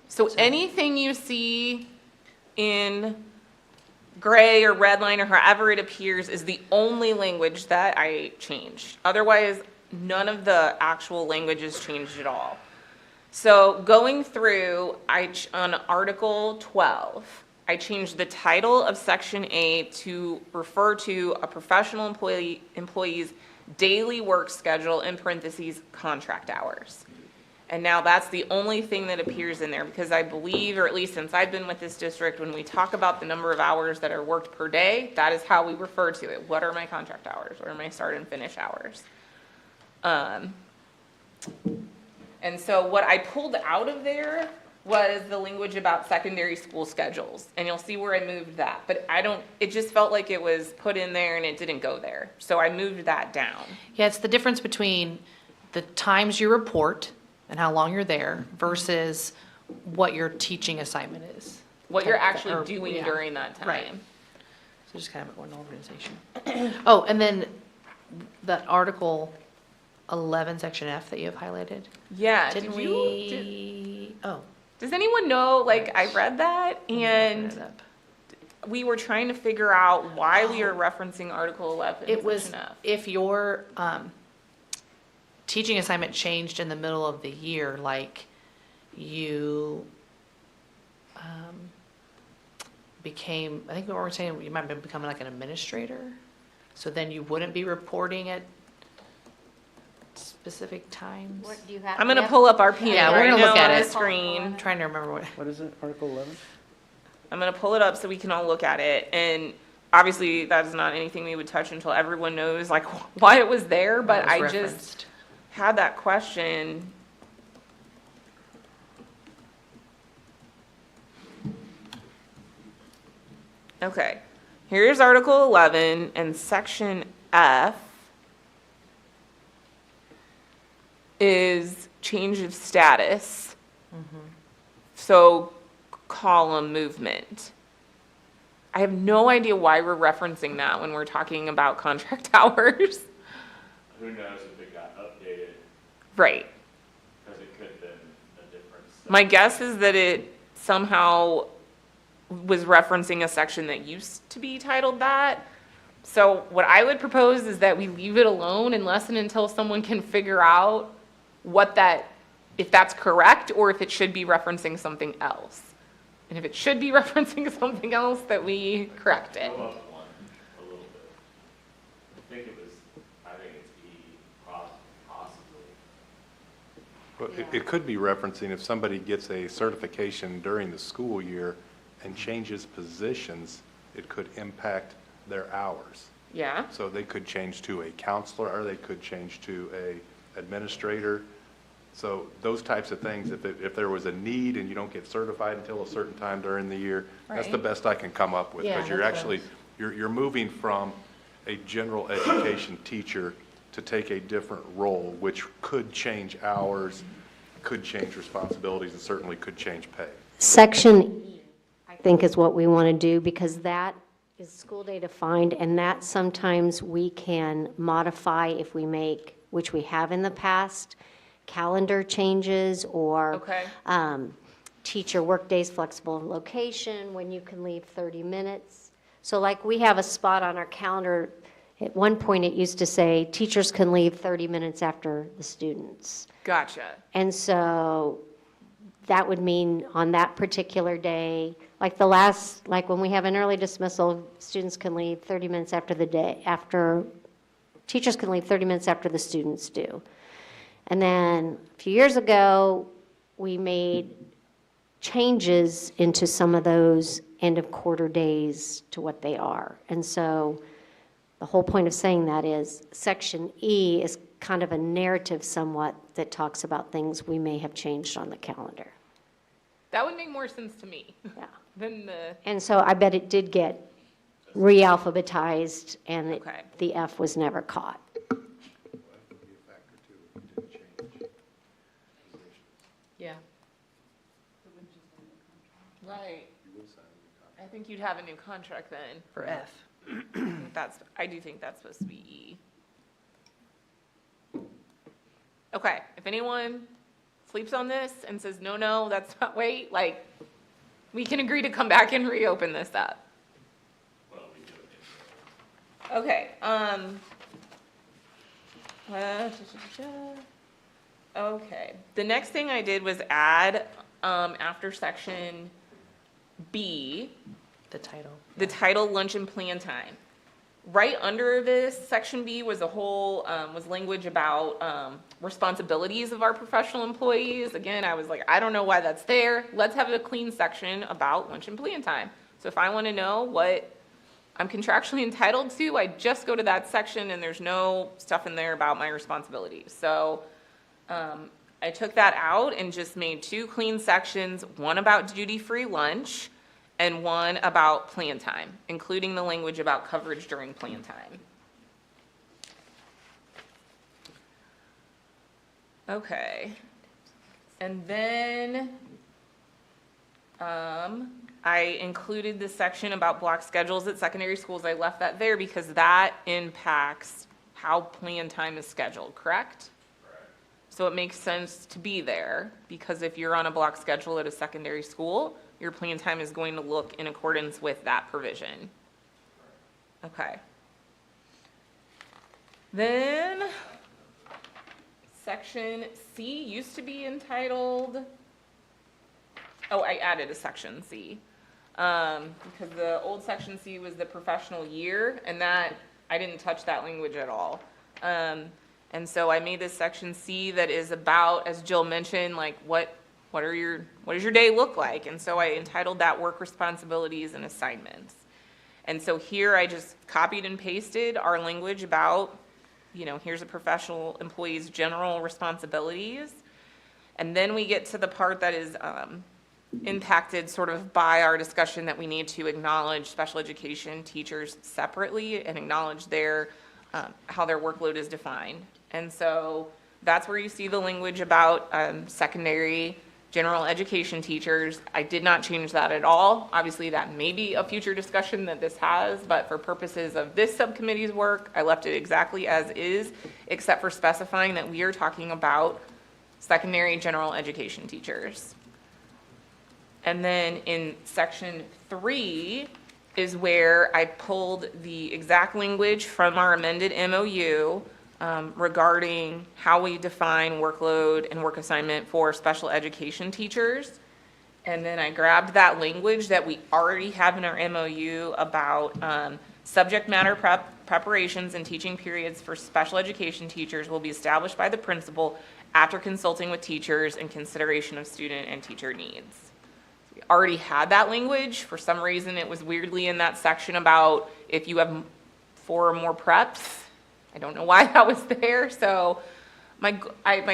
so anything you see in gray or red line or however it appears is the only language that I changed. Otherwise, none of the actual languages changed at all. So going through, on Article 12, I changed the title of Section A to refer to a professional employee's daily work schedule, in parentheses, contract hours. And now that's the only thing that appears in there, because I believe, or at least since I've been with this district, when we talk about the number of hours that are worked per day, that is how we refer to it. What are my contract hours? What are my start and finish hours? And so what I pulled out of there was the language about secondary school schedules, and you'll see where I moved that. But it just felt like it was put in there and it didn't go there. So I moved that down. Yeah, it's the difference between the times you report and how long you're there versus what your teaching assignment is. What you're Or- actually doing yeah. during that time. Right. So just kind of one organization. Oh, and then that Article 11, Section F that you have highlighted? Yeah, Didn't we? Oh. does anyone know, like, I read that let me and open it up. we were trying to figure out why we are referencing Article 11, It was Section F. if your teaching assignment changed in the middle of the year, like you became, I think we were saying you might be becoming like an administrator. So then you wouldn't be reporting at specific times. What do you have? I'm gonna pull up our P&L Yeah, we're right gonna look now at on the it. screen. I'm trying to remember what. What is it, Article 11? I'm gonna pull it up so we can all look at it, and obviously that is not anything we would touch until everyone knows like why it was there, but was I referenced. just had that question. Okay, here's Article 11 and Section F is change of status. So column movement. I have no idea why we're referencing that when we're talking about contract hours. Who knows if it got updated, Right. because it could have been a different. My guess is that it somehow was referencing a section that used to be titled that. So what I would propose is that we leave it alone unless and until someone can figure out what that, if that's correct, or if it should be referencing something else. And if it should be referencing something else, that we correct it. Go up one a little bit. I think it's E, possibly. But it could be referencing if somebody gets a certification during the school year and changes positions, it could impact their hours. Yeah, So they could change to a counselor, or they could change to a administrator. So those types of things, if there was a need and you don't get certified until a certain time during the year, that's the Right. best I can come up with. Yeah, Because you're that's actually, you're moving from a general education teacher to take a different role, which could change hours, could change responsibilities, and certainly could change pay. Section E, I think, is what we want to do, because that is school day defined, and that sometimes we can modify if we make, which we have in the past, calendar changes or Okay. Teacher workdays, flexible location, when you can leave 30 minutes. So like we have a spot on our calendar, at one point it used to say, teachers can leave 30 minutes after the students. gotcha. And so that would mean on that particular day, like when we have an early dismissal, students can leave 30 minutes teachers can leave 30 minutes after the students do. And then a few years ago, we made changes into some of those end of quarter days to what they are. And so the whole point of saying that is Section E is kind of a narrative somewhat that talks about things we may have changed on the calendar. That would make more sense to me Yeah. than the, And so I bet it did get re-alphabetized, and Okay. the F was never caught. Yeah. right. I think you'd have a new contract then. For F. I do think that's supposed to be E. Okay, if anyone sleeps on this and says, no, that's not, wait, like, we can agree to come back and reopen this up. Okay, okay, the next thing I did was add, after section B, The title. the title lunch and plan time. Right under this, section B was a whole, was language about responsibilities of our professional employees. Again, I was like, I don't know why that's there. Let's have a clean section about lunch and plan time. So if I want to know what I'm contractually entitled to, I just go to that section and there's no stuff in there about my responsibilities. So I took that out and just made two clean sections, one about duty-free lunch and one about plan time, including the language about coverage during plan time. Okay. And then I included the section about block schedules at secondary schools. I left that there because that impacts how plan time is scheduled, correct? So it makes sense to be there, because if you're on a block schedule at a secondary school, your plan time is going to look in accordance with that provision. Okay. Then, section C used to be entitled, oh, I added a section C. Because the old section C was the professional year, and that, I didn't touch that language at all. And so I made this section C that is about, as Jill mentioned, like what does your day look like? And so I entitled that work responsibilities and assignments. And so here I just copied and pasted our language about, here's a professional employee's general responsibilities. And then we get to the part that is impacted sort of by our discussion that we need to acknowledge special education teachers separately and acknowledge their how their workload is defined. And so that's where you see the language about secondary general education teachers. I did not change that at all. Obviously, that may be a future discussion that this has, but for purposes of this subcommittee's work, I left it exactly as is, except for specifying that we are talking about secondary general education teachers. And then in section 3 is where I pulled the exact language from our amended MOU regarding how we define workload and work assignment for special education teachers. And then I grabbed that language that we already have in our MOU about subject matter preparations and teaching periods for special education teachers will be established by the principal after consulting with teachers and consideration of student and teacher needs. We already had that language. For some reason, it was weirdly in that section about if you have 4 or more preps. I don't know why that was there. So my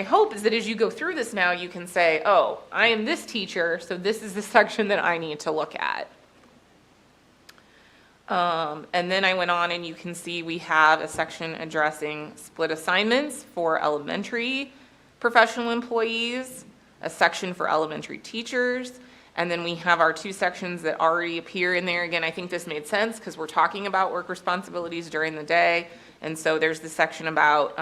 hope is that as you go through this now, you can say, oh, I am this teacher, so this is the section that I need to look at. And then I went on and you can see we have a section addressing split assignments for elementary professional employees, a section for elementary teachers, and then we have our 2 sections that already appear in there. Again, I think this made sense because we're talking about work responsibilities during the day. And so there's the section about,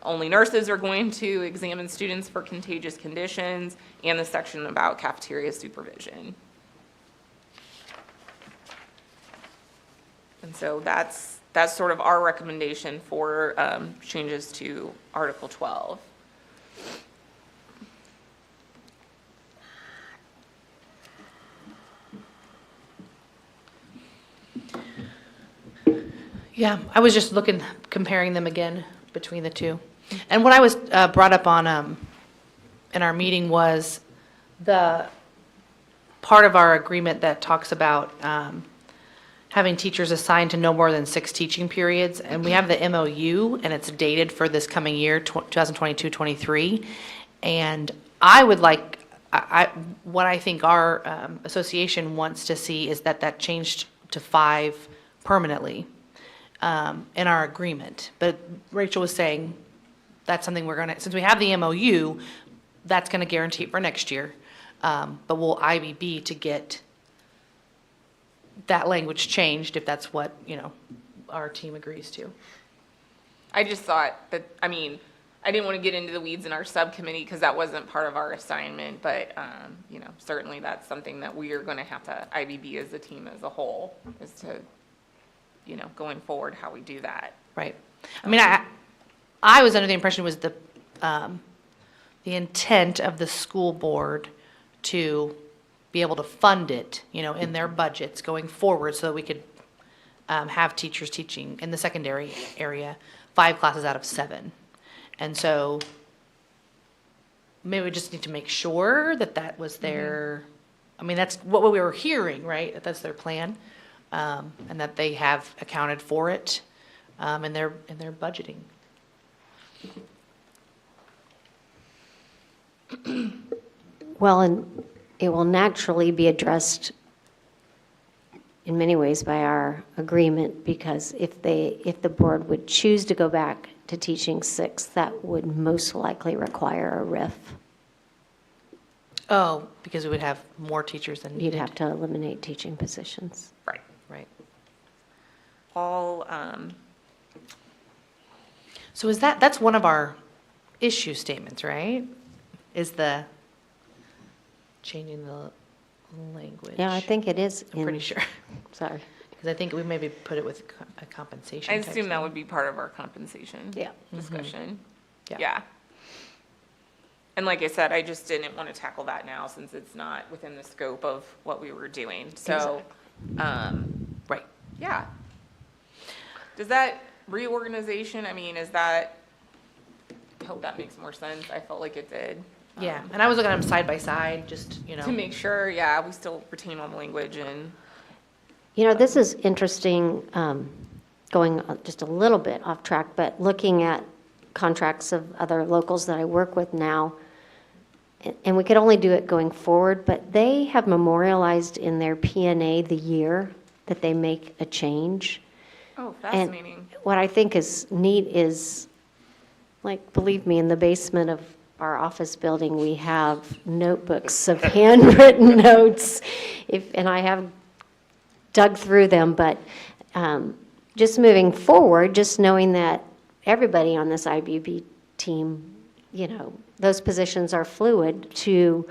only nurses are going to examine students for contagious conditions, and the section about cafeteria supervision. And so that's sort of our recommendation for changes to Article 12. Yeah, I was just comparing them again between the two. And what I was brought up on in our meeting was the part of our agreement that talks about having teachers assigned to no more than 6 teaching periods. And we have the MOU, and it's dated for this coming year, 2022-23. And I would like, what I think our association wants to see is that changed to 5 permanently. In our agreement. But Rachel was saying that's something we're going to, since we have the MOU, that's going to guarantee it for next year. But we'll IBB to get that language changed if that's what, our team agrees to. I just thought that, I didn't want to get into the weeds in our subcommittee because that wasn't part of our assignment, but, certainly that's something that we are going to have to IBB as a team as a whole, is to, going forward, how we do that. Right. I was under the impression it was the intent of the school board to be able to fund it, in their budgets going forward so that we could have teachers teaching in the secondary area 5 classes out of 7. And so maybe we just need to make sure that was their, that's what we were hearing, right? That's their plan. And that they have accounted for it in their budgeting. Well, and it will naturally be addressed in many ways by our agreement, because if the board would choose to go back to teaching 6, that would most likely require a RIF. Oh, because we would have more teachers than needed. You'd have to eliminate teaching positions. Right. Right. All So is that's one of our issue statements, right? Is the changing the language? Yeah, I think it is. I'm pretty sure. Sorry. Because I think we maybe put it with a compensation I type assume that thing. would be part of our compensation. Yeah. Discussion. Yeah. Yeah. And like I said, I just didn't want to tackle that now since it's not within the scope of what we were doing. So, Right. yeah. Does that reorganization, I mean, is that, I hope that makes more sense. I felt like it did. Yeah, and I was looking at them side by side, just, you know. To make sure, yeah, we still retain all the language and, You know, this is interesting, going just a little bit off track, but looking at contracts of other locals that I work with now, and we could only do it going forward, but they have memorialized in their P&A the year that they make a change. oh, And fascinating. what I think is neat is, like, believe me, in the basement of our office building, we have notebooks of handwritten notes. And I have dug through them, but just moving forward, just knowing that everybody on this IBB team, you know, those positions are fluid, to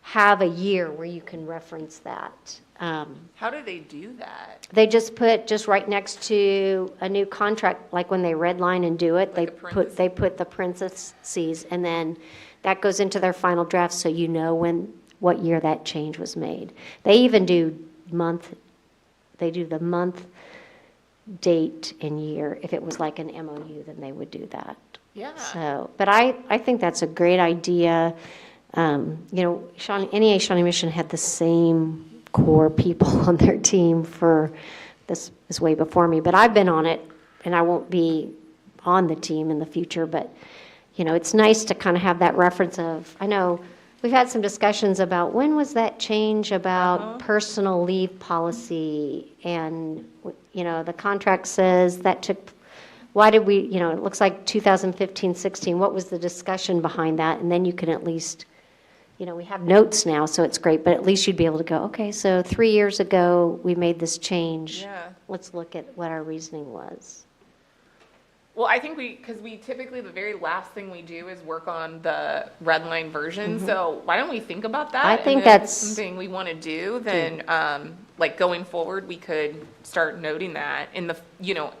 have a year where you can reference that. How do they do that? They just put, just right next to a new contract, like when they redline and do it, Like a they put the parentheses, and then that goes into their final draft, so you know what year that change was made. They even do the month, date, and year. If it was like an MOU, then they would do that. Yeah. So, but I think that's a great idea. You know, NEA-Shawnee Mission had the same core people on their team for, this is way before me, but I've been on it, and I won't be on the team in the future, but, you know, it's nice to kind of have that reference of, I know, we've had some discussions about when was that change about personal leave policy, and, you know, the contract says that took, why did we, you know, it looks like 2015, 16, what was the discussion behind that? And then you can at least, you know, we have notes now, so it's great, but at least you'd be able to go, okay, so 3 years ago, we made this change. Yeah. Let's look at what our reasoning was. Well, I think because we typically, the very last thing we do is work on the red line version. So why don't we think about that? I think And if it's that's- something we want to do, then, like going forward, we could start noting that in the, you know,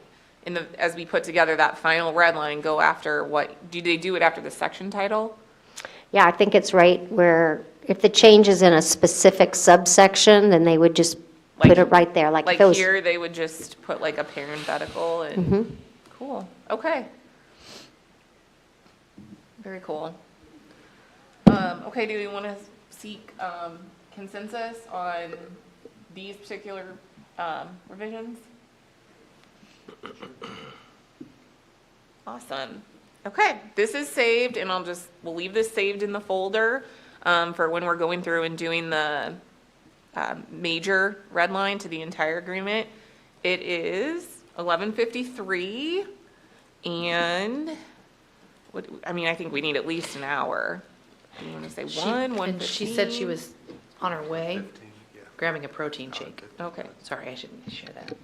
as we put together that final red line, go after do they do it after the section title? Yeah, I think it's right where if the change is in a specific subsection, then they would just put Like- it right there, like Like if it was. here, they would just put like a parenthetical and, cool, okay. Very cool. Okay, do we want to seek consensus on these particular revisions? Awesome. Okay, this is saved, and we'll leave this saved in the folder for when we're going through and doing the major red line to the entire agreement. It is 11:53, and I think we need at least an hour. You want to say one, And she said she 1:15? was on her way, 15, yeah. grabbing a protein shake. Okay. Sorry, I shouldn't share that.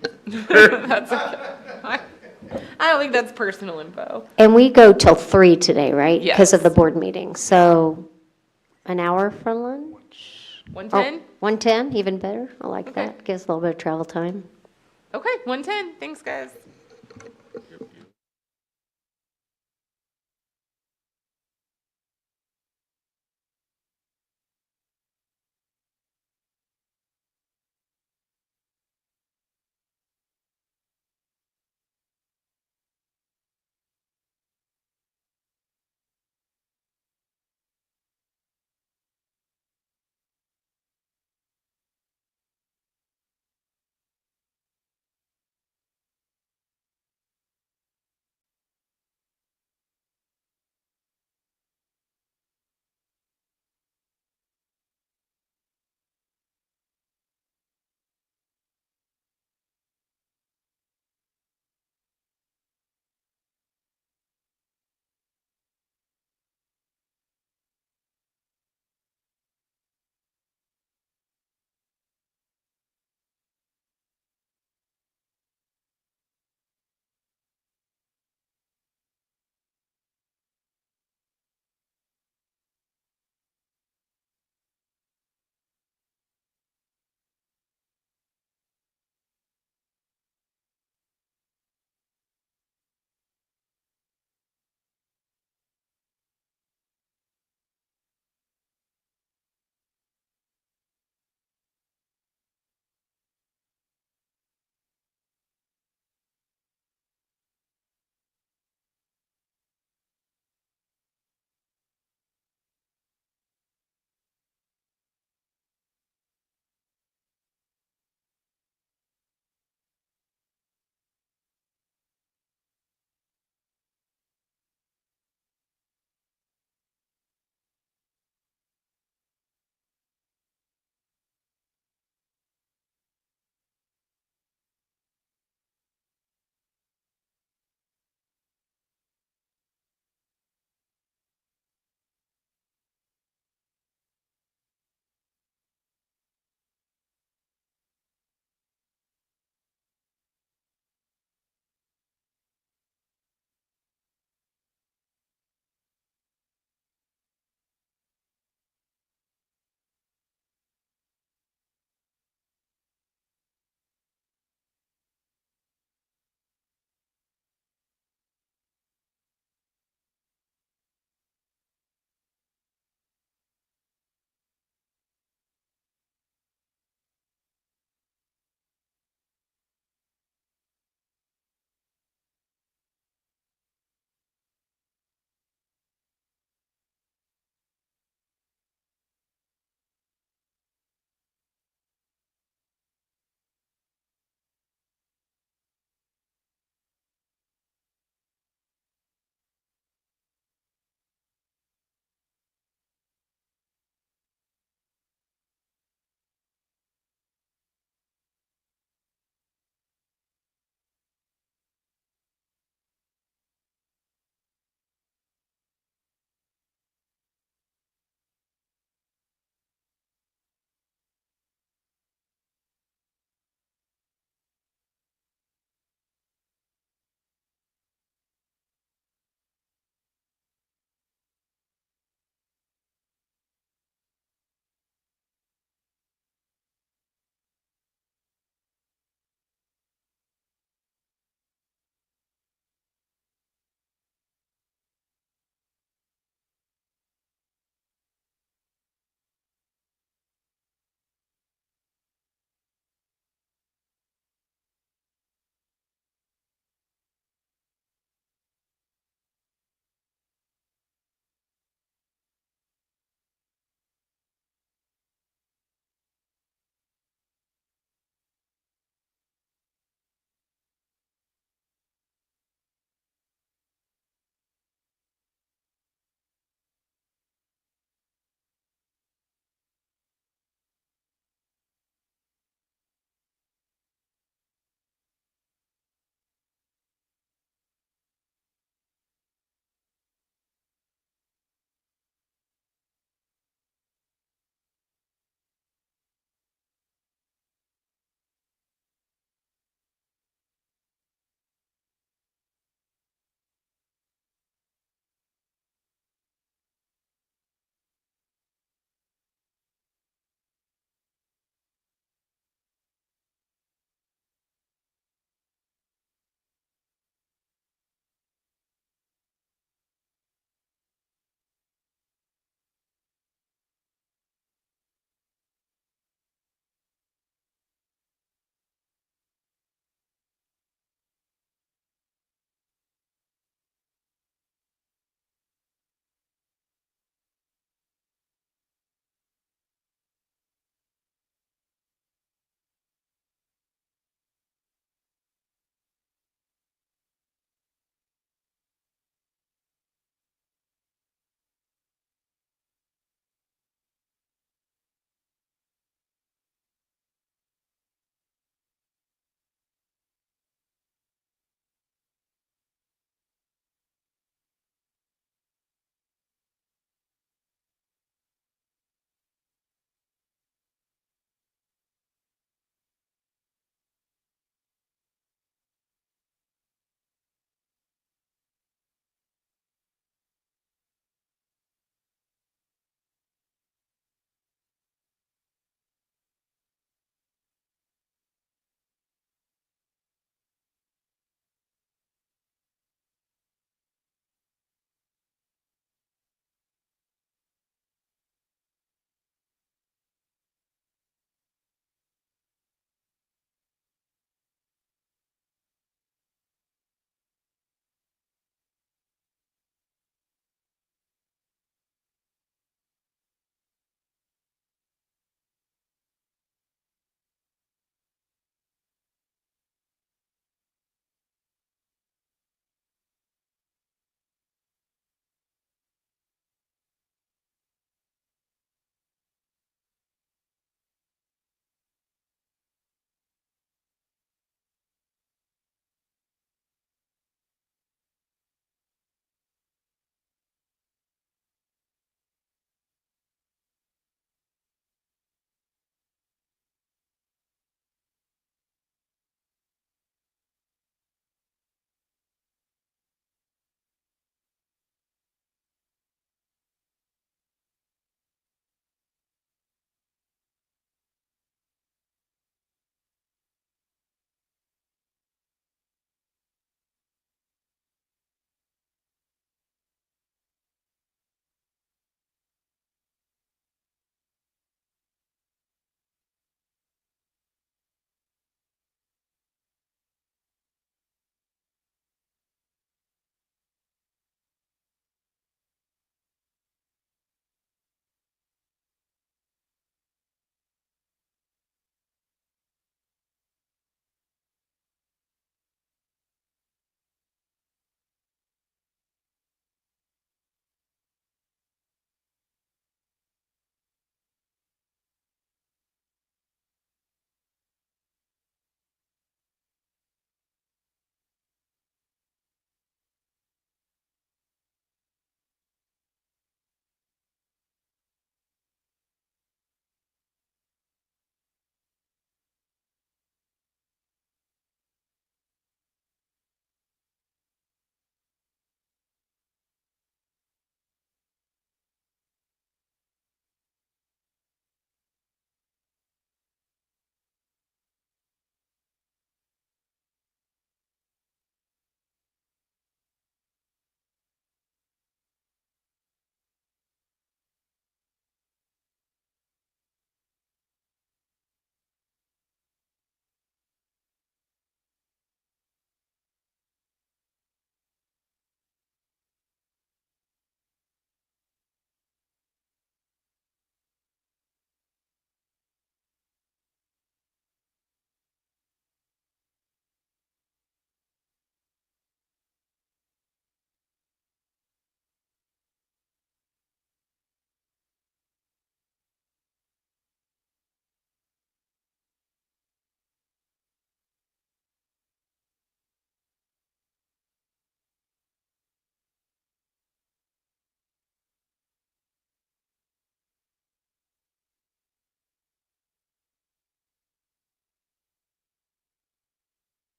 That's okay. I don't think that's personal info. And we go till 3 today, right? Because of Yes. the board meeting, so an hour for lunch? 1:10? 1:10, even better, I like Okay. that, gives a little bit of travel time. Okay, 1:10. Thanks, guys.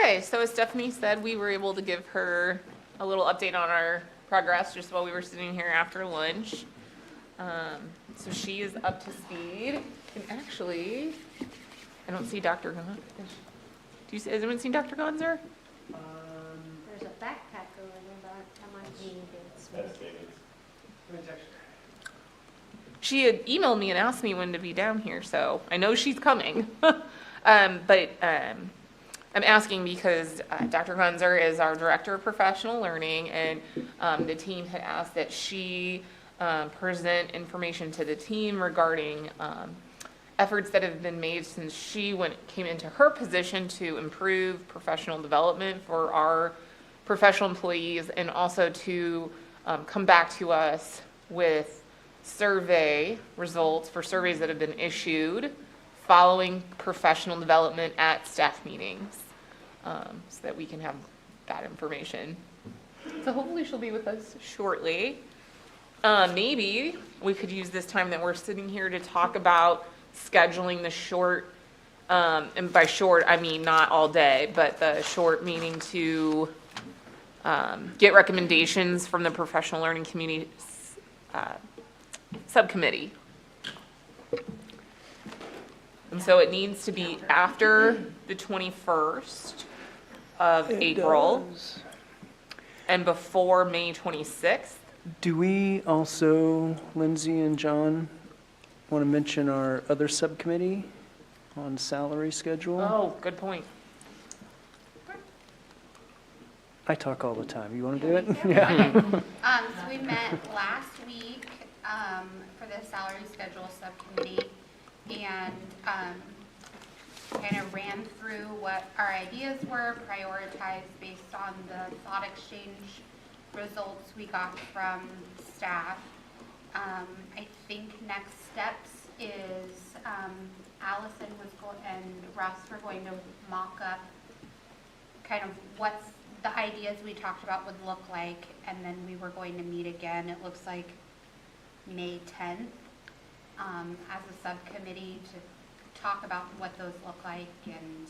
Okay, so as Stephanie said, we were able to give her a little update on our progress just while we were sitting here after lunch. So she is up to speed. And actually, I don't see Dr. Gonzer. Has anyone seen Dr. Gonzer? There's a backpack over there, but that might be She had emailed me and asked me when to be down here, so I know she's coming. I'm asking because Dr. Gunzer is our Director of Professional Learning, and the team had asked that she present information to the team regarding efforts that have been made since she came into her position to improve professional development for our professional employees, and also to come back to us with survey results for surveys that have been issued following professional development at staff meetings, so that we can have that information. So hopefully she'll be with us shortly. Maybe we could use this time that we're sitting here to talk about scheduling the short, and by short, I mean not all day, but the short meeting to get recommendations from the professional learning community subcommittee. And so it needs to be after the 21st of April and before May 26th. Do we also, Lindsay and John, want to mention our other subcommittee on salary schedule? Oh, good point. I talk all the time. You want to do it? Yeah. So we met last week for the salary schedule subcommittee, and kind of ran through what our ideas were, prioritized based on the thought exchange results we got from staff. I think next steps is Allison and Russ were going to mock up kind of what the ideas we talked about would look like, and then we were going to meet again, it looks like May 10th, as a subcommittee to talk about what those look like and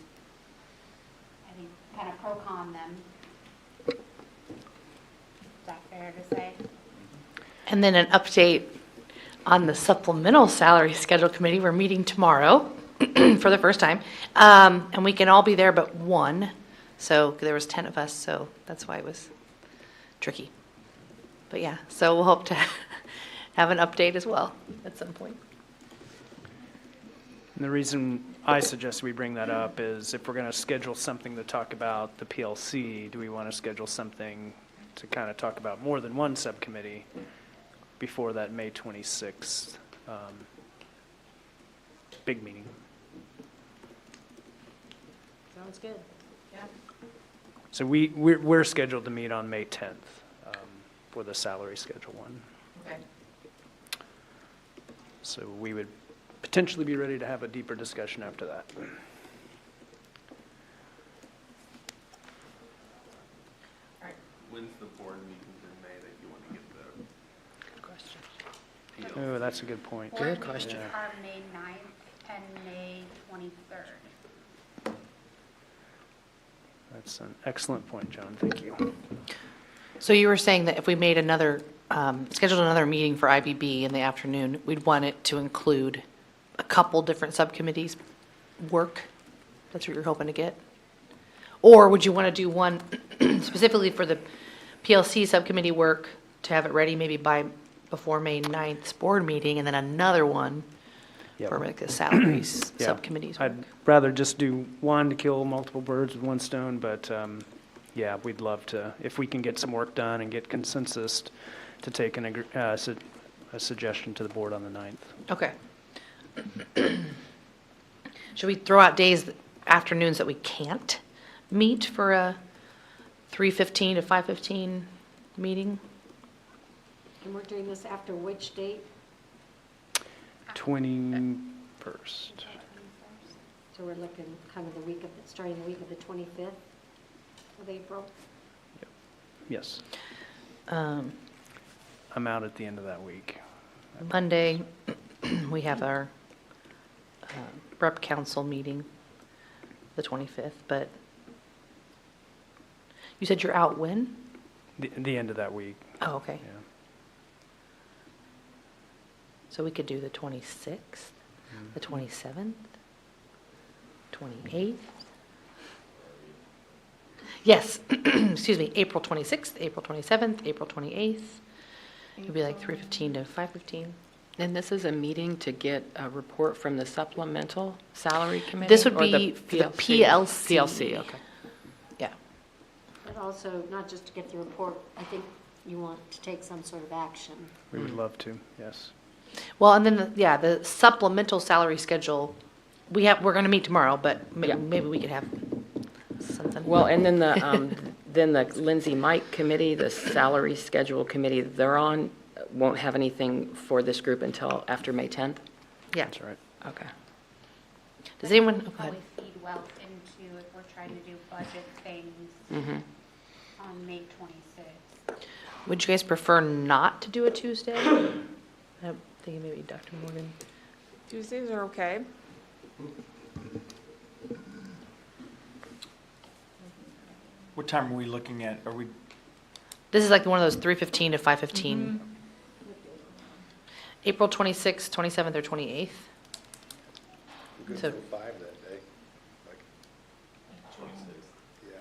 I think kind of pro-con them. Is that fair to say? And then an update on the supplemental salary schedule committee. We're meeting tomorrow for the first time. And we can all be there but one. So there was 10 of us, so that's why it was tricky. But yeah, so we'll hope to have an update as well at some point. And the reason I suggest we bring that up is if we're going to schedule something to talk about the PLC, do we want to schedule something to kind of talk about more than one subcommittee before that May 26th big meeting? Sounds good. Yeah. So we're scheduled to meet on May 10th for the salary schedule one. Okay. So we would potentially be ready to have a deeper discussion after that. When's the board meetings in May that you want to get the? Good question. Oh, that's a good point. Board meetings are May 9th and May 23rd. That's an excellent point, John. Thank you. So you were saying that if we made scheduled another meeting for IBB in the afternoon, we'd want it to include a couple different subcommittees' work? That's what you're hoping to get? Or would you want to do one specifically for the PLC subcommittee work to have it ready maybe before May 9th's board meeting, and then another one Yep. for like the salaries Yeah. subcommittees work? I'd rather just do one to kill multiple birds with one stone, but yeah, we'd love to, if we can get some work done and get consensus to take a suggestion to the board on the 9th. Okay. Should we throw out afternoons that we can't meet for a 3:15 to 5:15 meeting? And we're doing this after which date? 21st. So we're looking kind of starting the week of the 25th of April? Yes, Um, I'm out at the end of that week. Monday, we have our rep council meeting, the 25th, but You said you're out when? The end of that week, Oh, okay. yeah. So we could do the 26th, the 27th, 28th. Yes, excuse me, April 26th, April 27th, April 28th. It'd be like 3:15 to 5:15. And this is a meeting to get a report from the supplemental salary committee? This would or be for the PLC. PLC, okay. Yeah. But also, not just to get the report, I think you want to take some sort of action. We would love to, yes. Well, and then, the supplemental salary schedule, we're going to meet tomorrow, but Yeah. maybe we could have something. Well, and then the Lindsay Mike committee, the salary schedule committee they're on, won't have anything for this group until after May 10th? Yeah. That's right. Okay. Does anyone, oh, go ahead. Probably feed well into if we're trying to do budget things Mm-hmm. on May 26th. Would you guys prefer not to do a Tuesday? I'm thinking maybe Dr. Morgan. Tuesdays are okay. What time are we looking at? Are we, This is like one of those 3:15 to 5:15. April 26th, 27th, or 28th? So- 5 that day, like. Yeah.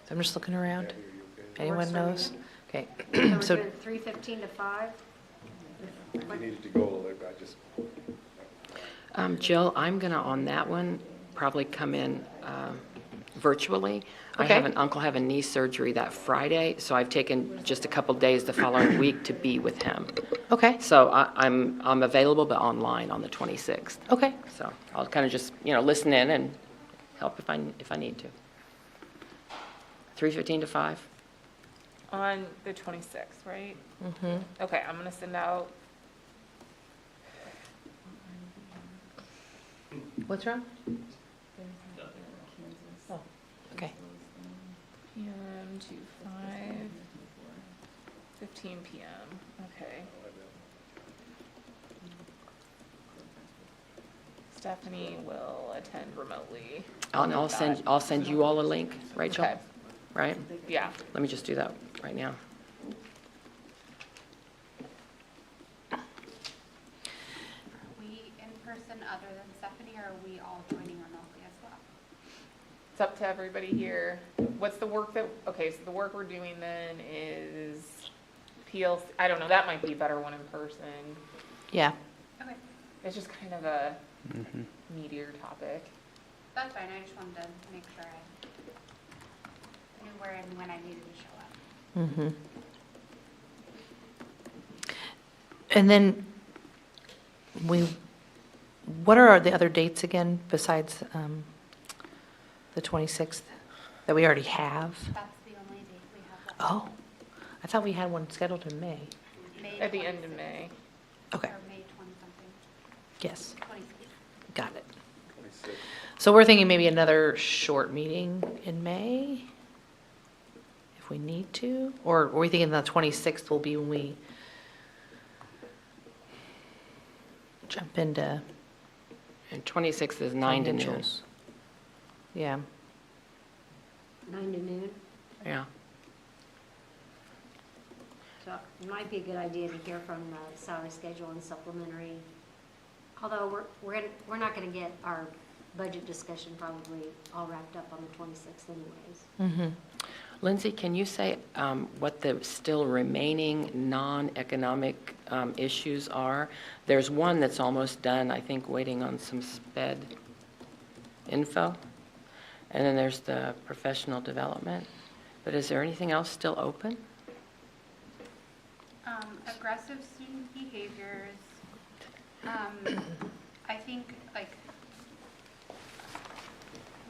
So I'm just looking around. Anyone Works for me. knows? Okay. So So we're doing 3:15 to 5? If you needed to go a little later, I just. Jill, I'm going to, on that one, probably come in virtually. I Okay. have an uncle have a knee surgery that Friday, so I've taken just a couple days the following week to be with him. Okay, So I'm available, but online on the 26th. okay. So I'll kind of just, listen in and help if I need to. 3:15 to 5? On the 26th, right? Mm-hmm. Okay, I'm gonna send out, What's wrong? Oh, okay. PM to 5:15 PM, okay. Stephanie will attend remotely. And I'll send you all a link, Rachel? Okay. Right? Yeah, Let me just do that right now. Are we in person other than Stephanie, or are we all joining remotely as well? it's up to everybody here. What's the work that, okay, so the work we're doing then is PLC, I don't know, that might be a better one in person. Yeah. Okay, It's just kind of a meatier topic. that's fine, I just wanted to make sure I knew where and when I needed to show up. Mm-hmm. And then what are the other dates again besides the 26th that we already have? That's the only date we have left. Oh, I thought we had one scheduled in May. May At the end of 26th, May. Okay, Or May 20-something, yes, 26th. got it. So we're thinking maybe another short meeting in May, if we need to? Or are we thinking the 26th will be when we jump into And 26th is 9 to noon. financials? Yeah, 9 to noon? Yeah. So it might be a good idea to hear from the salary schedule and supplementary. Although we're not going to get our budget discussion probably all wrapped up on the 26th anyways. Lindsay, can you say what the still remaining non-economic issues are? There's one that's almost done, I think, waiting on some sped info. And then there's the professional development. But is there anything else still open? Aggressive student behaviors. I think, like,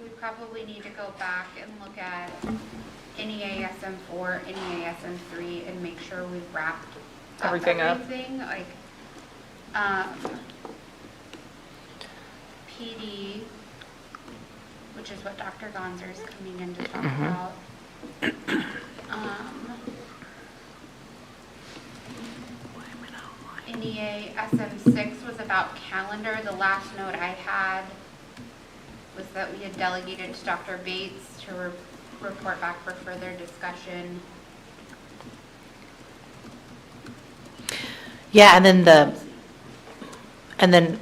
we probably need to go back and look at NEA-SM 4, NEA-SM 3, and make sure we've wrapped Everything up. everything. Like, PD, which is what Dr. Gonzer is coming in to talk about. NEA SM6 was was about calendar. The last note I had was that we had delegated to Dr. Bates to report back for further discussion. Yeah, and then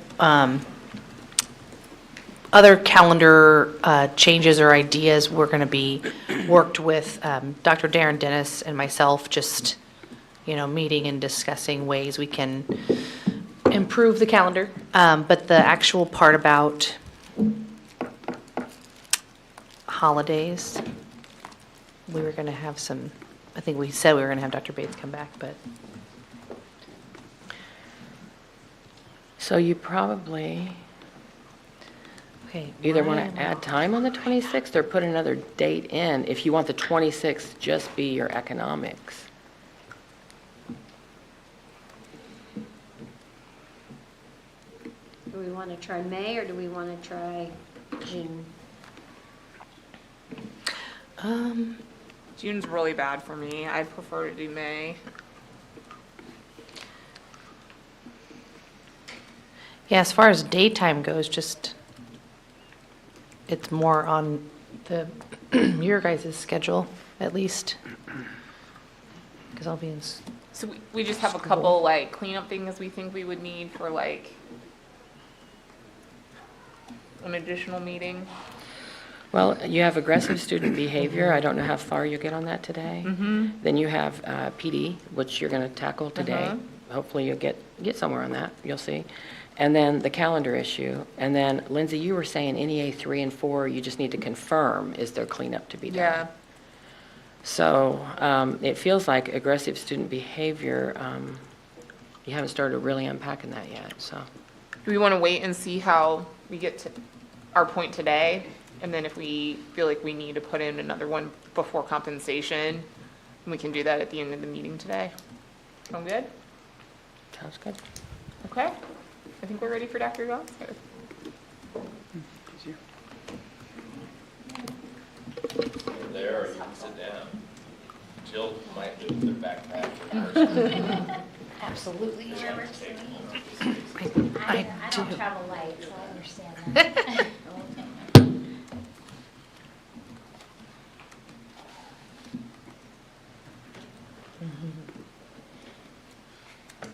other calendar changes or ideas were going to be worked with Dr. Darren Dennis and myself, just, meeting and discussing ways we can improve the calendar. But the actual part about holidays, we were going to have I think we said we were going to have Dr. Bates come back, but. So you probably Okay. either want to add time on the 26th or put another date in, if you want the 26th just be your economics. Do we want to try May or do we want to try June? June's really bad for me. I'd prefer to do May. Yeah, as far as daytime goes, just, it's more on your guys' schedule, at least. Because I'll be in, So we just have a couple like cleanup things we think we would need for like an additional meeting. Well, you have aggressive student behavior. I don't know how far you'll get on that today. Then you have PD, which you're going to tackle today. Hopefully you'll get somewhere on that, you'll see. And then the calendar issue. And then, Lindsay, you were saying NEA 3 and 4, you just need to confirm, is there cleanup to be done? Yeah. So it feels like aggressive student behavior, you haven't started really unpacking that yet, so. Do we want to wait and see how we get to our point today? And then if we feel like we need to put in another one before compensation, we can do that at the end of the meeting today. Sound good? Sounds good. Okay. I think we're ready for Dr. Johnson. There, or you can sit down. Jill might do their backpack first. Absolutely. I don't travel light, so I understand that.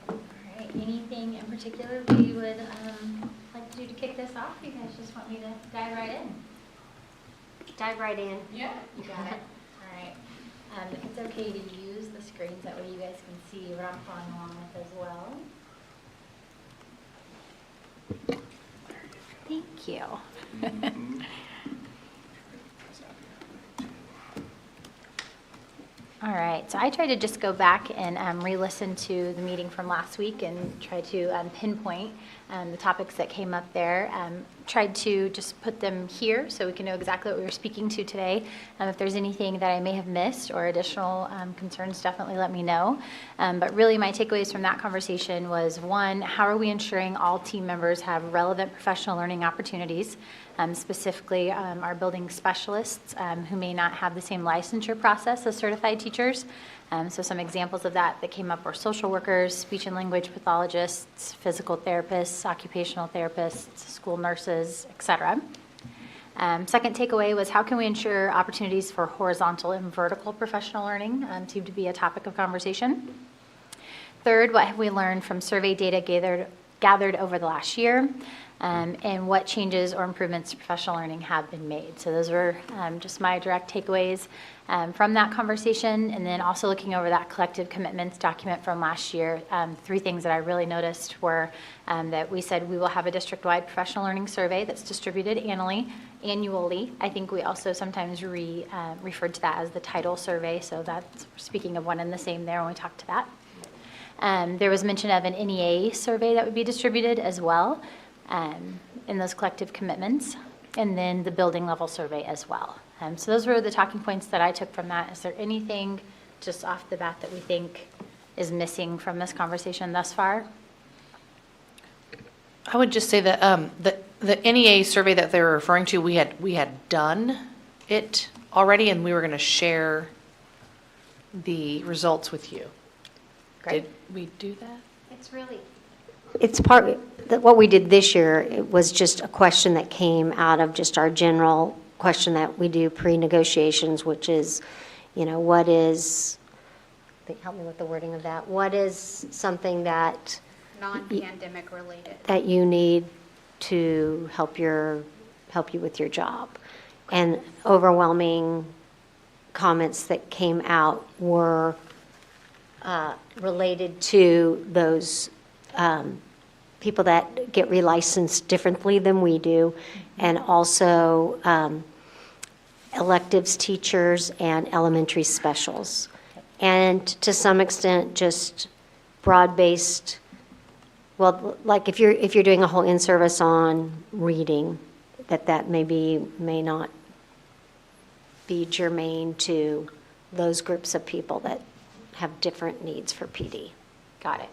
All right, anything in particular we would like to do to kick this off? You guys just want me to dive right in? Dive right in. Yeah. You got it. All right. If it's okay to use the screens, that way you guys can see what I'm following along with as well. Thank you. All right, so I tried to just go back and re-listen to the meeting from last week and try to pinpoint the topics that came up there. Tried to just put them here so we can know exactly what we were speaking to today. If there's anything that I may have missed or additional concerns, definitely let me know. But really my takeaways from that conversation was, one, how are we ensuring all team members have relevant professional learning opportunities? Specifically our building specialists who may not have the same licensure process as certified teachers. So some examples of that came up were social workers, speech and language pathologists, physical therapists, occupational therapists, school nurses, etc. Second takeaway was, how can we ensure opportunities for horizontal and vertical professional learning seemed to be a topic of conversation. Third, what have we learned from survey data gathered over the last year? And what changes or improvements to professional learning have been made. So those were just my direct takeaways from that conversation. And then also looking over that collective commitments document from last year, 3 things that I really noticed were that we said we will have a district-wide professional learning survey that's distributed annually. I think we also sometimes referred to that as the title survey, so that's speaking of one and the same there when we talked to that. There was mention of an NEA survey that would be distributed as well. In those collective commitments, and then the building level survey as well. So those were the talking points that I took from that. Is there anything just off the bat that we think is missing from this conversation thus far? I would just say that the NEA survey that they were referring to, we had done it already, and we were going to share the results with you. Great. Did we do that? It's really, it's what we did this year, it was just a question that came out of just our general question that we do pre-negotiations, which is, what is, help me with the wording of that, what is something that Non-pandemic related. that you need to help you with your job? And overwhelming comments that came out were related to those people that get relicensed differently than we do, and also electives teachers and elementary specials. And to some extent, just broad-based, well, like if you're doing a whole in-service on reading, that may not be germane to those groups of people that have different needs for PD. Got it.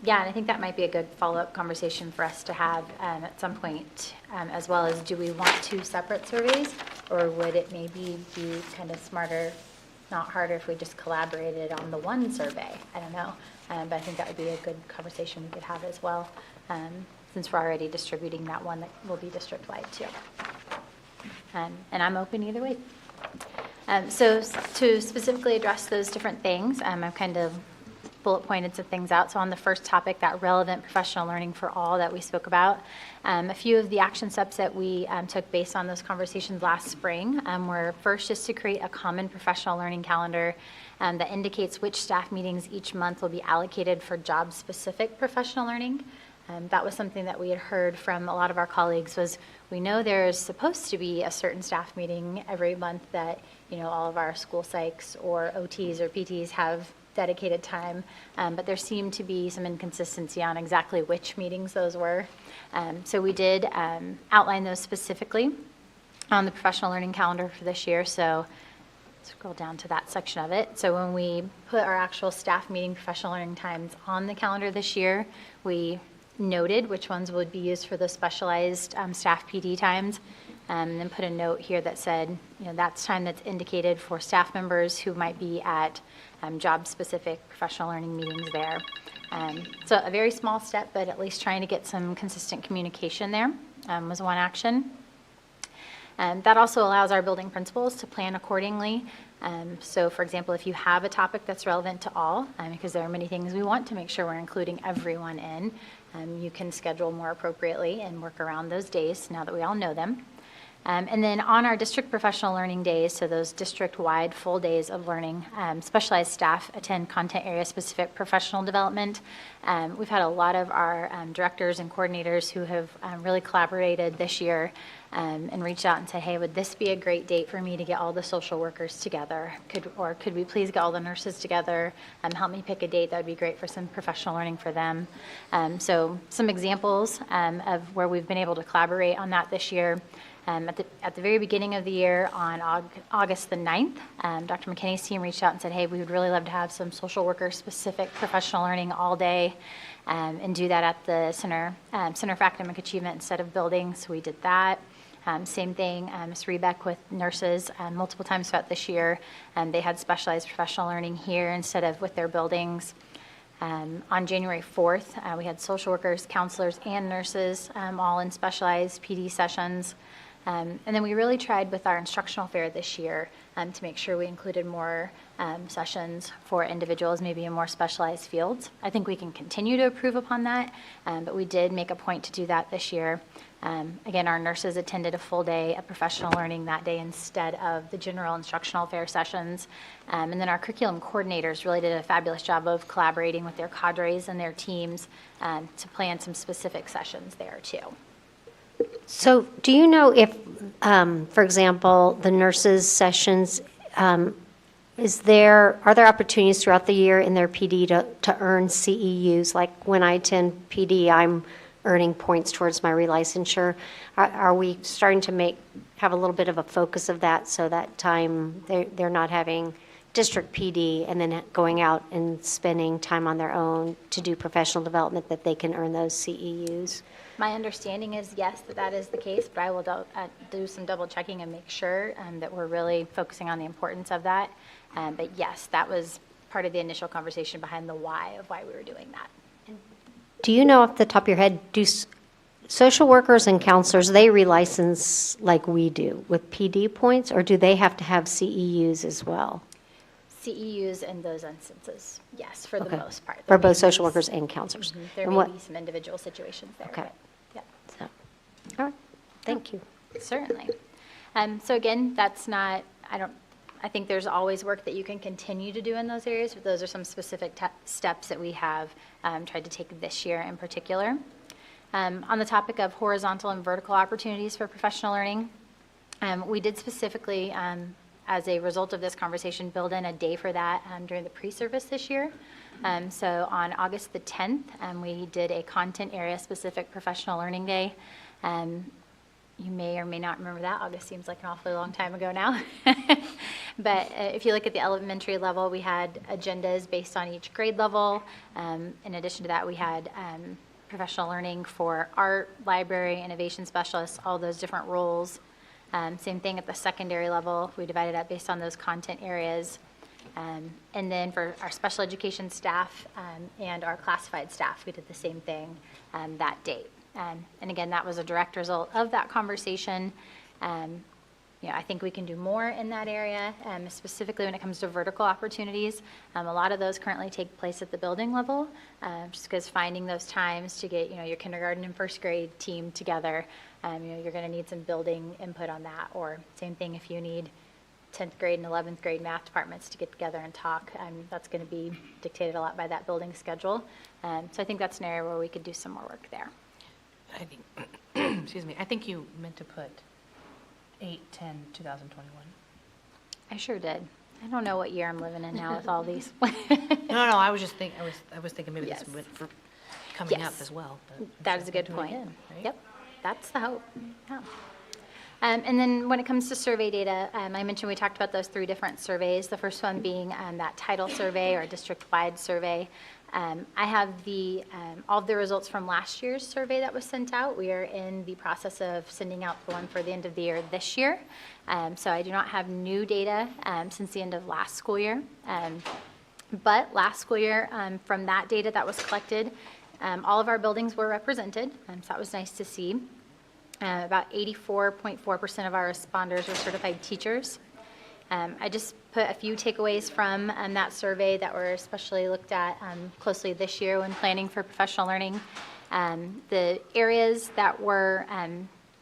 Yeah, and I think that might be a good follow-up conversation for us to have at some point, as well as, do we want 2 separate surveys, or would it maybe be kind of smarter, not harder, if we just collaborated on the one survey? I don't know, but I think that would be a good conversation we could have as well, since we're already distributing that one that will be district-wide too. And I'm open either way. So to specifically address those different things, I've kind of bullet pointed some things out. So on the first topic, that relevant professional learning for all that we spoke about, a few of the action steps that we took based on those conversations last spring were first just to create a common professional learning calendar that indicates which staff meetings each month will be allocated for job-specific professional learning. That was something that we had heard from a lot of our colleagues, was we know there's supposed to be a certain staff meeting every month that, all of our school psychs or OTs or PTs have dedicated time, but there seemed to be some inconsistency on exactly which meetings those were. So we did outline those specifically on the professional learning calendar for this year. So scroll down to that section of it. So when we put our actual staff meeting professional learning times on the calendar this year, we noted which ones would be used for the specialized staff PD times, and then put a note here that said, that's time that's indicated for staff members who might be at job-specific professional learning meetings there. So a very small step, but at least trying to get some consistent communication there was one action. That also allows our building principals to plan accordingly. So for example, if you have a topic that's relevant to all, because there are many things we want to make sure we're including everyone in, you can schedule more appropriately and work around those days now that we all know them. And then on our district professional learning days, so those district-wide full days of learning, specialized staff attend content area specific professional development. We've had a lot of our directors and coordinators who have really collaborated this year and reached out and said, hey, would this be a great date for me to get all the social workers together? Could we please get all the nurses together? Help me pick a date that would be great for some professional learning for them. So some examples of where we've been able to collaborate on that this year. At the very beginning of the year, on August the 9th, Dr. McKinney's team reached out and said, hey, we would really love to have some social worker-specific professional learning all day and do that at the Center for Academic Achievement instead of building, so we did that. Same thing, Ms. Rebeck with nurses multiple times throughout this year. They had specialized professional learning here instead of with their buildings. On January 4th, we had social workers, counselors, and nurses all in specialized PD sessions. And then we really tried with our instructional fair this year to make sure we included more sessions for individuals, maybe in more specialized fields. I think we can continue to improve upon that, but we did make a point to do that this year. Again, our nurses attended a full day of professional learning that day instead of the general instructional fair sessions. And then our curriculum coordinators really did a fabulous job of collaborating with their cadres and their teams to plan some specific sessions there too. So do you know if, for example, the nurses' sessions, are there opportunities throughout the year in their PD to earn CEUs? Like when I attend PD, I'm earning points towards my relicensure. Are we starting to have a little bit of a focus of that, so that time they're not having district PD and then going out and spending time on their own to do professional development, that they can earn those CEUs? My understanding is yes, that is the case, but I will do some double checking and make sure that we're really focusing on the importance of that. But yes, that was part of the initial conversation behind the why of why we were doing that. Do you know off the top of your head, social workers and counselors, they relicense like we do with PD points, or do they have to have CEUs as well? CEUs in those instances, yes, for the Okay. most part. For There both may social be workers and counselors. There And may what- be some individual situations there, Okay. but, yeah. So, all right, thank you. Certainly. So again, that's not, I think there's always work that you can continue to do in those areas, but those are some specific steps that we have tried to take this year in particular. On the topic of horizontal and vertical opportunities for professional learning, we did specifically, as a result of this conversation, build in a day for that during the pre-service this year. So on August the 10th, we did a content area specific professional learning day. You may or may not remember that. August seems like an awfully long time ago now. But if you look at the elementary level, we had agendas based on each grade level. In addition to that, we had professional learning for art, library, innovation specialists, all those different roles. Same thing at the secondary level. We divided up based on those content areas. And then for our special education staff and our classified staff, we did the same thing that date. And again, that was a direct result of that conversation. I think we can do more in that area, specifically when it comes to vertical opportunities. A lot of those currently take place at the building level, just because finding those times to get, your kindergarten and first grade team together, you're going to need some building input on that. Or same thing if you need 10th grade and 11th grade math departments to get together and talk. That's going to be dictated a lot by that building schedule. So I think that's an area where we could do some more work there. I think, excuse me, I think you meant to put 8/10/2021. I sure did. I don't know what year I'm living in now with all these. No, I was just thinking, I was thinking maybe Yes. this went for coming up Yes. as well. but That is a good do it point. again, right? Yep, that's the hope, yeah. And then when it comes to survey data, I mentioned we talked about those 3 different surveys. The first one being that title survey or district-wide survey. I have all of the results from last year's survey that was sent out. We are in the process of sending out the one for the end of the year this year. So I do not have new data since the end of last school year. But last school year, from that data that was collected, all of our buildings were represented, so that was nice to see. About 84.4% of our responders were certified teachers. I just put a few takeaways from that survey that were especially looked at closely this year when planning for professional learning. The areas that were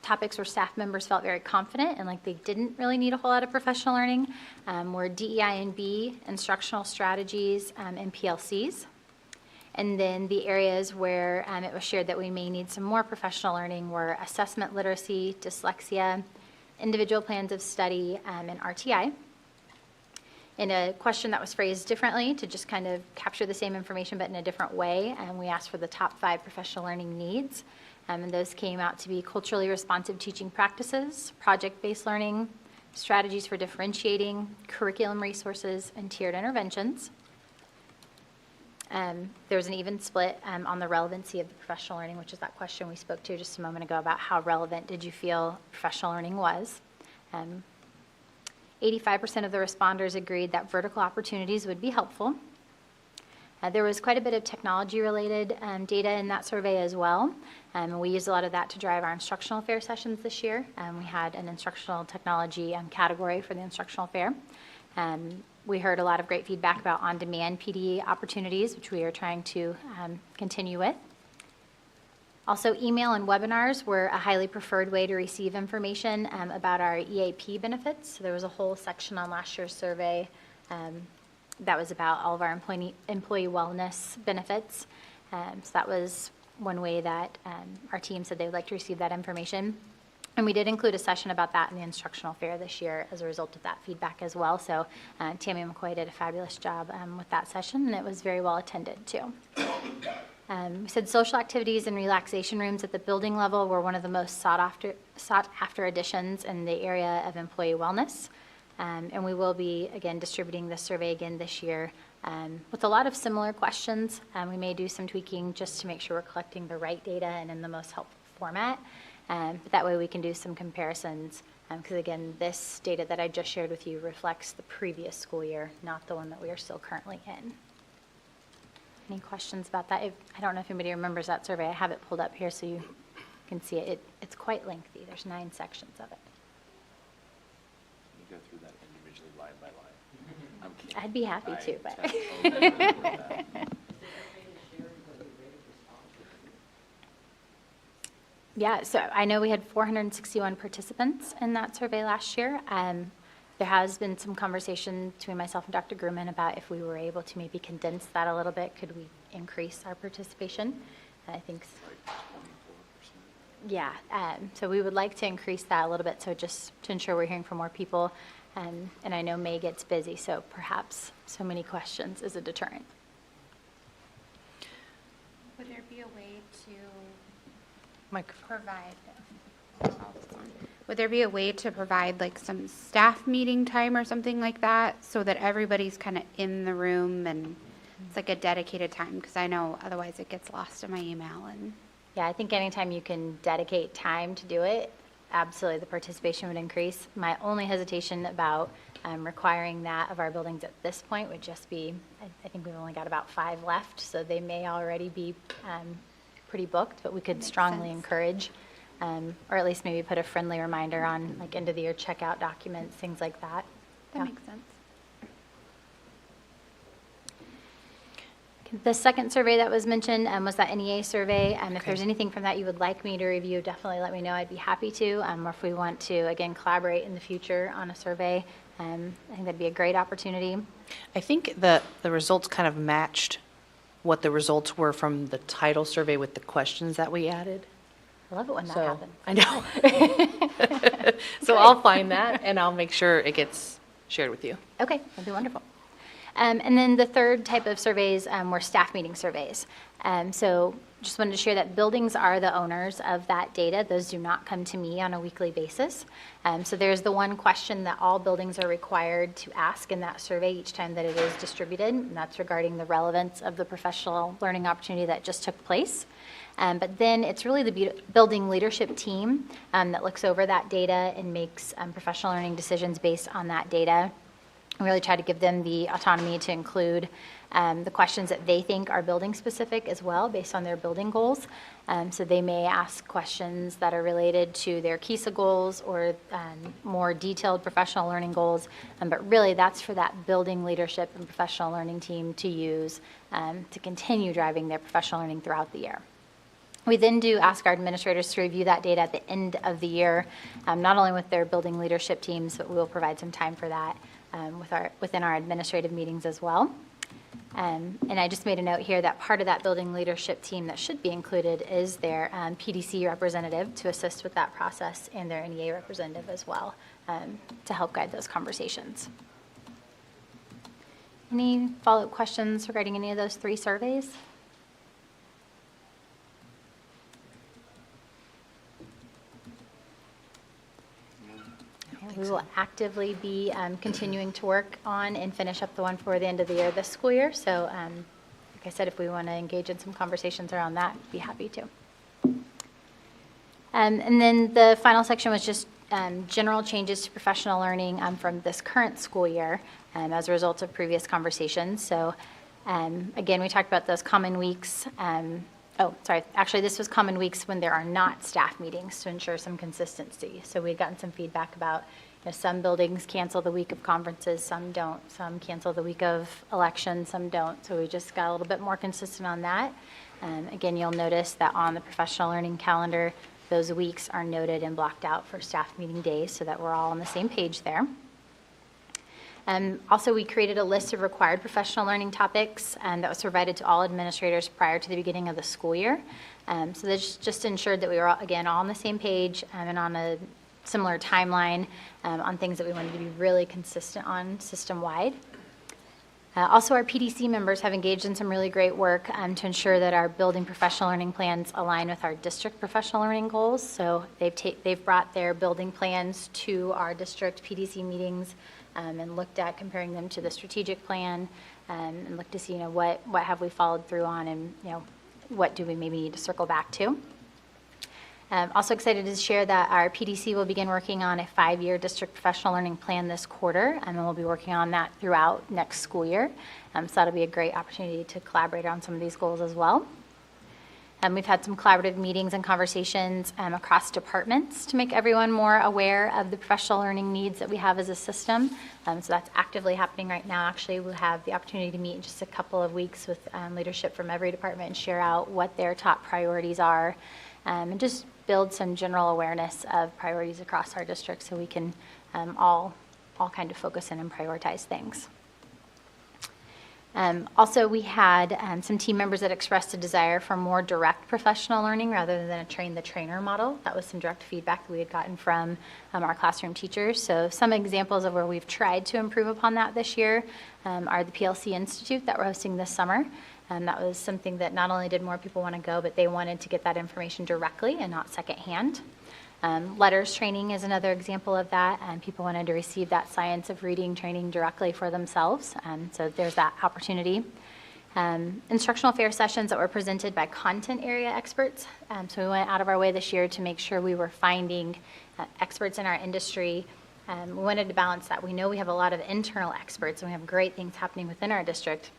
topics where staff members felt very confident and like they didn't really need a whole lot of professional learning were DEI and B, instructional strategies, and PLCs. And then the areas where it was shared that we may need some more professional learning were assessment literacy, dyslexia, individual plans of study, and RTI. In a question that was phrased differently to just kind of capture the same information but in a different way, we asked for the top 5 professional learning needs. And those came out to be culturally responsive teaching practices, project-based learning, strategies for differentiating, curriculum resources, and tiered interventions. There was an even split on the relevancy of the professional learning, which is that question we spoke to just a moment ago about how relevant did you feel professional learning was. 85% of the responders agreed that vertical opportunities would be helpful. There was quite a bit of technology-related data in that survey as well. We used a lot of that to drive our instructional fair sessions this year. We had an instructional technology category for the instructional fair. We heard a lot of great feedback about on-demand PD opportunities, which we are trying to continue with. Also, email and webinars were a highly preferred way to receive information about our EAP benefits. So there was a whole section on last year's survey that was about all of our employee wellness benefits. So that was one way that our team said they would like to receive that information. And we did include a session about that in the instructional fair this year as a result of that feedback as well. So Tammy McCoy did a fabulous job with that session, and it was very well attended too. We said social activities and relaxation rooms at the building level were one of the most sought after additions in the area of employee wellness. And we will be, again, distributing this survey again this year with a lot of similar questions. We may do some tweaking just to make sure we're collecting the right data and in the most helpful format. But that way we can do some comparisons. Because again, this data that I just shared with you reflects the previous school year, not the one that we are still currently in. Any questions about that? I don't know if anybody remembers that survey. I have it pulled up here so you can see it. It's quite lengthy. There's 9 sections of it. You go through that individually line by line. I'm kidding. I'd be happy to, I but. totally remember that. Yeah, so I know we had 461 participants in that survey last year. There has been some conversation between myself and Dr. Grumman about if we were able to maybe condense that a little bit, could we increase our participation? And I think, yeah, so we would like to increase that a little bit, so just to ensure we're hearing from more people. And I know May gets busy, so perhaps so many questions is a deterrent. Would there be a way to Microphone. Would there be a way to provide like some staff meeting time or something like that so that everybody's kind of in the room and it's like a dedicated time? Because I know otherwise it gets lost in my email and. Yeah, I think anytime you can dedicate time to do it, absolutely the participation would increase. My only hesitation about requiring that of our buildings at this point would just be, I think we've only got about 5 left, so they may already be pretty booked, but we could strongly encourage, or at least maybe put a friendly reminder on like end of the year checkout documents, things like that. That Yeah. makes sense. The second survey that was mentioned was that NEA survey. If Okay. there's anything from that you would like me to review, definitely let me know. I'd be happy to. Or if we want to, again, collaborate in the future on a survey, I think that'd be a great opportunity. I think the results kind of matched what the results were from the title survey with the questions that we added. I love it when that So, happens. I know. So I'll find that and I'll make sure it gets shared with you. Okay, that'd be wonderful. And then the third type of surveys were staff meeting surveys. So just wanted to share that buildings are the owners of that data. Those do not come to me on a weekly basis. So there's the one question that all buildings are required to ask in that survey each time that it is distributed, and that's regarding the relevance of the professional learning opportunity that just took place. But then it's really the building leadership team that looks over that data and makes professional learning decisions based on that data. We really try to give them the autonomy to include the questions that they think are building specific as well, based on their building goals. So they may ask questions that are related to their KISA goals or more detailed professional learning goals. But really that's for that building leadership and professional learning team to use to continue driving their professional learning throughout the year. We then do ask our administrators to review that data at the end of the year, not only with their building leadership teams, but we will provide some time for that within our administrative meetings as well. And I just made a note here that part of that building leadership team that should be included is their PDC representative to assist with that process and their NEA representative as well to help guide those conversations. Any follow-up questions regarding any of those 3 surveys? We will actively be continuing to work on and finish up the one for the end of the year this school year. So like I said, if we want to engage in some conversations around that, I'd be happy to. And then the final section was just general changes to professional learning from this current school year as a result of previous conversations. So again, we talked about those common weeks. Actually, this was common weeks when there are not staff meetings to ensure some consistency. So we'd gotten some feedback about some buildings cancel the week of conferences, some don't. Some cancel the week of elections, some don't. So we just got a little bit more consistent on that. Again, you'll notice that on the professional learning calendar, those weeks are noted and blocked out for staff meeting days so that we're all on the same page there. Also, we created a list of required professional learning topics that was provided to all administrators prior to the beginning of the school year. So this just ensured that we were, again, all on the same page and on a similar timeline on things that we wanted to be really consistent on system-wide. Also, our PDC members have engaged in some really great work to ensure that our building professional learning plans align with our district professional learning goals. So they've brought their building plans to our district PDC meetings and looked at comparing them to the strategic plan and looked to see, what have we followed through on and, what do we maybe need to circle back to. Also excited to share that our PDC will begin working on a 5-year district professional learning plan this quarter, and we'll be working on that throughout next school year. So that'll be a great opportunity to collaborate on some of these goals as well. We've had some collaborative meetings and conversations across departments to make everyone more aware of the professional learning needs that we have as a system. So that's actively happening right now. Actually, we'll have the opportunity to meet in just a couple of weeks with leadership from every department and share out what their top priorities are, and just build some general awareness of priorities across our district so we can all kind of focus in and prioritize things. Also, we had some team members that expressed a desire for more direct professional learning rather than a train-the-trainer model. That was some direct feedback that we had gotten from our classroom teachers. So some examples of where we've tried to improve upon that this year are the PLC Institute that we're hosting this summer. That was something that not only did more people want to go, but they wanted to get that information directly and not secondhand. Letters training is another example of that, and people wanted to receive that science of reading training directly for themselves, so there's that opportunity. Instructional fair sessions that were presented by content area experts, so we went out of our way this year to make sure we were finding experts in our industry. We wanted to balance that. We know we have a lot of internal experts, and we have great things happening within our district,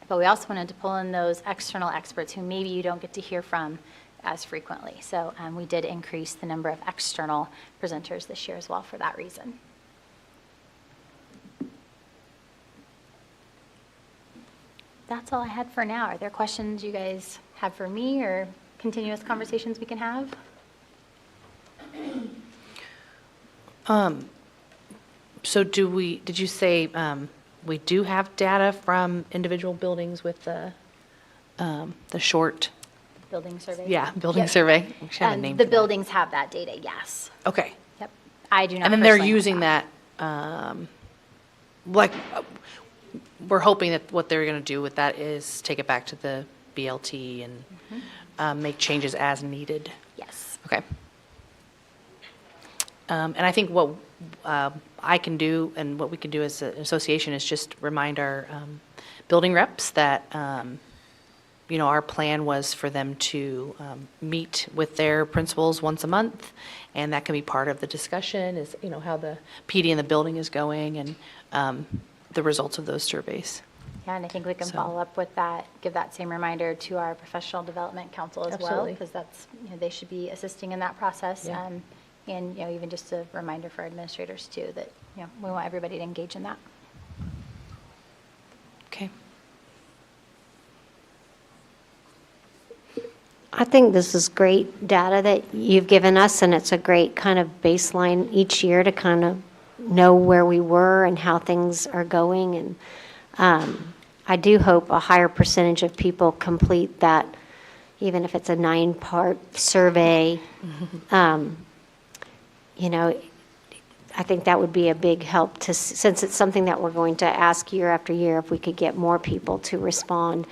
but we also wanted to pull in those external experts who maybe you don't get to hear from as frequently. So we did increase the number of external presenters this year as well for that reason. That's all I had for now. Are there questions you guys have for me or continuous conversations we can have? So did you say we do have data from individual buildings with the short? Building survey? Yeah, building Yep. survey. We should have a name The for that. buildings have that data, yes. Okay. Yep. I do not And then they're personally have using that, we're hoping that what they're going to do with that is take it back to the BLT and make changes as needed. Yes. Okay. And I think what I can do and what we can do as an association is just remind our building reps that, our plan was for them to meet with their principals once a month, and that can be part of the discussion is, how the PD in the building is going and the results of those surveys. Yeah, and I think we can So- follow up with that, give that same reminder to our professional development council as well, Absolutely. because that's, they should be assisting in that process. Yeah. And, even just a reminder for administrators too, that, we want everybody to engage in that. Okay. I think this is great data that you've given us, and it's a great kind of baseline each year to kind of know where we were and how things are going. And I do hope a higher percentage of people complete that, even if it's a 9-part survey. I think that would be a big help since it's something that we're going to ask year after year, if we could get more people to respond.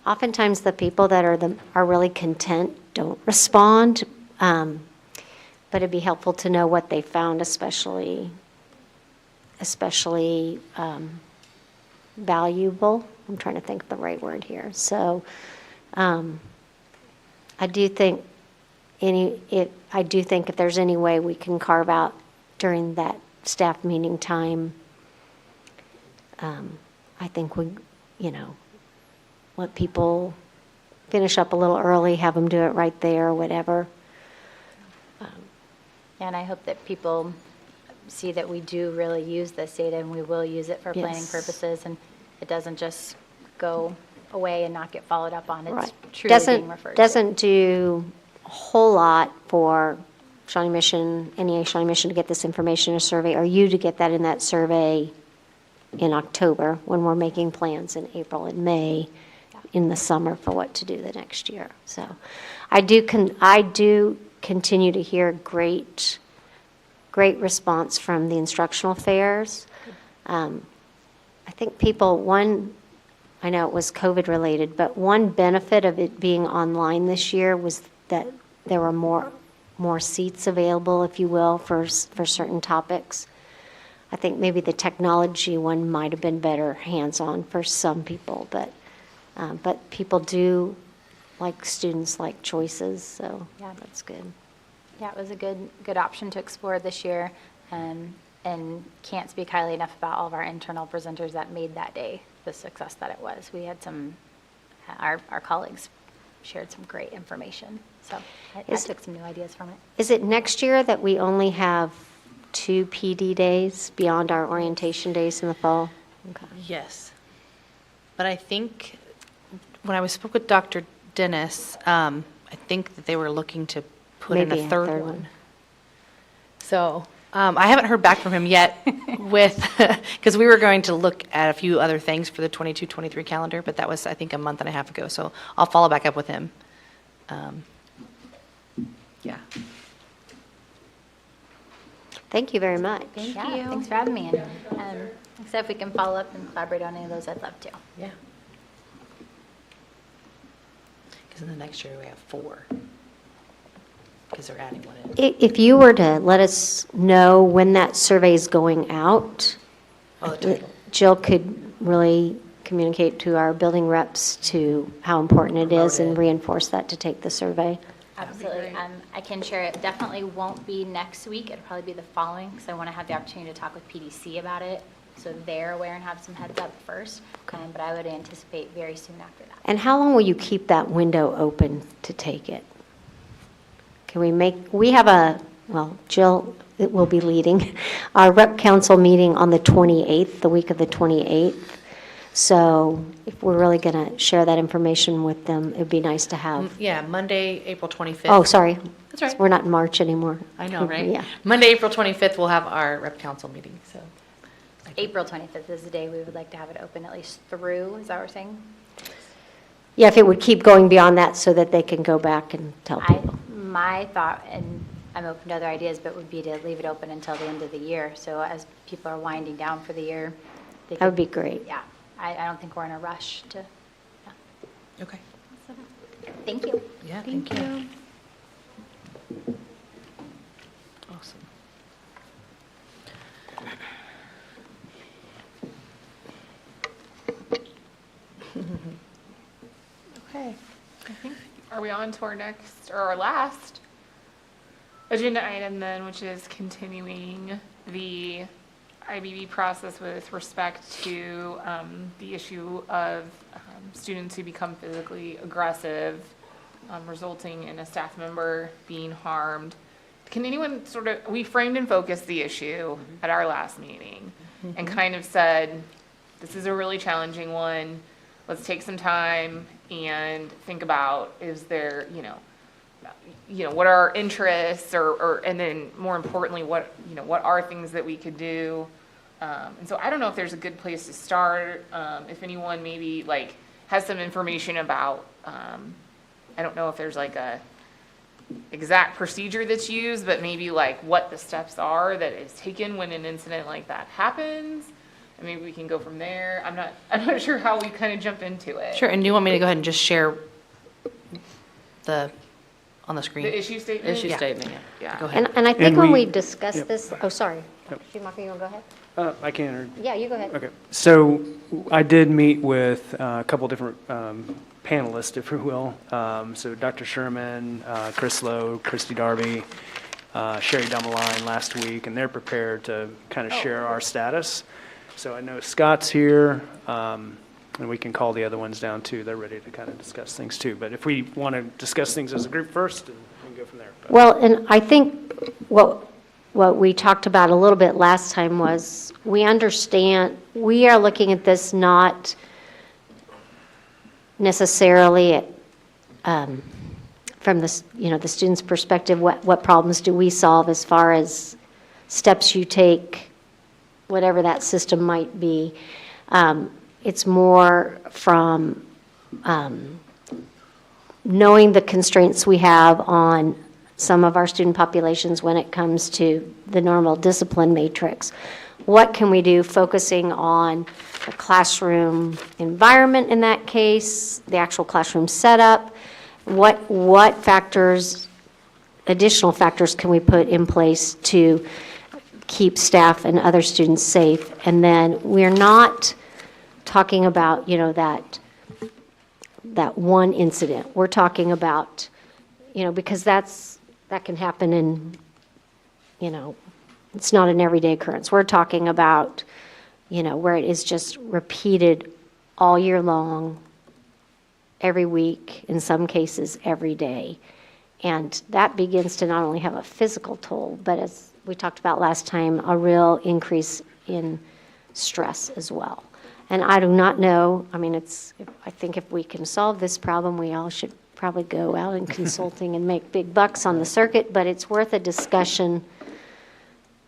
Oftentimes, the people that are really content don't respond, but it'd be helpful to know what they found, especially valuable. I'm trying to think of the right word here. So, I do think if there's any way we can carve out during that staff meeting time, I think we, let people finish up a little early, have them do it right there, whatever. And I hope that people see that we do really use this data and we will use it for planning Yes. purposes, and it doesn't just go away and not get followed up on. It's Right. truly being referred to. Doesn't do a whole lot for Shawnee Mission, NEA-Shawnee Mission to get this information in a survey, or you to get that in that survey in October when we're making plans in April and May in the summer for what to do the next year. So I do continue to hear great response from the instructional fairs. I think I know it was COVID related, but one benefit of it being online this year was that there were more seats available, if you will, for certain topics. I think maybe the technology one might have been better hands-on for some people, but people do students like choices, so Yeah. that's good. Yeah, it was a good option to explore this year, and can't speak highly enough about all of our internal presenters that made that day the success that it was. We had our colleagues shared some great information, so I took some new ideas from it. Is it next year that we only have 2 PD days beyond our orientation days in the fall? Okay. Yes. But I think, when I spoke with Dr. Dennis, I think that they were looking to put in Maybe a third one. So, I haven't heard back from him yet because we were going to look at a few other things for the 22-23 calendar, but that was, I think, a month and a half ago, so I'll follow back up with him. Yeah. Thank you very much. Thank you. Thanks for having me. And except if we can follow up and collaborate on any of those, I'd love to. Yeah. Because in the next year, we have 4. Because they're adding one in. If you were to let us know when that survey is going out, Oh, the title. Jill could really communicate to our building reps to how important it is and reinforce that to take the survey. Absolutely. I can share it. Definitely won't be next week. It'll probably be the following, because I want to have the opportunity to talk with PDC about it, so they're aware and have some heads up first. But I would anticipate very soon after that. And how long will you keep that window open to take it? We have Jill will be leading our rep council meeting on the 28th, the week of the 28th. So if we're really going to share that information with them, it'd be nice to have. Yeah, Monday, April 25th. Oh, sorry. That's right. We're not in March anymore. I know, right? Yeah. Monday, April 25th, we'll have our rep council meeting, so. April 25th is the day we would like to have it open at least through, is that what we're saying? Yeah, if it would keep going beyond that so that they can go back and tell people. My thought, and I'm open to other ideas, but would be to leave it open until the end of the year. So as people are winding down for the year. That would be great. Yeah, I don't think we're in a rush to. Yeah. Okay. Thank you. Yeah, thank you. Awesome. Okay, I think, are we on to our next, or our last agenda item then, which is continuing the IBB process with respect to the issue of students who become physically aggressive, resulting in a staff member being harmed. Can anyone we framed and focused the issue at our last meeting and kind of said, this is a really challenging one. Let's take some time and think about, is there, what are our interests and then more importantly, what are things that we could do? And so I don't know if there's a good place to start. If anyone maybe has some information about, I don't know if there's a exact procedure that's used, but maybe what the steps are that is taken when an incident like that happens. And maybe we can go from there. I'm not sure how we kind of jump into it. Sure, and do you want me to go ahead and just share on the screen? The issue statement? Issue statement, Yeah. Go ahead. And I think And when we- we discussed this, oh, sorry. Yep. Schumacher, you want to go ahead? I can, or? Yeah, you go ahead. Okay, so I did meet with a couple different panelists, if you will. So Dr. Sherman, Chris Lowe, Christy Darby, Sherry down the line last week, and they're prepared to kind of share our status. So I know Scott's here, and we can call the other ones down too. They're ready to kind of discuss things too. But if we want to discuss things as a group first, and we can go from there. But- Well, and I think what we talked about a little bit last time was we understand, we are looking at this not necessarily from the student's perspective, what problems do we solve as far as steps you take, whatever that system might be. It's more from knowing the constraints we have on some of our student populations when it comes to the normal discipline matrix. What can we do focusing on the classroom environment in that case, the actual classroom setup? What factors, additional factors can we put in place to keep staff and other students safe? And then we're not talking about, that one incident. We're talking about, because that's that can happen in, it's not an everyday occurrence. We're talking about, where it is just repeated all year long, every week, in some cases, every day. And that begins to not only have a physical toll, but as we talked about last time, a real increase in stress as well. And I do not know, I think if we can solve this problem, we all should probably go out in consulting and make big bucks on the circuit, but it's worth a discussion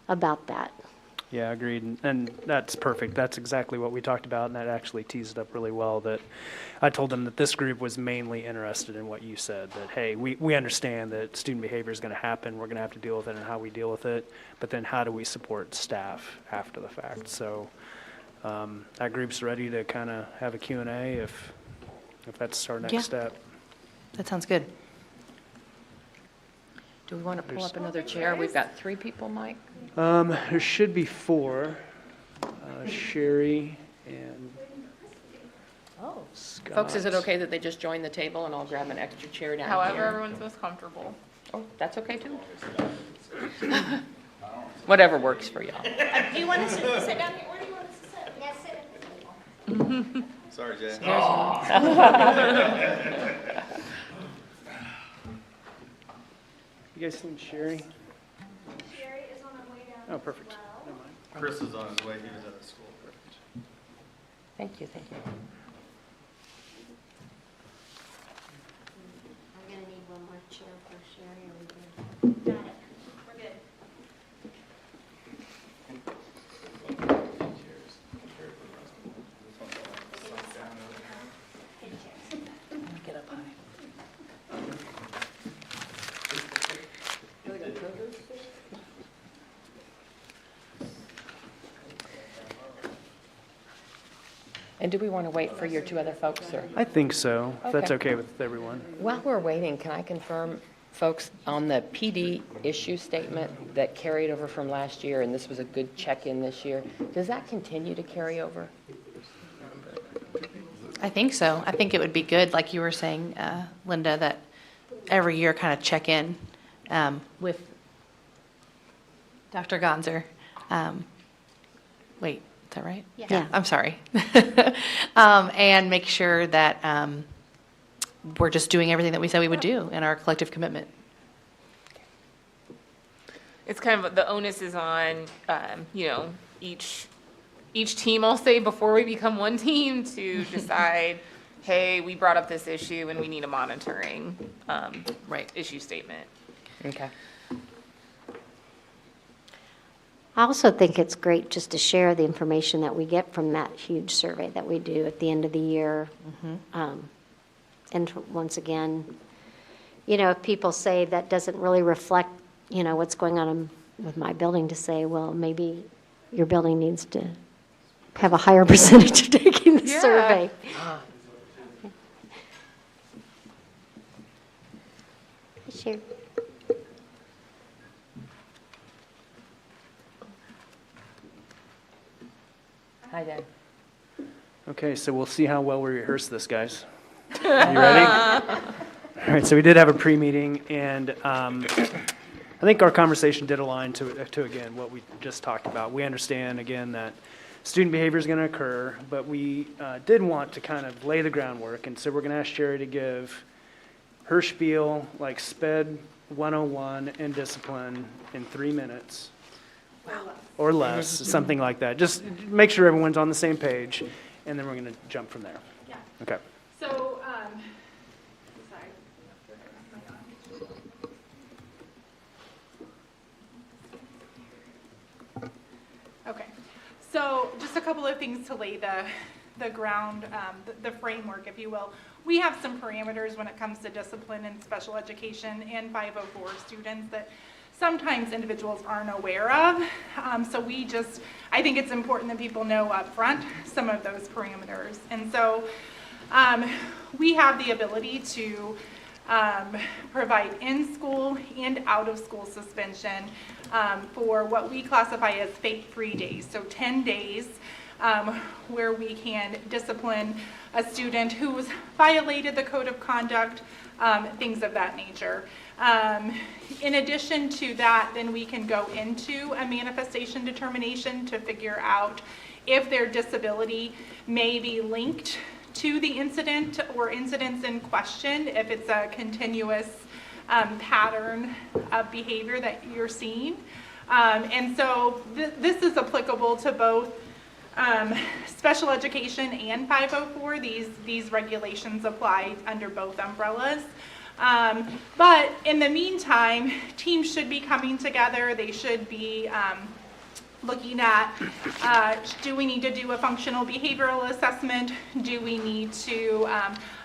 about that. Yeah, agreed. And that's perfect. That's exactly what we talked about, and that actually teased up really well that I told them that this group was mainly interested in what you said, that, hey, we understand that student behavior is going to happen, we're going to have to deal with it and how we deal with it, but then how do we support staff after the fact? So that group's ready to kind of have a Q&A if that's our next step. That sounds good. Do we want to pull up another chair? We've got 3 people, Mike. There should be 4. Sherry and Scott. Folks, is it okay that they just join the table and I'll grab an extra chair down here? However everyone's most comfortable. Oh, that's okay too. Whatever works for y'all. Do you want us to sit down here? Where do you want us to sit? Yeah, sit at the table. Sorry, Jay. You guys seen Sherry? Sherry is on her way down. Oh, perfect. Never mind. Chris is on his way, he was at the school. Thank you, thank you. I'm going to need one more chair for Sherry. Are we good? Got it. We're good. Get up high. And do we want to wait for your 2 other folks, or? I think so, if that's Okay. okay with everyone. While we're waiting, can I confirm, folks, on the PD issue statement that carried over from last year, and this was a good check-in this year, does that continue to carry over? I think so. I think it would be good, like you were saying, Linda, that every year kind of check in with Dr. Gonzer. Wait, is that right? Yeah. I'm sorry. And make sure that we're just doing everything that we said we would do in our collective commitment. It's kind of, the onus is on, each team, I'll say, before we become one team, to decide, hey, we brought up this issue and we need a monitoring issue statement. Okay. I also think it's great just to share the information that we get from that huge survey that we do at the end of the year. And once again, if people say that doesn't really reflect, what's going on with my building, to say, well, maybe your building needs to have a higher percentage of taking the survey. Sure. Hi, Dan. Okay, so we'll see how well we rehearse this, guys. You ready? All right, so we did have a pre-meeting, and I think our conversation did align to again, what we just talked about. We understand, again, that student behavior is going to occur, but we did want to kind of lay the groundwork, and so we're going to ask Sherry to give her spiel, like SPED 101 and discipline, in 3 minutes. Or less, something like that. Just make sure everyone's on the same page, and then we're going to jump from there. Yeah. Okay. So, Okay, so just a couple of things to lay the ground, the framework, if you will. We have some parameters when it comes to discipline and special education and 504 students that sometimes individuals aren't aware of. So I think it's important that people know up front some of those parameters. And so we have the ability to provide in-school and out-of-school suspension for what we classify as fake-free days. So 10 days where we can discipline a student who's violated the code of conduct, things of that nature. In addition to that, then we can go into a manifestation determination to figure out if their disability may be linked to the incident or incidents in question, if it's a continuous pattern of behavior that you're seeing. And so this is applicable to both special education and 504. These regulations apply under both umbrellas. But in the meantime, teams should be coming together. They should be looking at, do we need to do a functional behavioral assessment? Do we need to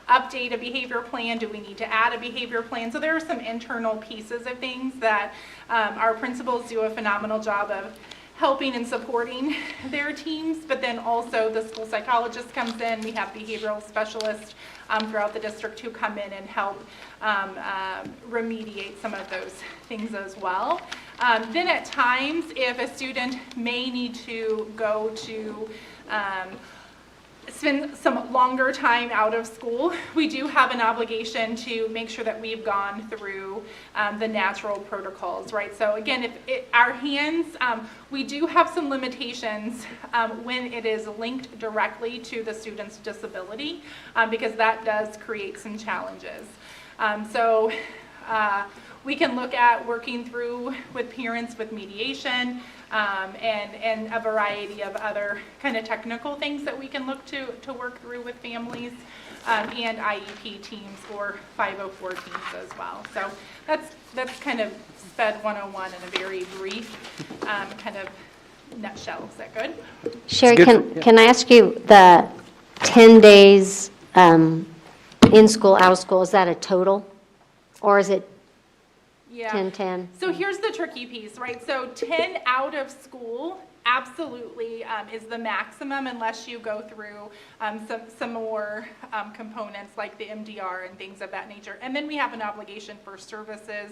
update a behavior plan? Do we need to add a behavior plan? So there are some internal pieces of things that our principals do a phenomenal job of helping and supporting their teams, but then also the school psychologist comes in. We have behavioral specialists throughout the district who come in and help remediate some of those things as well. Then at times, if a student may need to go to spend some longer time out of school, we do have an obligation to make sure that we've gone through the natural protocols, right? So again, if our hands, we do have some limitations when it is linked directly to the student's disability, because that does create some challenges. We can look at working through with parents with mediation, and a variety of other kind of technical things that we can look to work through with families, and IEP teams or 504 teams as well. So that's kind of SPED 101 in a very brief kind of nutshell. Is that good? Sherry, can I ask you, the 10 days in school, out of school, is that a total? Or is it Yeah. 10-10? So here's the tricky piece, right? So 10 out of school absolutely is the maximum unless you go through some more components like the MDR and things of that nature. And then we have an obligation for services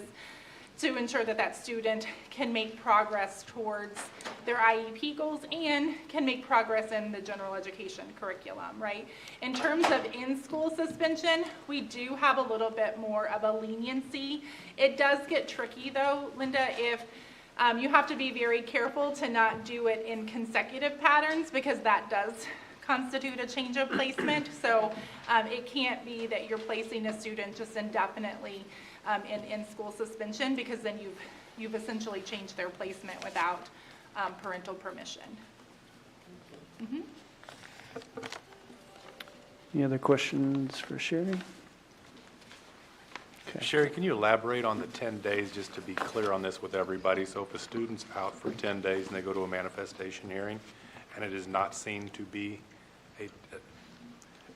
to ensure that that student can make progress towards their IEP goals and can make progress in the general education curriculum, right? In terms of in-school suspension, we do have a little bit more of a leniency. It does get tricky though, Linda, if you have to be very careful to not do it in consecutive patterns because that does constitute a change of placement. So it can't be that you're placing a student just indefinitely in school suspension, because then you've essentially changed their placement without parental permission. Mm-hmm. Any other questions for Sherry? Okay. Sherry, can you elaborate on the 10 days, just to be clear on this with everybody? So if a student's out for 10 days and they go to a manifestation hearing and it is not seen to be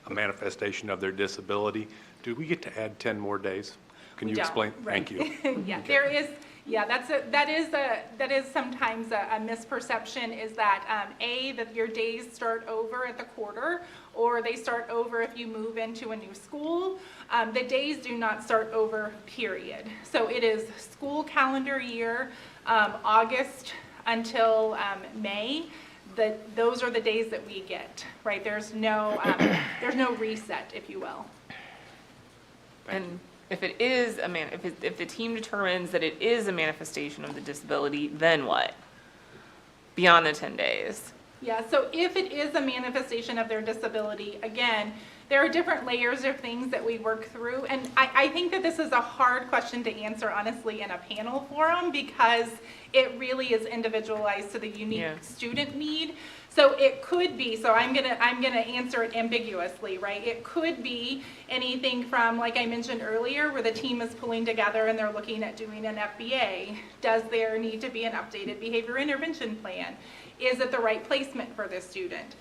a manifestation of their disability, do we get to add 10 more days? Can you explain? Right. Thank you. Yeah, okay. There is. Yeah, that is sometimes a misperception, is that that your days start over at the quarter, or they start over if you move into a new school. The days do not start over, period. So it is school calendar year, August until May. Those are the days that we get, right? There's no reset, if you will. And if it is if the team determines that it is a manifestation of the disability, then what? Beyond the 10 days. Yeah, so if it is a manifestation of their disability, again, there are different layers of things that we work through. And I think that this is a hard question to answer, honestly, in a panel forum, because it really is individualized to the unique student need. So it could be, so I'm gonna answer it ambiguously, right? It could be anything from, like I mentioned earlier, where the team is pulling together and they're looking at doing an FBA. Does there need to be an updated behavior intervention plan? Is it the right placement for this student?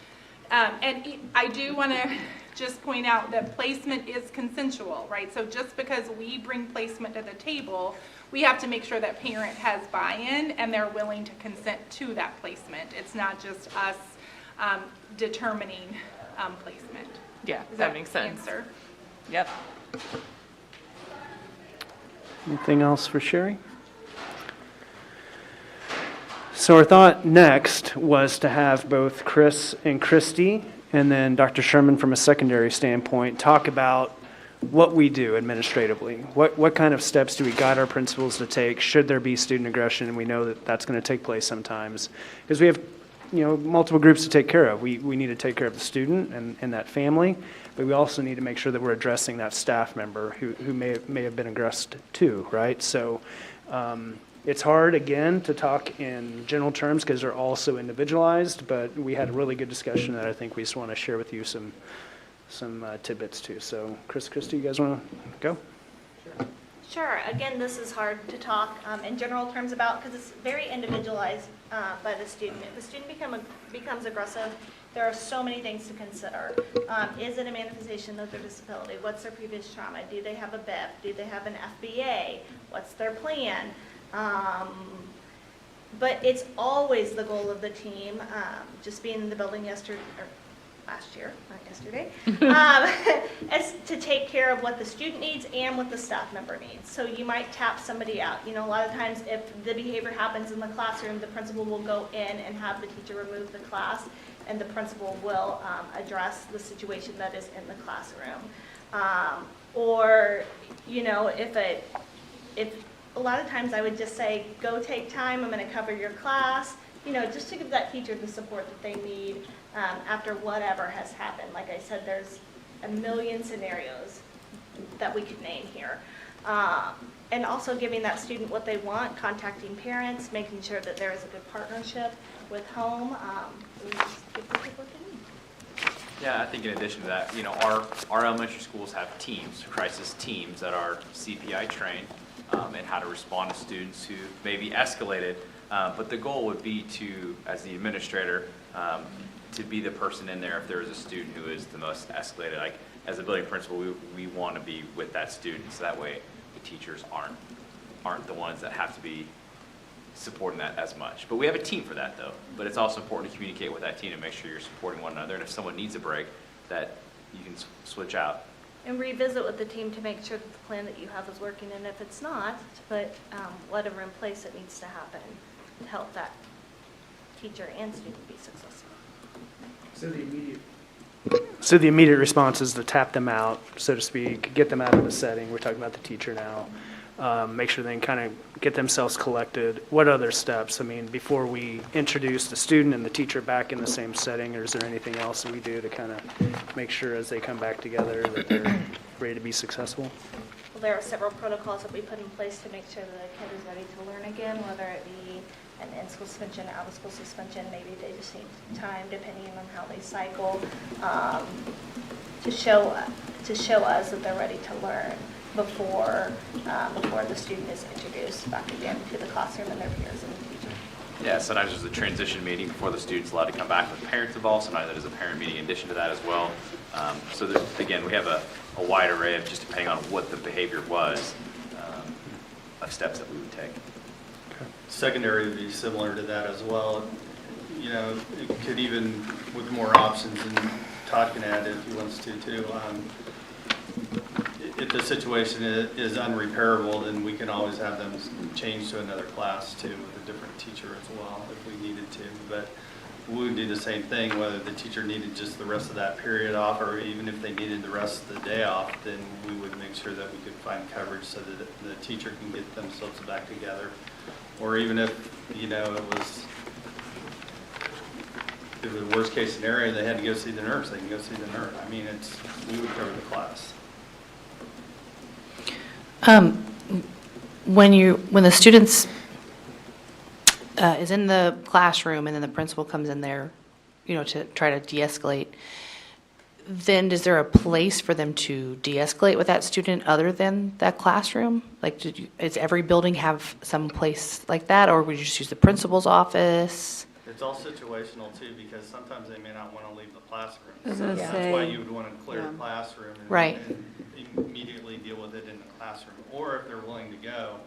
And I do want to just point out that placement is consensual, right? So just because we bring placement to the table, we have to make sure that parent has buy-in and they're willing to consent to that placement. It's not just us determining placement. Yeah, Does that makes sense. Answer? Yep. Anything else for Sherry? So our thought next was to have both Chris and Christy, and then Dr. Sherman from a secondary standpoint, talk about what we do administratively. What kind of steps do we guide our principals to take should there be student aggression? And we know that that's going to take place sometimes. Because we have, multiple groups to take care of. We need to take care of the student and that family, but we also need to make sure that we're addressing that staff member who may have been aggressed too, right? So it's hard, again, to talk in general terms because they're all so individualized, but we had a really good discussion that I think we just want to share with you some tidbits too. So Christy, you guys want to go? Sure. Again, this is hard to talk in general terms about because it's very individualized by the student. If the student becomes aggressive, there are so many things to consider. Is it a manifestation of their disability? What's their previous trauma? Do they have a BIP? Do they have an FBA? What's their plan? But it's always the goal of the team, just being in the building last year, not yesterday, is to take care of what the student needs and what the staff member needs. So you might tap somebody out. A lot of times if the behavior happens in the classroom, the principal will go in and have the teacher remove the class, and the principal will address the situation that is in the classroom. Or, if a lot of times I would just say, go take time, I'm going to cover your class, just to give that teacher the support that they need after whatever has happened. Like I said, there's a million scenarios that we could name here. And also giving that student what they want, contacting parents, making sure that there is a good partnership with home. We just give the people what they need. Yeah, I think in addition to that, our elementary schools have teams, crisis teams that are CPI trained and how to respond to students who may be escalated. But the goal would be to, as the administrator, to be the person in there if there is a student who is the most escalated. Like as a building principal, we want to be with that student, so that way the teachers aren't the ones that have to be supporting that as much. But we have a team for that though. But it's also important to communicate with that team and make sure you're supporting one another. And if someone needs a break, that you can switch out. And revisit with the team to make sure that the plan that you have is working, and if it's not, to put whatever in place that needs to happen to help that teacher and student be successful. So the immediate response is to tap them out, so to speak, get them out of the setting. We're talking about the teacher now. Make sure they can kind of get themselves collected. What other steps? I mean, before we introduce the student and the teacher back in the same setting, or is there anything else that we do to kind of make sure as they come back together that they're ready to be successful? Well, there are several protocols that we put in place to make sure that a kid is ready to learn again, whether it be an in-school suspension, out-of-school suspension. Maybe they just need time, depending on how they cycle, to show us that they're ready to learn before the student is introduced back again to the classroom and their peers and the teacher. Yeah, sometimes there's a transition meeting before the student's allowed to come back with parents involved. Sometimes there's a parent meeting in addition to that as well. So that, again, we have a wide array of, just depending on what the behavior was, of steps that we would take. Secondary would be similar to that as well. It could even, with more options, and Todd can add if he wants to too. If the situation is unrepairable, then we can always have them changed to another class too, with a different teacher as well if we needed to. But we would do the same thing, whether the teacher needed just the rest of that period off, or even if they needed the rest of the day off, then we would make sure that we could find coverage so that the teacher can get themselves back together. Or even if, it was a worst case scenario, they had to go see the nurse, they can go see the nurse. I mean, we would cover the class. When the students is in the classroom and then the principal comes in there, to try to de-escalate, then is there a place for them to de-escalate with that student other than that classroom? Like, does every building have some place like that, or would you just use the principal's office? It's all situational too, because sometimes they may not want to leave the classroom. I was So gonna that's say, why you would want to clear the classroom and, Right. and immediately deal with it in the classroom. Or if they're willing to go,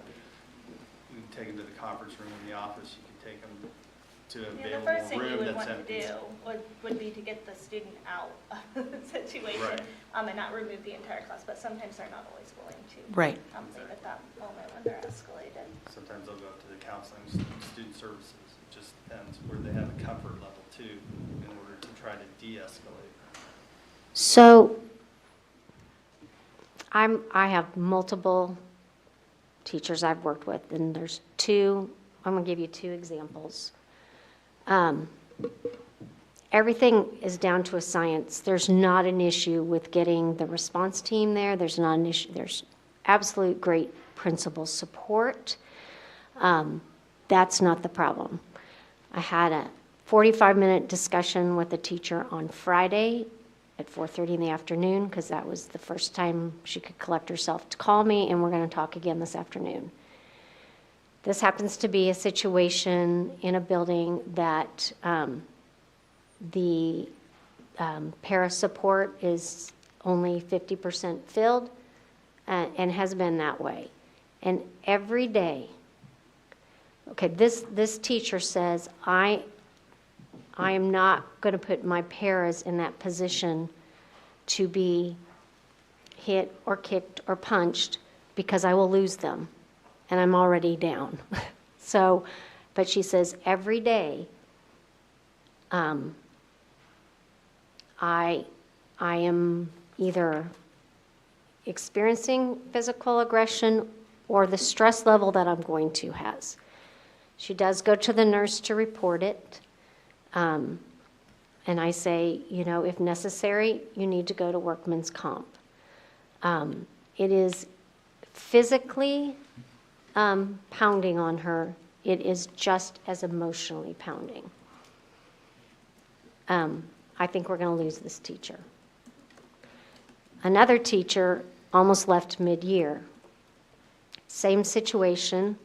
we can take them to the conference room in the office. You can take them to an The first thing available you room would that's want to empty. do would be to get the student out of the situation, Right. and not remove the entire class, but sometimes they're not always willing to. Right. Leave at that moment when they're escalated. Sometimes they'll go up to the counseling, student services, just depends where they have a comfort level too, in order to try to de-escalate. So I have multiple teachers I've worked with, and there's two, I'm going to give you two examples. Everything is down to a science. There's not an issue with getting the response team there. There's not an issue. There's absolute great principal support. That's not the problem. I had a 45-minute discussion with a teacher on Friday at 4:30 in the afternoon, because that was the first time she could collect herself to call me, and we're going to talk again this afternoon. This happens to be a situation in a building that the para support is only 50% filled, and has been that way. And every day, okay, this teacher says, I am not going to put my paras in that position to be hit or kicked or punched, because I will lose them, and I'm already down. So, but she says every day, I am either experiencing physical aggression or the stress level that I'm going to has. She does go to the nurse to report it. And I say, if necessary, you need to go to workman's comp. It is physically pounding on her. It is just as emotionally pounding. I think we're going to lose this teacher. Another teacher almost left mid-year. Same situation,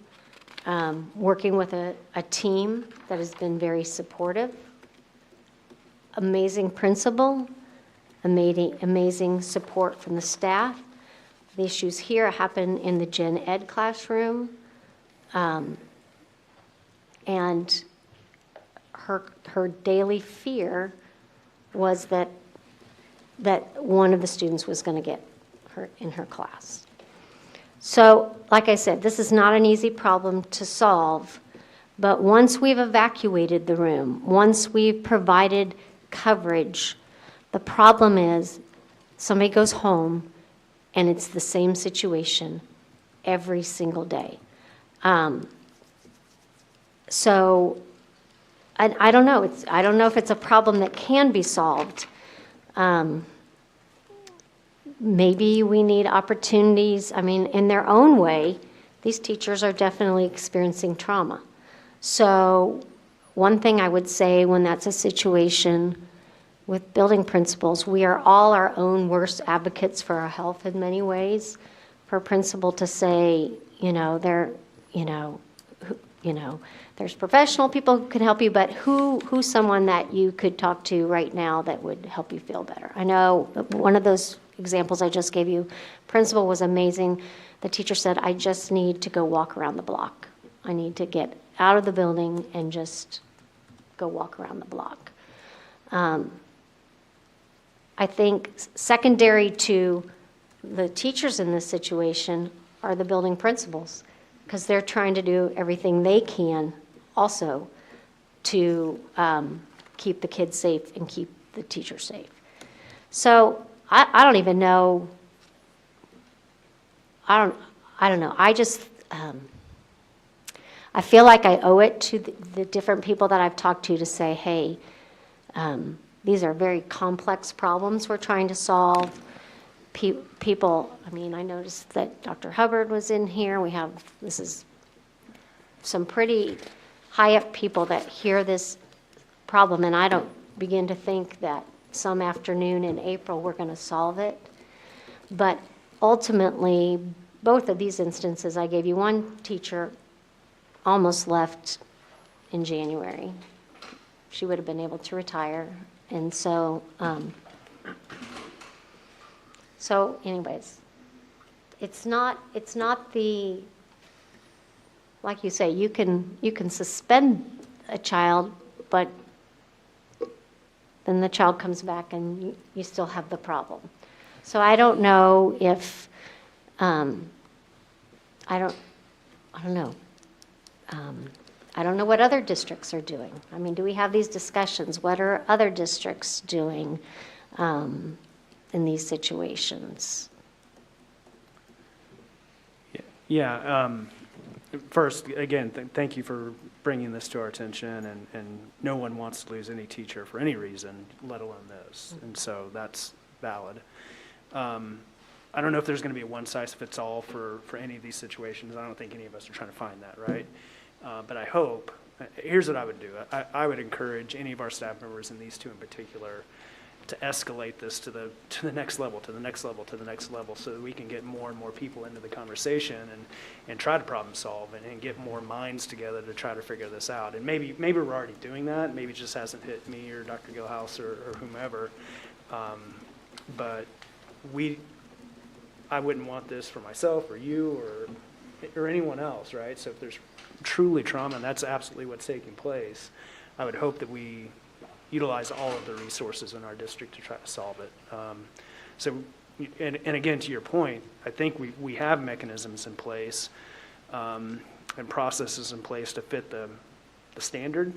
working with a team that has been very supportive. Amazing principal, amazing support from the staff. The issues here happen in the gen ed classroom. And her daily fear was that one of the students was going to get hurt in her class. So, like I said, this is not an easy problem to solve, but once we've evacuated the room, once we've provided coverage, the problem is somebody goes home and it's the same situation every single day. So I don't know. I don't know if it's a problem that can be solved. Maybe we need opportunities. I mean, in their own way, these teachers are definitely experiencing trauma. So one thing I would say when that's a situation with building principals, we are all our own worst advocates for our health in many ways. For a principal to say, there's professional people who can help you, but who's someone that you could talk to right now that would help you feel better? I know one of those examples I just gave you, principal was amazing. The teacher said, I just need to go walk around the block. I need to get out of the building and just go walk around the block. I think secondary to the teachers in this situation are the building principals, because they're trying to do everything they can also to keep the kids safe and keep the teachers safe. So I don't even know. I don't know. I just I feel like I owe it to the different people that I've talked to say, hey, these are very complex problems we're trying to solve. People, I mean, I noticed that Dr. Hubbard was in here. This is some pretty high up people that hear this problem, and I don't begin to think that some afternoon in April we're going to solve it. But ultimately, both of these instances, I gave you one teacher almost left in January. She would have been able to retire. And so, anyways, it's not the, like you say, you can suspend a child, but then the child comes back and you still have the problem. So I don't know if, I don't know. I don't know what other districts are doing. I mean, do we have these discussions? What are other districts doing in these situations? Yeah, first, again, thank you for bringing this to our attention, and no one wants to lose any teacher for any reason, let alone this, and so that's valid. I don't know if there's going to be a one-size-fits-all for any of these situations. I don't think any of us are trying to find that, right? But I hope, here's what I would do. I would encourage any of our staff members, and these two in particular, to escalate this to the next level, to the next level, to the next level, so that we can get more and more people into the conversation and try to problem solve and get more minds together to try to figure this out. And maybe we're already doing that. Maybe it just hasn't hit me or Dr. Gilhouse or whomever. But I wouldn't want this for myself or you or anyone else, right? So if there's truly trauma, and that's absolutely what's taking place, I would hope that we utilize all of the resources in our district to try to solve it. And again, to your point, I think we have mechanisms in place and processes in place to fit the standard,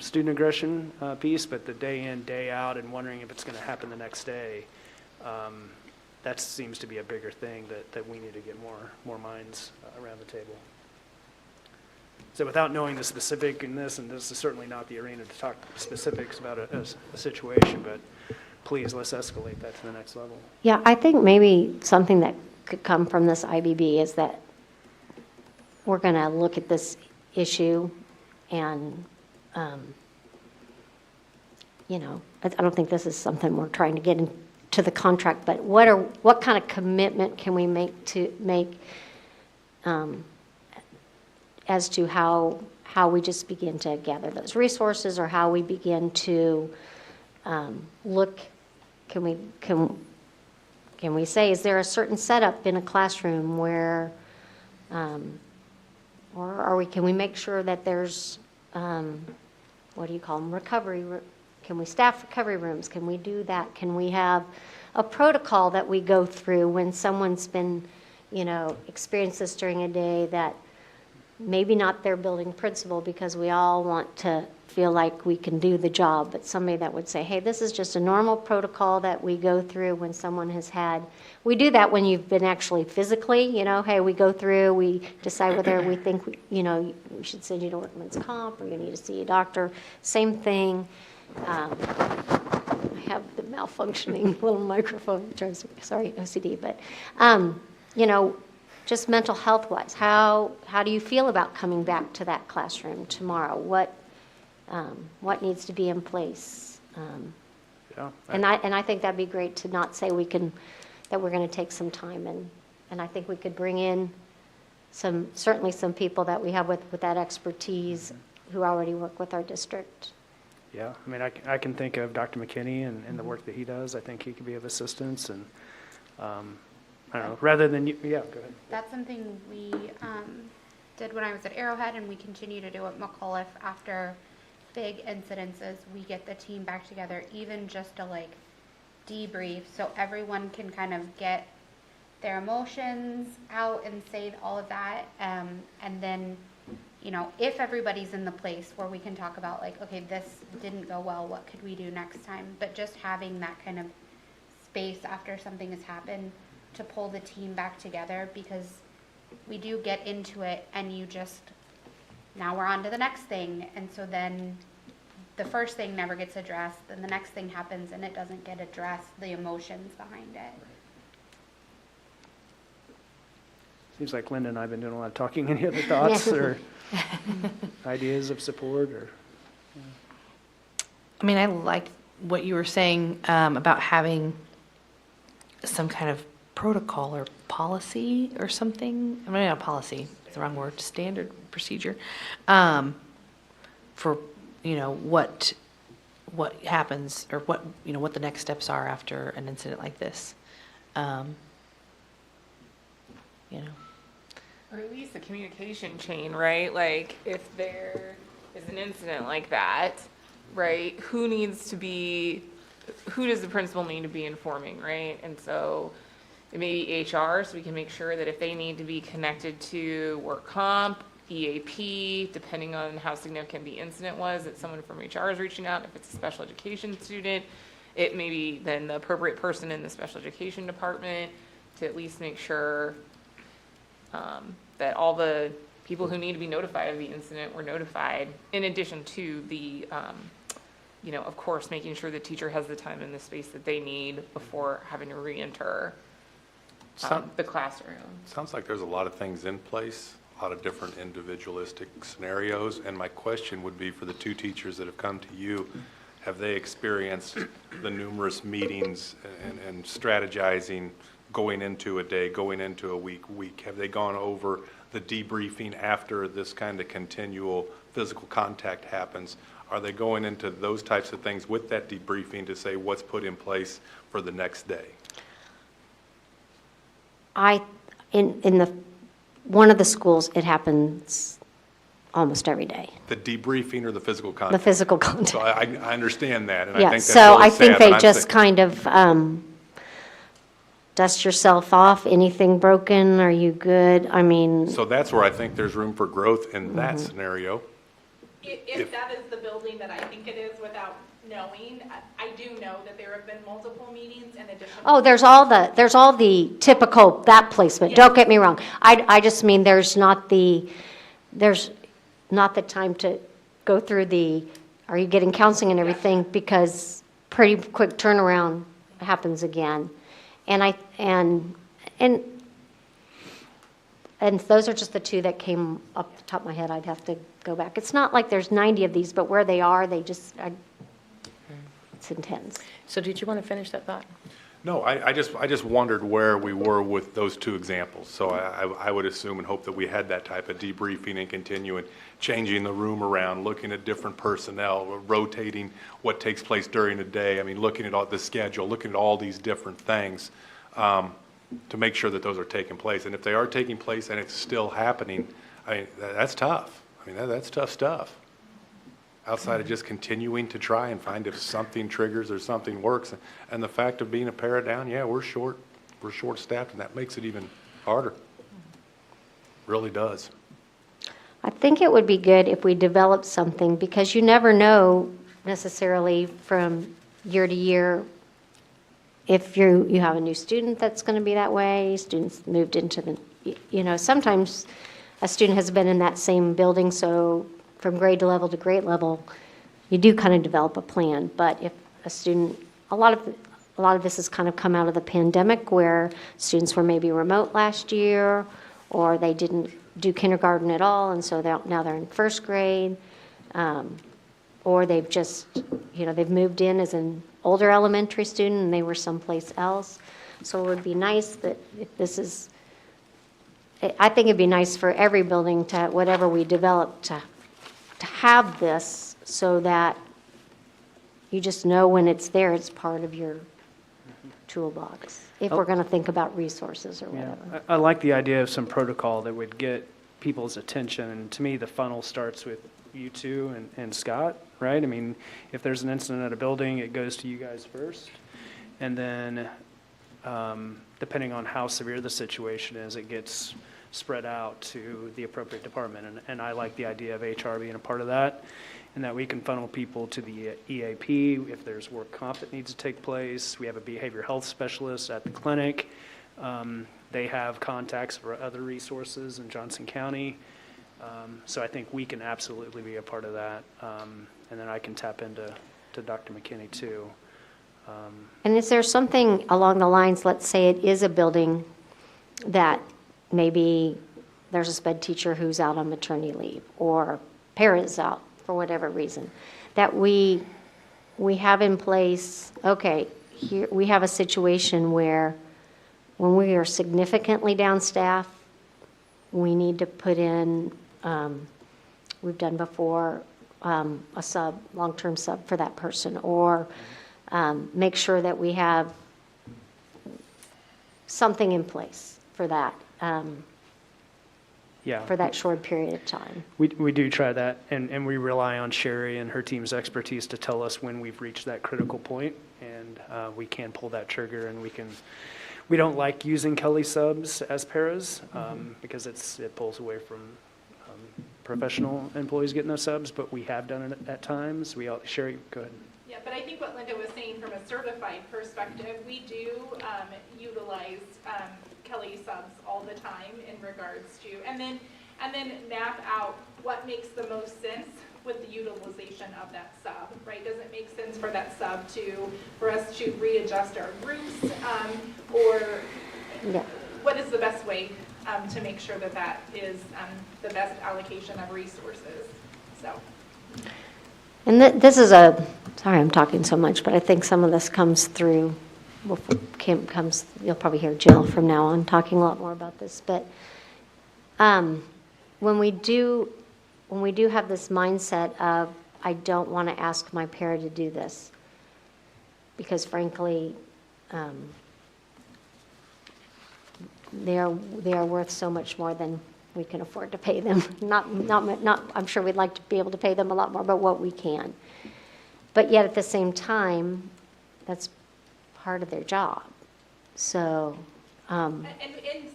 student aggression piece, but the day in, day out, and wondering if it's going to happen the next day, that seems to be a bigger thing that we need to get more minds around the table. So without knowing the specific in this, and this is certainly not the arena to talk specifics about a situation, but please, let's escalate that to the next level. Yeah, I think maybe something that could come from this IBB is that we're going to look at this issue and, I don't think this is something we're trying to get into the contract, but what kind of commitment can we make as to how we just begin to gather those resources, or how we begin to look, can we say, is there a certain setup in a classroom where, or can we make sure that there's, what do you call them, can we staff recovery rooms? Can we do that? Can we have a protocol that we go through when someone's been, experienced this during a day, that maybe not their building principal, because we all want to feel like we can do the job, but somebody that would say, hey, this is just a normal protocol that we go through when someone has had, we do that when you've been actually physically, hey, we go through, we decide whether we think, we should send you to workman's comp, or you need to see a doctor. Same thing. I have the malfunctioning little microphone, sorry, OCD, but, just mental health wise, how do you feel about coming back to that classroom tomorrow? What needs to be in place? And I think that'd be great to not say that we're going to take some time, and I think we could bring in certainly some people that we have with that expertise who already work with our district. Yeah, I mean, I can think of Dr. McKinney and the work that he does. I think he could be of assistance, and I don't know, rather than, yeah, go ahead. That's something we did when I was at Arrowhead, and we continue to do at McAuliffe. After big incidences, we get the team back together, even just to debrief, so everyone can kind of get their emotions out and say all of that, and then if everybody's in the place where we can talk about okay, this didn't go well, what could we do next time? But just having that kind of space after something has happened to pull the team back together, because we do get into it and now we're on to the next thing, and so then the first thing never gets addressed, then the next thing happens and it doesn't get addressed, the emotions behind it. Seems like Linda and I have been doing a lot of talking. Any other thoughts or ideas of support? I mean, I like what you were saying about having some kind of protocol or policy or something. I mean, not policy, it's the wrong word, standard procedure for, what happens, or what the next steps are after an incident like this. Or at least a communication chain, right? If there is an incident like that, right, who does the principal need to be informing, right? And so it may be HR, so we can make sure that if they need to be connected to work comp, EAP, depending on how significant the incident was, that someone from HR is reaching out. If it's a special education student, it may be then the appropriate person in the special education department to at least make sure that all the people who need to be notified of the incident were notified, in addition to the, of course, making sure the teacher has the time and the space that they need before having to re-enter the classroom. Sounds like there's a lot of things in place, a lot of different individualistic scenarios, and my question would be for the two teachers that have come to you, have they experienced the numerous meetings and strategizing going into a day, going into a week? Have they gone over the debriefing after this kind of continual physical contact happens? Are they going into those types of things with that debriefing to say what's put in place for the next day? In one of the schools, it happens almost every day. The debriefing or the physical contact? The physical contact. So I understand that, and I Yeah, think that's so really I think sad, they but I'm just saying- kind of dust yourself off. Anything broken? Are you good? I mean, So that's where I think there's room for growth in that Mm-hmm. scenario. If that is the building that I think it is without knowing, I do know that there have been multiple meetings in addition. oh, there's all the typical, that placement. Don't get me wrong. I just mean there's not the time to go through are you getting counseling and everything? Because pretty quick turnaround happens again. And those are just the two that came up the top of my head. I'd have to go back. It's not like there's 90 of these, but where they are, it's intense. So did you want to finish that thought? No, I just wondered where we were with those two examples. So I would assume and hope that we had that type of debriefing and continuing, changing the room around, looking at different personnel, rotating what takes place during the day. I mean, looking at all the schedule, looking at all these different things to make sure that those are taking place. And if they are taking place and it's still happening, I mean, that's tough. I mean, that's tough stuff. Outside of just continuing to try and find if something triggers or something works. And the fact of being a para down, yeah, we're short-staffed, and that makes it even harder. Really does. I think it would be good if we developed something, because you never know necessarily from year to year if you have a new student that's going to be that way, students moved into sometimes a student has been in that same building, so from grade level to grade level, you do kind of develop a plan. But if a student, a lot of this has kind of come out of the pandemic where students were maybe remote last year, or they didn't do kindergarten at all, and so now they're in first grade, or they've just, they've moved in as an older elementary student and they were someplace else. So it would be nice that if I think it'd be nice for every building to, whatever we develop, to have this so that you just know when it's there, it's part of your toolbox, if we're going to think about resources or whatever. I like the idea of some protocol that would get people's attention, and to me, the funnel starts with you two and Scott, right? I mean, if there's an incident at a building, it goes to you guys first, and then depending on how severe the situation is, it gets spread out to the appropriate department, and I like the idea of HR being a part of that, and that we can funnel people to the EAP if there's work comp that needs to take place. We have a behavioral health specialist at the clinic. They have contacts for other resources in Johnson County. So I think we can absolutely be a part of that. And then I can tap into Dr. McKinney too. And is there something along the lines, let's say it is a building that maybe there's a sped teacher who's out on maternity leave, or parents out for whatever reason, that we have in place, okay, here we have a situation where when we are significantly down-staff, we need to put in, we've done before, a sub, long-term sub for that person, or make sure that we have something in place for that. Yeah. For that short period of time. We do try that, and we rely on Sherry and her team's expertise to tell us when we've reached that critical point, and we can pull that trigger, and we don't like using Kelly subs as paras because it pulls away from professional employees getting those subs, but we have done it at times. Sherry, go ahead. Yeah, but I think what Linda was saying from a certified perspective, we do utilize Kelly subs all the time in regards to, and then map out what makes the most sense with the utilization of that sub, right? Does it make sense for that sub for us to readjust our groups, or what is the best way to make sure that that is the best allocation of resources? So. And this is sorry I'm talking so much, but I think some of this comes through, you'll probably hear Jill from now on talking a lot more about this, but when we do have this mindset of, I don't want to ask my para to do this, because frankly, they are worth so much more than we can afford to pay them. Not, I'm sure we'd like to be able to pay them a lot more, but what we can. But yet at the same time, that's part of their job. So. And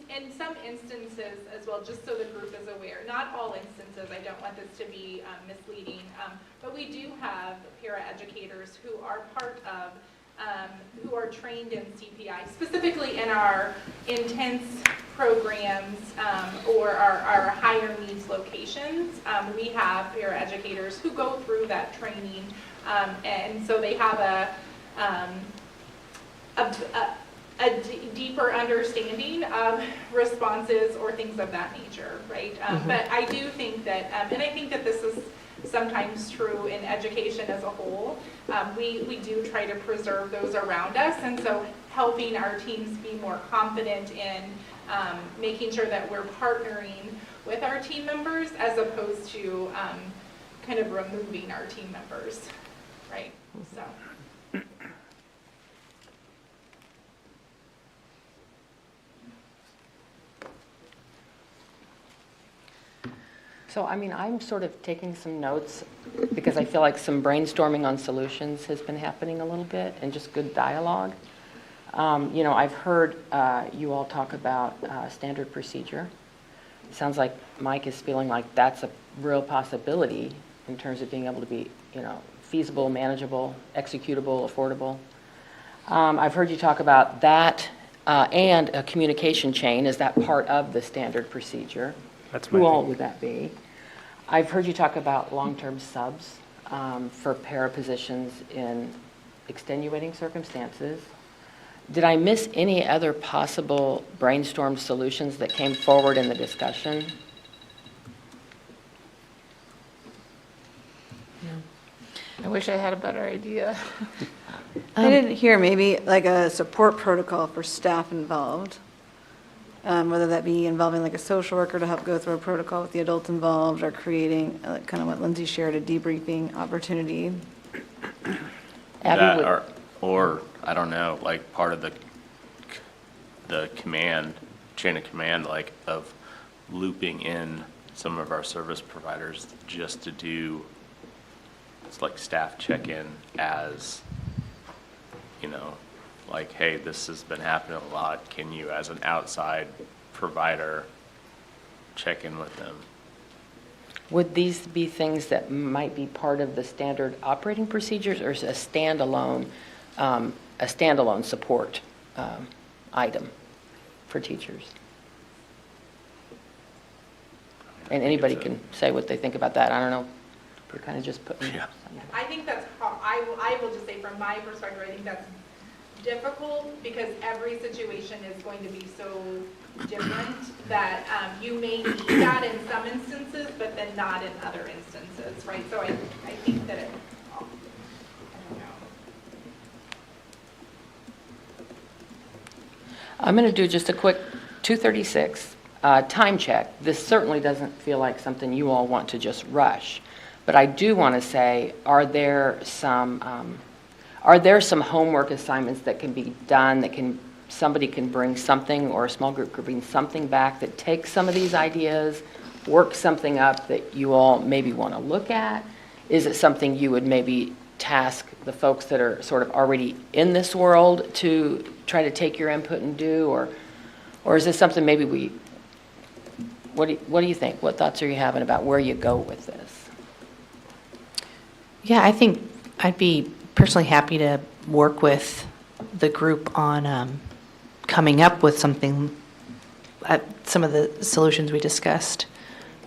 in some instances as well, just so the group is aware, not all instances, I don't want this to be misleading, but we do have paraeducators who are part of, who are trained in CPI, specifically in our intense programs or our higher needs locations. We have paraeducators who go through that training, and so they have a deeper understanding of responses or things of that nature, right? But I do think that, and I think that this is sometimes true in education as a whole, we do try to preserve those around us, and so helping our teams be more confident in making sure that we're partnering with our team members as opposed to kind of removing our team members, right? So. So, I mean, I'm sort of taking some notes because I feel like some brainstorming on solutions has been happening a little bit and just good dialogue. You know, I've heard you all talk about standard procedure. It sounds like Mike is feeling like that's a real possibility in terms of being able to be, you know, feasible, manageable, executable, affordable. I've heard you talk about that and a communication chain. Is that part of the standard procedure? Who all would that be? I've heard you talk about long-term subs for para positions in extenuating circumstances. Did I miss any other possible brainstorm solutions that came forward in the discussion? I wish I had a better idea. I didn't hear maybe like a support protocol for staff involved. Whether that be involving like a social worker to help go through a protocol with the adults involved, or creating kind of what Lindsay shared, a debriefing opportunity. That, or I don't know, like part of the command, chain of command, like of looping in some of our service providers just to do, it's like staff check-in as, you know, like, hey, this has been happening a lot. Can you, as an outside provider, check in with them? Would these be things that might be part of the standard operating procedures, or is a standalone support item for teachers? And anybody can say what they think about that. I don't know. You're kind of just putting. Yeah. I think that's hard. I will just say from my perspective, I think that's difficult because every situation is going to be so different that you may need that in some instances, but then not in other instances, right? So I think that I don't know. I'm going to do just a quick 236 time check. This certainly doesn't feel like something you all want to just rush, but I do want to say, are there some homework assignments that can be done that somebody can bring something, or a small group could bring something back that takes some of these ideas, work something up that you all maybe want to look at? Is it something you would maybe task the folks that are sort of already in this world to try to take your input and do, or is this something maybe What do you think? What thoughts are you having about where you go with this? Yeah, I think I'd be personally happy to work with the group on coming up with something, some of the solutions we discussed,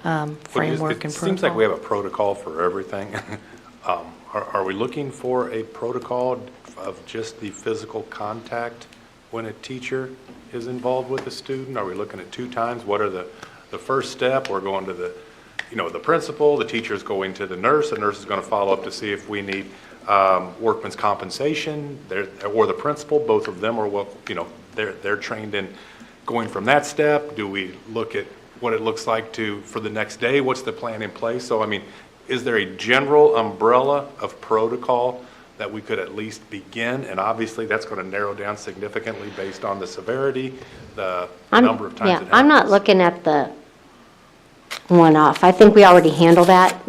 framework and It protocol. seems like we have a protocol for everything. Are we looking for a protocol of just the physical contact when a teacher is involved with a student? Are we looking at 2 times? What are the first step? We're going to the principal, the teacher's going to the nurse is going to follow up to see if we need workman's compensation, or the principal, both of them are, they're trained in going from that step. Do we look at what it looks like for the next day? What's the plan in place? So, I mean, is there a general umbrella of protocol that we could at least begin? And obviously, that's going to narrow down significantly based on the severity, the number of times it happens. I'm not looking at the one-off. I think we already handle that.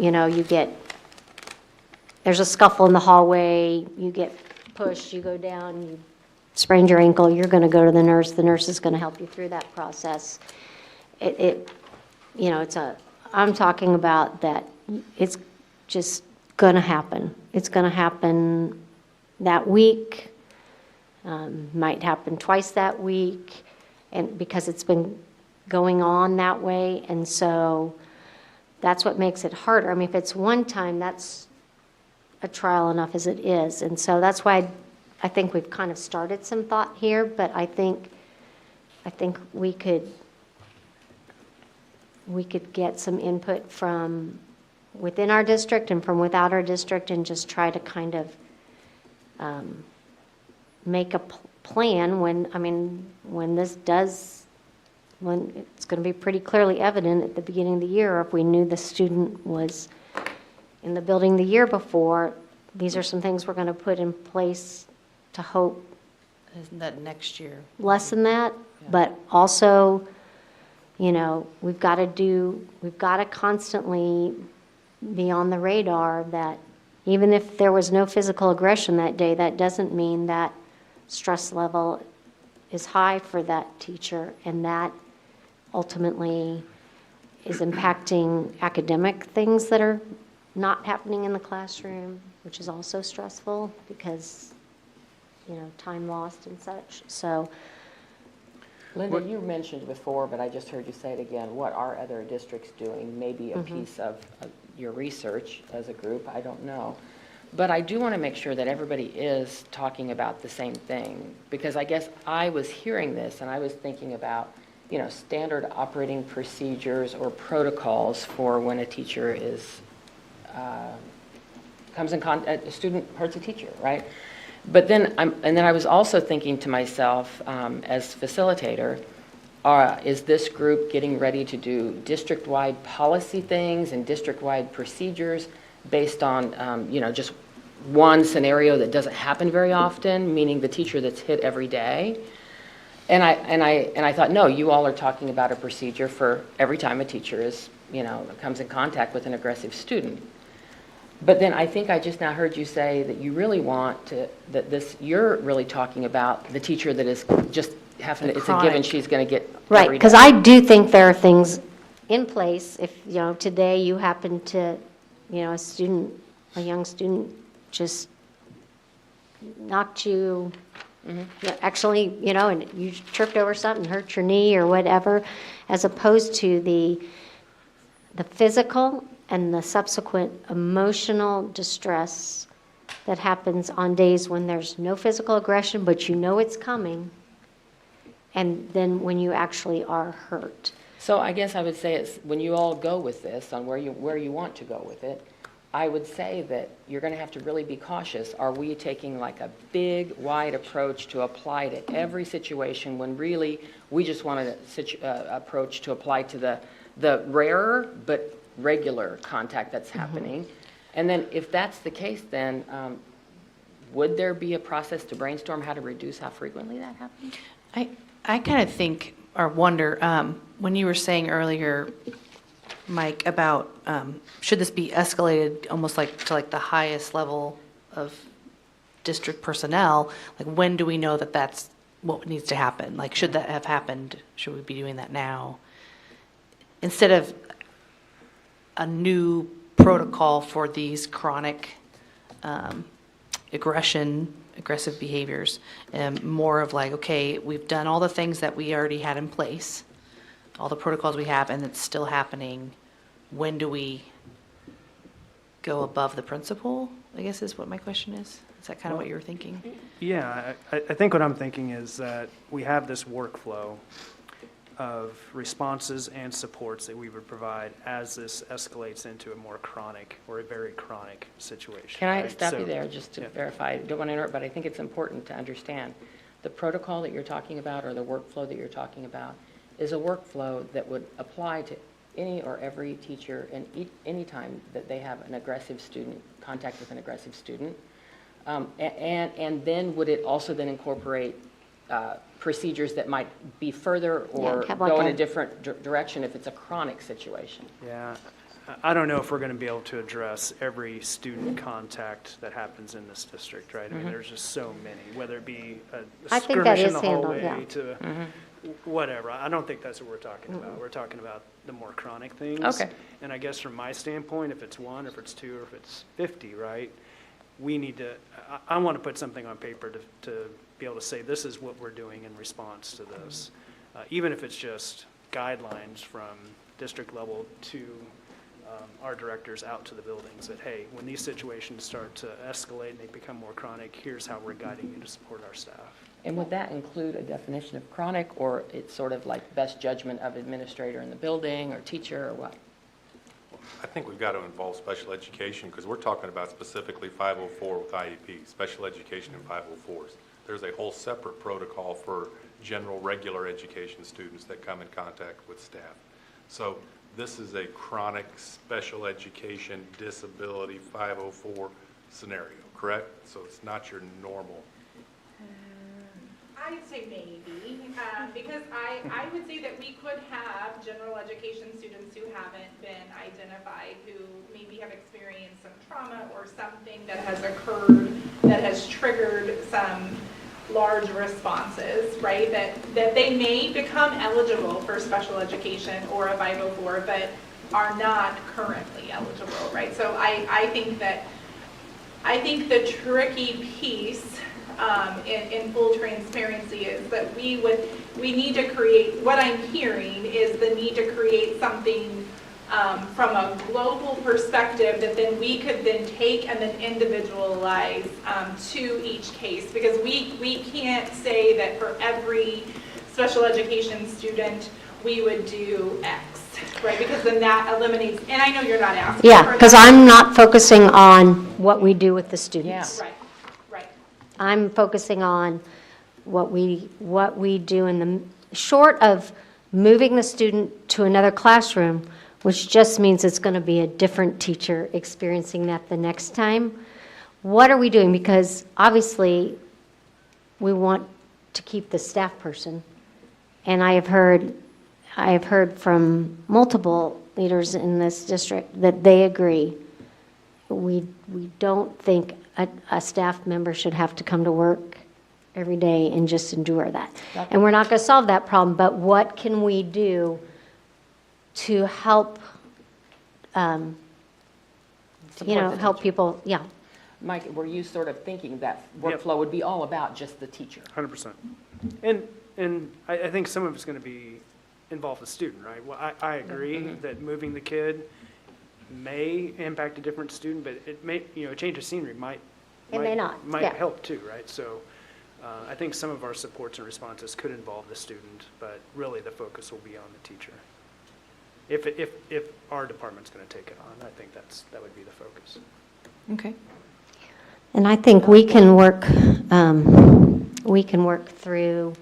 There's a scuffle in the hallway, you get pushed, you go down, you sprained your ankle, you're going to go to the nurse is going to help you through that process. I'm talking about that it's just going to happen. It's going to happen that week, might happen twice that week, and because it's been going on that way, and so that's what makes it harder. I mean, if it's one time, that's a trial enough as it is, and so that's why I think we've kind of started some thought here, but I think we could get some input from within our district and from without our district, and just try to kind of make a plan when it's going to be pretty clearly evident at the beginning of the year. If we knew the student was in the building the year before, these are some things we're going to put in place to hope Isn't that next year? lessen that, but also, we've got to constantly be on the radar that even if there was no physical aggression that day, that doesn't mean that stress level is high for that teacher, and that ultimately is impacting academic things that are not happening in the classroom, which is also stressful because, time lost and such. So, Linda, you mentioned before, but I just heard you say it again, what are other districts doing? Maybe a piece of your research as a group, I don't know. But I do want to make sure that everybody is talking about the same thing, because I guess I was hearing this and I was thinking about, standard operating procedures or protocols for when a teacher comes in contact, a student hurts a teacher, right? But then I was also thinking to myself, as facilitator, is this group getting ready to do district-wide policy things and district-wide procedures based on, just one scenario that doesn't happen very often, meaning the teacher that's hit every day? And I thought, no, you all are talking about a procedure for every time a teacher comes in contact with an aggressive student. But then I think I just now heard you say that you really you're really talking about the teacher that is just having, it's a given she's going to get right, every because day. I do think there are things in place. If, today you happen to, a young student just knocked you, actually, and you tripped over something, hurt your knee or whatever, as opposed to the physical and the subsequent emotional distress that happens on days when there's no physical aggression, but it's coming, and then when you actually are hurt. So I guess I would say it's when you all go with this on where you want to go with it, I would say that you're going to have to really be cautious. Are we taking like a big, wide approach to apply to every situation when really we just want an approach to apply to the rarer but regular contact that's happening? And then if that's the case, then would there be a process to brainstorm how to reduce how frequently that happens? I kind of think or wonder, when you were saying earlier, Mike, about should this be escalated almost like to the highest level of district personnel, when do we know that that's what needs to happen? Should that have happened? Should we be doing that now? instead of a new protocol for these chronic aggressive behaviors, more of like, okay, we've done all the things that we already had in place, all the protocols we have, and it's still happening. When do we go above the principal, I guess is what my question is. Is that kind of what you were thinking? Yeah, I think what I'm thinking is that we have this workflow of responses and supports that we would provide as this escalates into a more chronic or a very chronic situation. Can I right? stop So- you there just to yeah. verify? I don't want to interrupt, but I think it's important to understand. The protocol that you're talking about or the workflow that you're talking about is a workflow that would apply to any or every teacher and any time that they have an aggressive student, contact with an aggressive student. And then would it also then incorporate procedures that might be further or have like go in a- a different direction if it's a chronic situation? Yeah, I don't know if we're going to be able to address every student contact that happens in this district, right? I mean, there's just so many, whether it be a I think that skirmish in is the handled, hallway yeah. to whatever. I don't think that's what we're talking about. We're talking about the more chronic things. Okay. And I guess from my standpoint, if it's 1, if it's 2, or if it's 50, right? We need to, I want to put something on paper to be able to say, this is what we're doing in response to this. Even if it's just guidelines from district level to our directors out to the buildings that, hey, when these situations start to escalate and they become more chronic, here's how we're guiding you to support our staff. And would that include a definition of chronic, or it's sort of like best judgment of administrator in the building or teacher or what? I think we've got to involve special education because we're talking about specifically 504 with IEP, special education and 504s. There's a whole separate protocol for general regular education students that come in contact with staff. So this is a chronic special education disability 504 scenario, correct? So it's not your normal. I'd say maybe, because I would say that we could have general education students who haven't been identified, who maybe have experienced some trauma or something that has occurred that has triggered some large responses, right? That they may become eligible for special education or a 504, but are not currently eligible, right? So I think the tricky piece in full transparency is that we need to create, what I'm hearing is the need to create something from a global perspective that then we could then take and then individualize to each case, because we can't say that for every special education student we would do X, right? Because then that eliminates, and I know you're not asking. Yeah, for because that. I'm not focusing on what we do with the students. Right. I'm focusing on what we do in the, short of moving the student to another classroom, which just means it's going to be a different teacher experiencing that the next time. What are we doing? Because obviously, we want to keep the staff person. And I have heard from multiple leaders in this district that they agree. We don't think a staff member should have to come to work every day and just endure that. And we're not going to solve that problem, but what can we do to help, help people, yeah. Mike, were you sort of thinking that workflow would be all about just the teacher? 100%. And I think some of it's going to be involve the student, right? Well, I agree that moving the kid may impact a different student, but it may, a change of scenery might help too, right? So I think some of our supports and responses could involve the student, but really the focus will be on the teacher. If our department's going to take it on, I think that would be the focus. Okay. And I think we can work through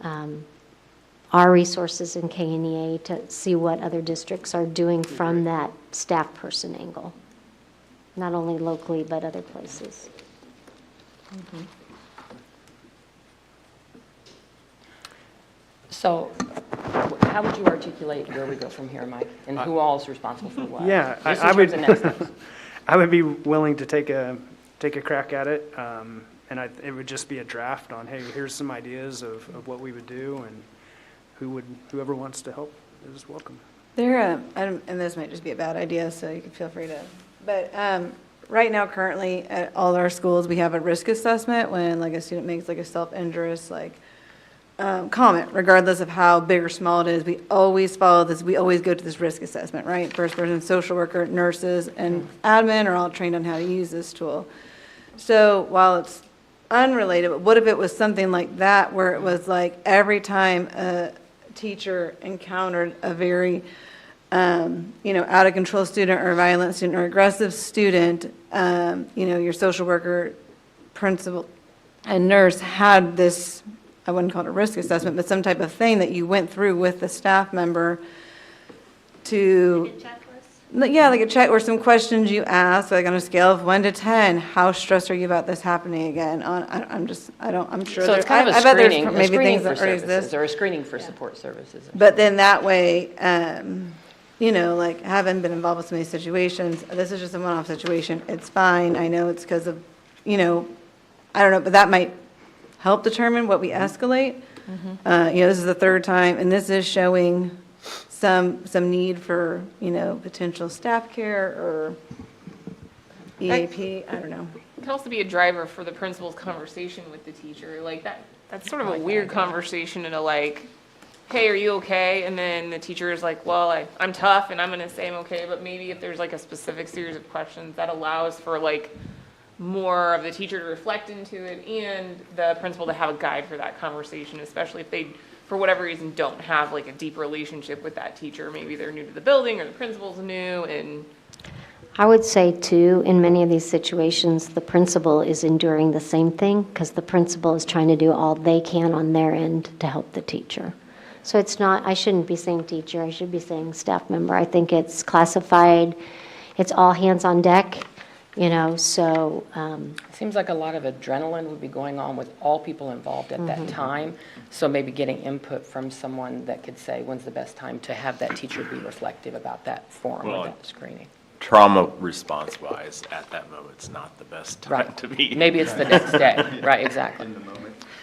our resources in KNEA to see what other districts are doing from that staff person angle, not only locally, but other places. So how would you articulate where we go from here, Mike? And who all is responsible for what? Yeah, Just in I would, terms of next steps. I would be willing to take a crack at it, and it would just be a draft on, hey, here's some ideas of what we would do, and whoever wants to help is welcome. and this might just be a bad idea, so you can feel free to, but right now, currently, at all our schools, we have a risk assessment when like a student makes like a self-injurious comment, regardless of how big or small it is. We always follow this, we always go to this risk assessment, right? First person, social worker, nurses, and admin are all trained on how to use this tool. So while it's unrelated, but what if it was something like that, where it was like every time a teacher encountered a very out of control student or violent student or aggressive student, your social worker, principal, and nurse had this, I wouldn't call it a risk assessment, but some type of thing that you went through with the staff member to. Like a checklist? Yeah, like a check or some questions you ask, like on a scale of 1 to 10, how stressed are you about this happening again? I'm sure. So it's kind of I bet there's a maybe screening things for that already services, exist. or a screening for support services. But then that way, like having been involved with so many situations, this is just a one-off situation. It's fine. I know it's because of, I don't know, but that might help determine what we escalate. This is the third time, and this is showing some need for, potential staff care or EAP. I don't know. It can also be a driver for the principal's conversation with the teacher. Like that's sort of a weird conversation in a like, hey, are you okay? And then the teacher is like, well, I'm tough and I'm going to say I'm okay. But maybe if there's like a specific series of questions that allows for like more of the teacher to reflect into it and the principal to have a guide for that conversation, especially if they, for whatever reason, don't have like a deep relationship with that teacher. Maybe they're new to the building or the principal's new. And I would say too, in many of these situations, the principal is enduring the same thing because the principal is trying to do all they can on their end to help the teacher. So it's not, I shouldn't be saying teacher, I should be saying staff member. I think it's classified, it's all hands on deck, so. Seems like a lot of adrenaline would be going on with all people involved at that time. So maybe getting input from someone that could say, when's the best time to have that teacher be reflective about that forum or that screening. Trauma response-wise, at that moment, it's not the best time Right. to be. Maybe it's the next day. Right, exactly.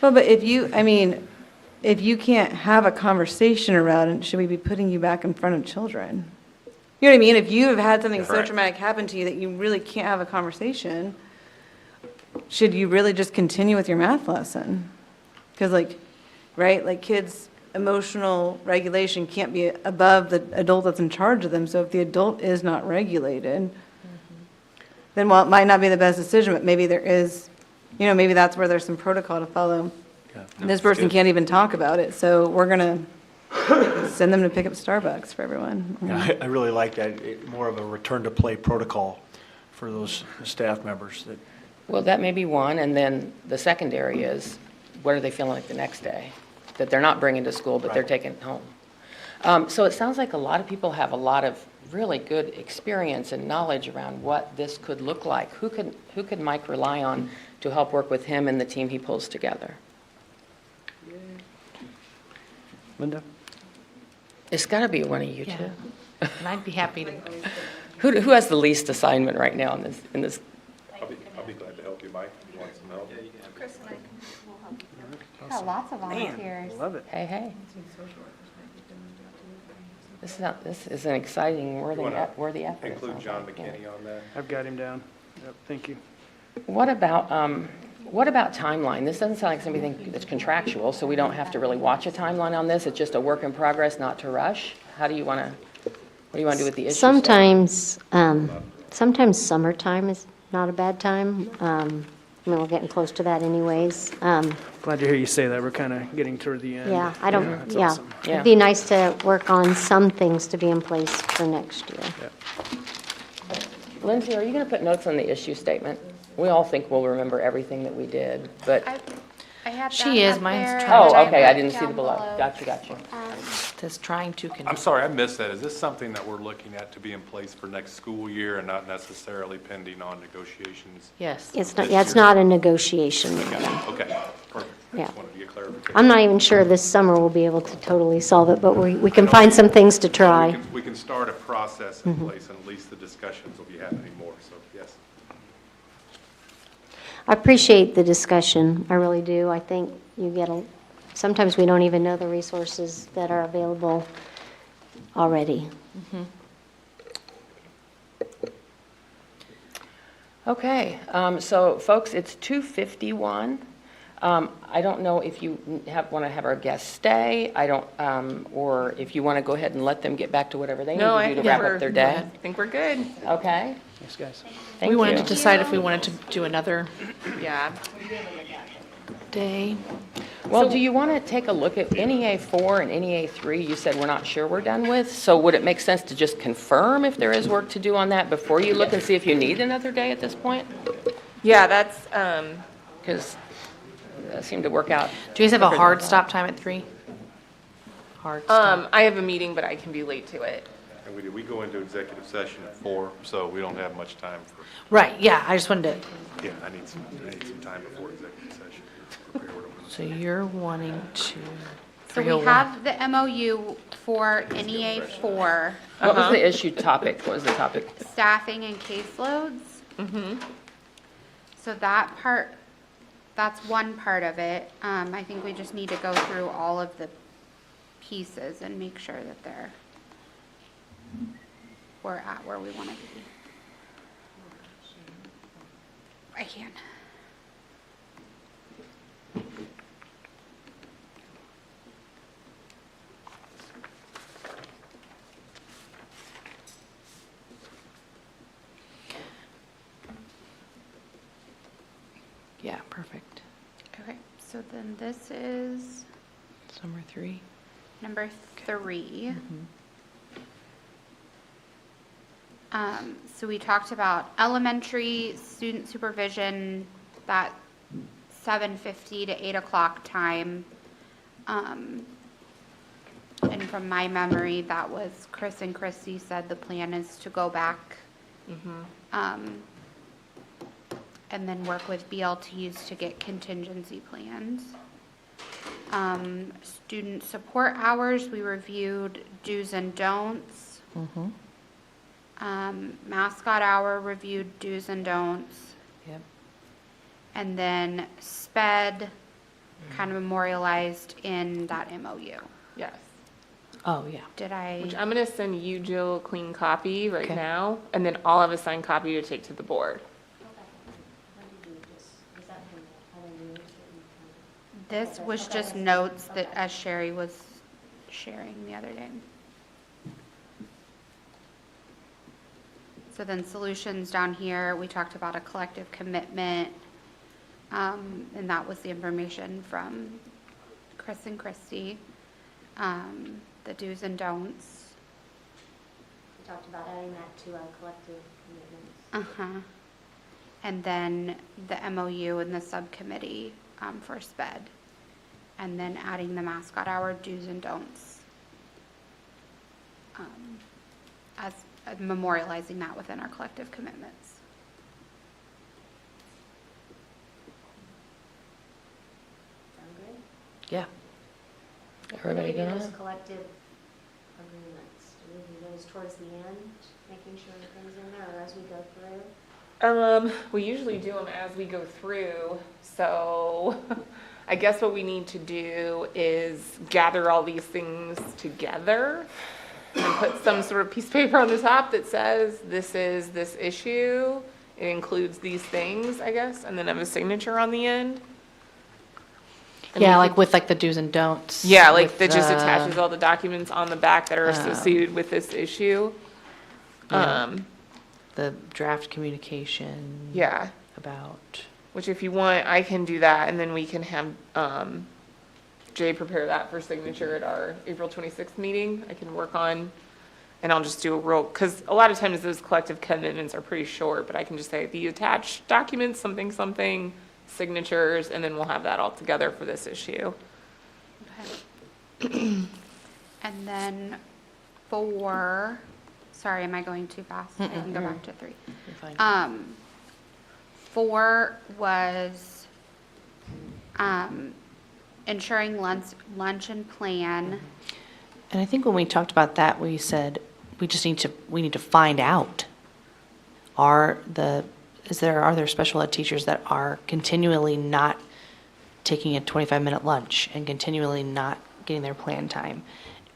Well, but if you can't have a conversation around it, should we be putting you back in front of children? You know what I mean? If you have had something so Correct. traumatic happen to you that you really can't have a conversation, should you really just continue with your math lesson? Because kids' emotional regulation can't be above the adult that's in charge of them. So if the adult is not regulated, then while it might not be the best decision, but maybe there is, maybe that's where there's some protocol to follow. This person can't even talk about it, so we're going to send them to pick up Starbucks for everyone. Yeah, I really like that, more of a return to play protocol for those staff members that. Well, that may be one, and then the secondary is, what are they feeling like the next day? That they're not bringing to school, but they're taking it home. So it sounds like a lot of people have a lot of really good experience and knowledge around what this could look like. Who could Mike rely on to help work with him and the team he pulls together? Linda? It's got to be one of you Yeah. two. And I'd be happy to. Who has the least assignment right now in this? I'll be glad to help you, Mike, if you want some help. Chris and I will help you. Got lots of volunteers. Love it. Hey, hey. This is an exciting, worthy effort. it Include sounds John like, yeah. McKinney on that. I've got him down. Yep, thank you. What about timeline? This doesn't sound like something that's contractual, so we don't have to really watch a timeline on this. It's just a work in progress, not to rush. What do you want to do with the issue? Sometimes summertime is not a bad time. We're getting close to that anyways. Glad to hear you say that. We're kind of getting toward the end. Yeah, That's awesome. It'd be nice to work on some things to be in place for next year. Lindsay, are you going to put notes on the issue statement? We all think we'll remember everything that we did, but, I had She that is, up mine's there. trying oh, okay, I Down didn't see the below. below. Gotcha. Just trying to. I'm sorry, I missed that. Is this something that we're looking at to be in place for next school year and not necessarily pending on negotiations? Yes. It's not a negotiation. Okay, perfect. I Yeah. just wanted to get clarification. I'm not even sure this summer we'll be able to totally solve it, but we can find some things to try. We can start a process in place, and at least the discussions will be happening more, so yes. I appreciate the discussion, I really do. I think you get sometimes we don't even know the resources that are available already. Okay, so folks, it's 2:51. I don't know if you want to have our guests stay, or if you want to go ahead and let them get back to whatever they need No, I to do to think wrap up their day. I think we're good. Okay, Yes, guys. thank We wanted to you. decide if we wanted to do another Yeah. day. Well, do you want to take a look at NEA 4 and NEA 3? You said we're not sure we're done with, so would it make sense to just confirm if there is work to do on that before you look and see if you need another day at this point? Yeah, that's, Because that seemed to work out. Do you guys have a quicker than hard I thought. stop time at 3? Hard stop. I have a meeting, but I can be late to it. And we go into executive session at 4, so we don't have much time for, Right, yeah, I just wanted to, yeah, I need some time before executive session. to prepare what I'm gonna so you're wanting to. So we 301. have the MOU for NEA 4, What was the issue topic? What was the topic? staffing and caseloads. So that part, that's one part of it. I think we just need to go through all of the pieces and make sure that we're at where we want to be. I can. Yeah, perfect. Okay, so then this is Summer 3. number 3. So we talked about elementary student supervision, that 7:50 to 8 o'clock time. And from my memory, that was Chris and Christy said the plan is to go back. And then work with BLTs to get contingency plans. Student support hours, we reviewed do's and don'ts. Mascot hour reviewed do's and don'ts. Yep. And then SPED kind of memorialized in that MOU. Yes. Oh, yeah. Did I? Which I'm gonna send you, Jill, a clean copy right Okay. now, and then I'll have a signed copy to take to the board. This was just notes that as Sherry was sharing the other day. So then solutions down here, we talked about a collective commitment. And that was the information from Chris and Christy. The do's and don'ts. We talked about adding that to our collective commitments. Uh-huh. And then the MOU and the subcommittee for SPED. And then adding the mascot hour do's and don'ts. As memorializing that within our collective commitments. Sound good? Yeah. Everybody good on Those it? collective agreements, do we do those towards the end, making sure everything's in there, or as we go through? We usually do them as we go through, so I guess what we need to do is gather all these things together and put some sort of piece of paper on the top that says, this is this issue, it includes these things, I guess, and then have a signature on the end. And Yeah, we like could- with like the do's and don'ts. Yeah, like with that just the- attaches all the documents on the back that are associated with this issue. Yeah. The draft communication. Yeah. About. Which if you want, I can do that, and then we can have Jay prepare that for signature at our April 26th meeting. I can work on, and I'll just do a real, because a lot of times those collective commitments are pretty short, but I can just say the attached documents, something, something, signatures, and then we'll have that all together for this issue. Okay. And then sorry, am I going too fast? I can go back to 3. You're fine. 4 was ensuring lunch and plan. And I think when we talked about that, we said, we need to find out. Are there special ed teachers that are continually not taking a 25-minute lunch and continually not getting their plan time?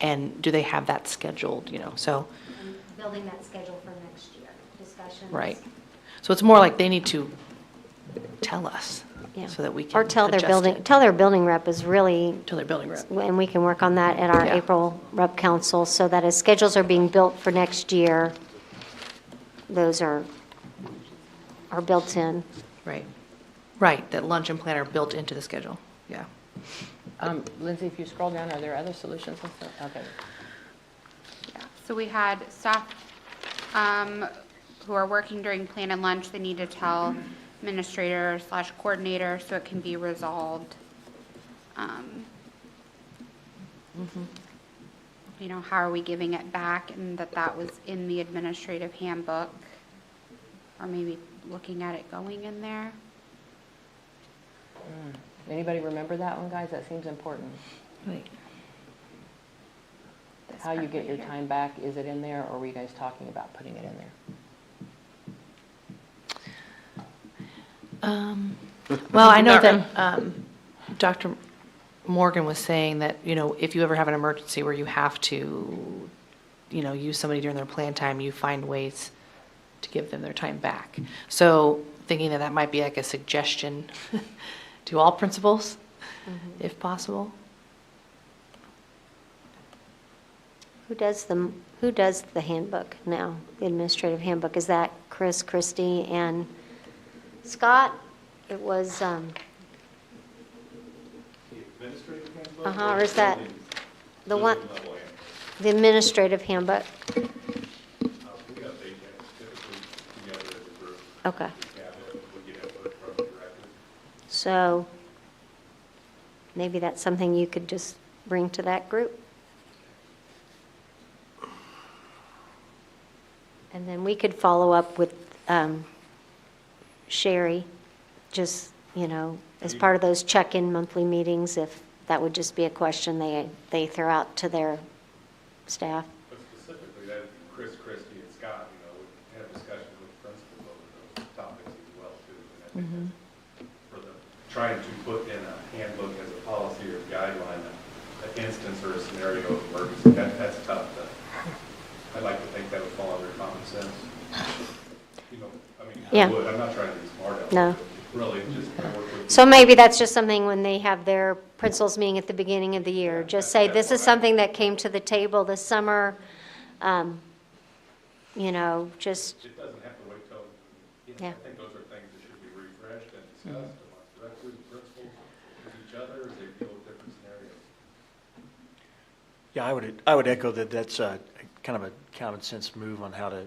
And do they have that scheduled, so, Building that schedule for next year, discussions. right. So it's more like they need to tell us Yeah. so that we can Or tell their adjust it. tell their building rep is really, Tell their building rep. and we can work on that at our Yeah. April rep council, so that as schedules are being built for next year, those are built in. Right. Right, that lunch and plan are built into the schedule, yeah. Lindsay, if you scroll down, are there other solutions? Okay. So we had staff who are working during plan and lunch, they need to tell administrator/coordinator so it can be resolved. You know, how are we giving it back, and that was in the administrative handbook, or maybe looking at it going in there. Anybody remember that one, guys? That seems important. Right. How you get your time back, is it in there, or were you guys talking about putting it in there? Well, I know that Dr. Morgan was saying that, if you ever have an emergency where you have to, use somebody during their plan time, you find ways to give them their time back. So thinking that might be like a suggestion to all principals, if possible. Who does the handbook now, the administrative handbook? Is that Chris, Christie, and Scott? It was, or is that the one, the administrative handbook? Okay. So maybe that's something you could just bring to that group? And then we could follow up with Sherry, just, as part of those check-in monthly meetings, if that would just be a question they throw out to their staff. But specifically, that Chris, Christie, and Scott, would have discussions with the principals over those topics as well, too. And I think for the, trying to put in a handbook as a policy or guideline, an instance or a scenario of emergency, that's tough. I'd like to think that would fall under common sense. Yeah. I would. I'm not trying to be smart aleck, No. but really just work with. So maybe that's just something when they have their principals meeting at the beginning of the year, just say, this is something that came to the table this summer, just. It doesn't have to wait till, Yeah. I think those are things that should be refreshed and discussed amongst directors, principals, with each other as they deal with different scenarios. Yeah, I would echo that that's kind of a common sense move on how to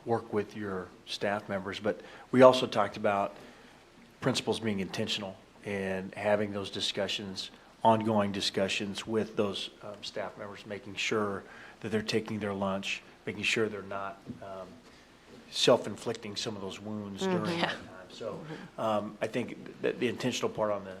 work with your staff members. But we also talked about principals being intentional and having those discussions, ongoing discussions with those staff members, making sure that they're taking their lunch, making sure they're not self-inflicting some of those wounds during that time. So I think that the intentional part on the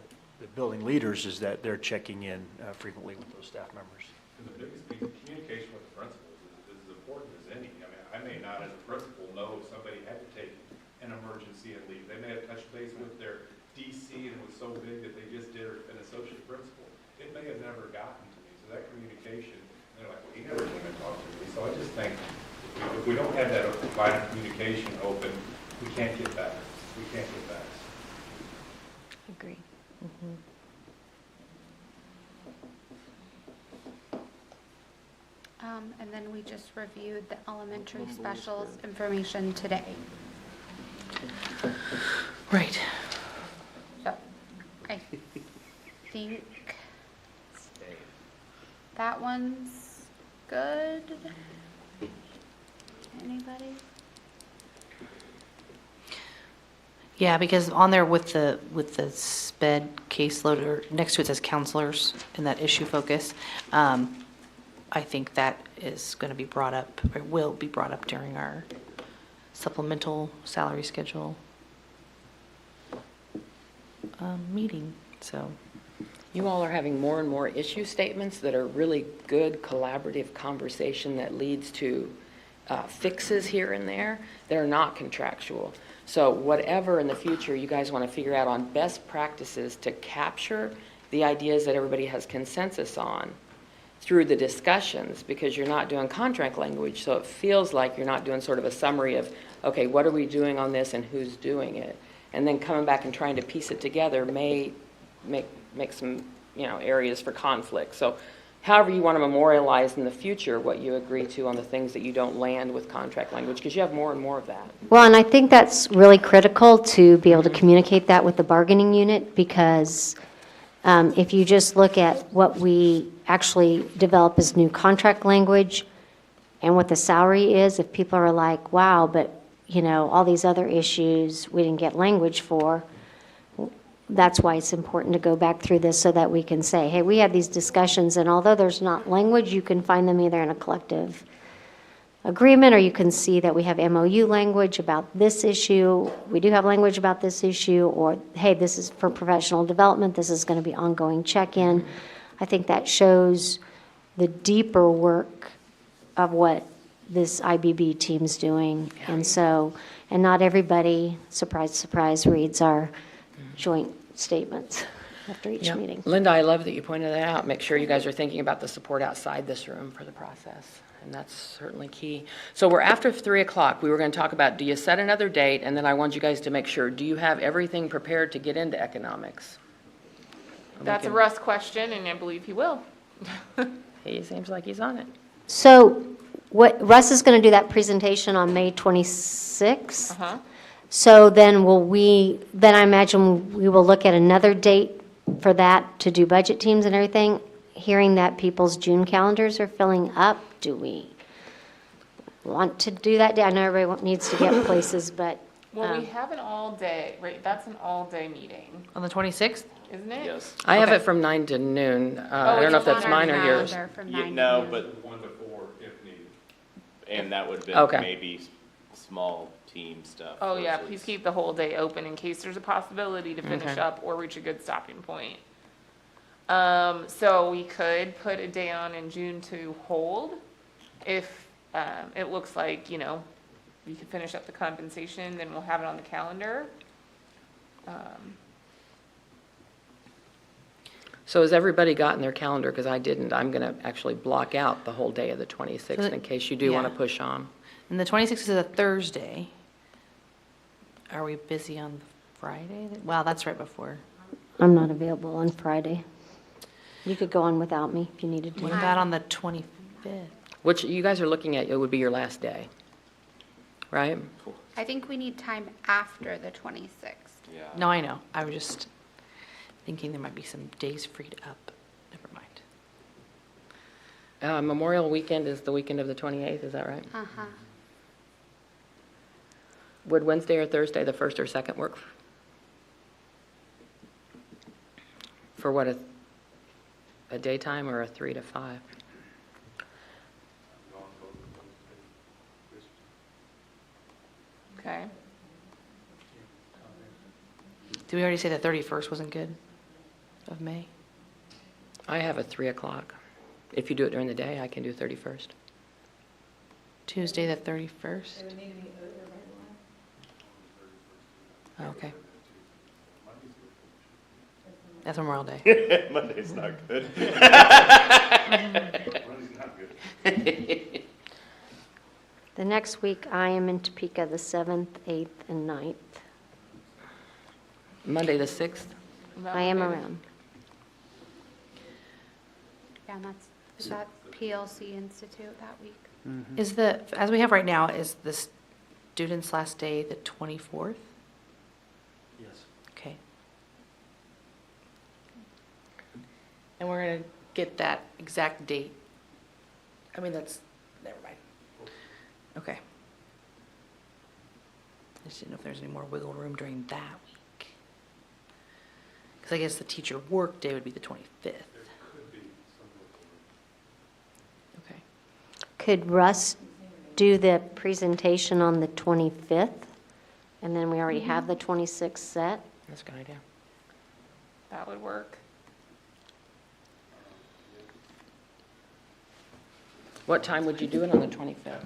building leaders is that they're checking in frequently with those staff members. And the biggest thing, communication with the principals is as important as any. I mean, I may not, as a principal, know if somebody had to take an emergency and leave. They may have touched base with their DC and it was so big that they just did an associate principal. It may have never gotten to me. So that communication, they're like, well, he never came and talked to me. So I just think if we don't have that line of communication open, we can't get back. We can't get back. Agree. And then we just reviewed the elementary specials information today. Right. So I think that one's good. Anybody? Yeah, because on there with the SPED caseload, or next to it says counselors in that issue focus, I think that is going to be brought up, or will be brought up during our supplemental salary schedule meeting, so. You all are having more and more issue statements that are really good collaborative conversation that leads to fixes here and there. They're not contractual. So whatever in the future you guys want to figure out on best practices to capture the ideas that everybody has consensus on, through the discussions, because you're not doing contract language, so it feels like you're not doing sort of a summary of, okay, what are we doing on this and who's doing it? And then coming back and trying to piece it together may make some, areas for conflict. So however you want to memorialize in the future what you agree to on the things that you don't land with contract language, because you have more and more of that. Well, and I think that's really critical to be able to communicate that with the bargaining unit, because if you just look at what we actually develop as new contract language and what the salary is, if people are like, wow, but, all these other issues we didn't get language for, that's why it's important to go back through this so that we can say, hey, we had these discussions, and although there's not language, you can find them either in a collective agreement, or you can see that we have MOU language about this issue, we do have language about this issue, or, hey, this is for professional development, this is going to be ongoing check-in. I think that shows the deeper work of what this IBB team's doing. And so, and not everybody, surprise, surprise, reads our joint statements after each Yep. meeting. Linda, I love that you pointed that out. Make sure you guys are thinking about the support outside this room for the process, and that's certainly key. So we're after 3 o'clock. We were going to talk about, do you set another date? And then I want you guys to make sure, do you have everything prepared to get into economics? That's a Russ question, and I believe he will. He seems like he's on it. So what, Russ is going to do that presentation on May 26th. Uh-huh. So then then I imagine we will look at another date for that to do budget teams and everything. Hearing that people's June calendars are filling up, do we want to do that day? I know everybody needs to get places, but. Well, we have an all-day, right, that's an all-day meeting, On the 26th? isn't it? Yes. I have Okay. it from 9 to noon. Oh, I don't know if it's that's on mine our or yours. Calendar from Yeah, 9 to no, noon. but One to four if needed. and that would have Okay. been maybe small team stuff. Oh, yeah, versus- please keep the whole day open in case there's a possibility to finish Okay. up or reach a good stopping point. So we could put a day on in June to hold if, it looks like, we could finish up the compensation, then we'll have it on the calendar. So has everybody gotten their calendar? Because I didn't. I'm going to actually block out the whole day of the 26th in case you do want to Yeah. push on. And the 26th is a Thursday. Are we busy on Friday? Wow, that's right before. I'm not available on Friday. You could go on without me if you needed to. What about on the 25th? Which you guys are looking at, it would be your last day, right? I think we need time after the 26th. Yeah. No, I know. I was just thinking there might be some days freed up. Never mind. Memorial Weekend is the weekend of the 28th, is that right? Uh-huh. Would Wednesday or Thursday, the 1st or 2nd, work? For what, a daytime or a 3 to 5? Okay. Did we already say the 31st wasn't good of May? I have a 3 o'clock. If you do it during the day, I can do 31st. Tuesday, the 31st? Okay. That's Memorial Day. Monday's not good. The next week, I am in Topeka, the 7th, 8th, and 9th. Monday, the 6th? I am around. Yeah, and is that PLC Institute that week? Is as we have right now, is the student's last day the 24th? Yes. Okay. And we're going to get that exact date. I mean, never mind. Okay. I just didn't know if there's any more wiggle room during that week. Because I guess the teacher work day would be the 25th. Okay. Could Russ do the presentation on the 25th? And then we already have the 26th set? That's a good idea. That would work. What time would you do it on the 25th?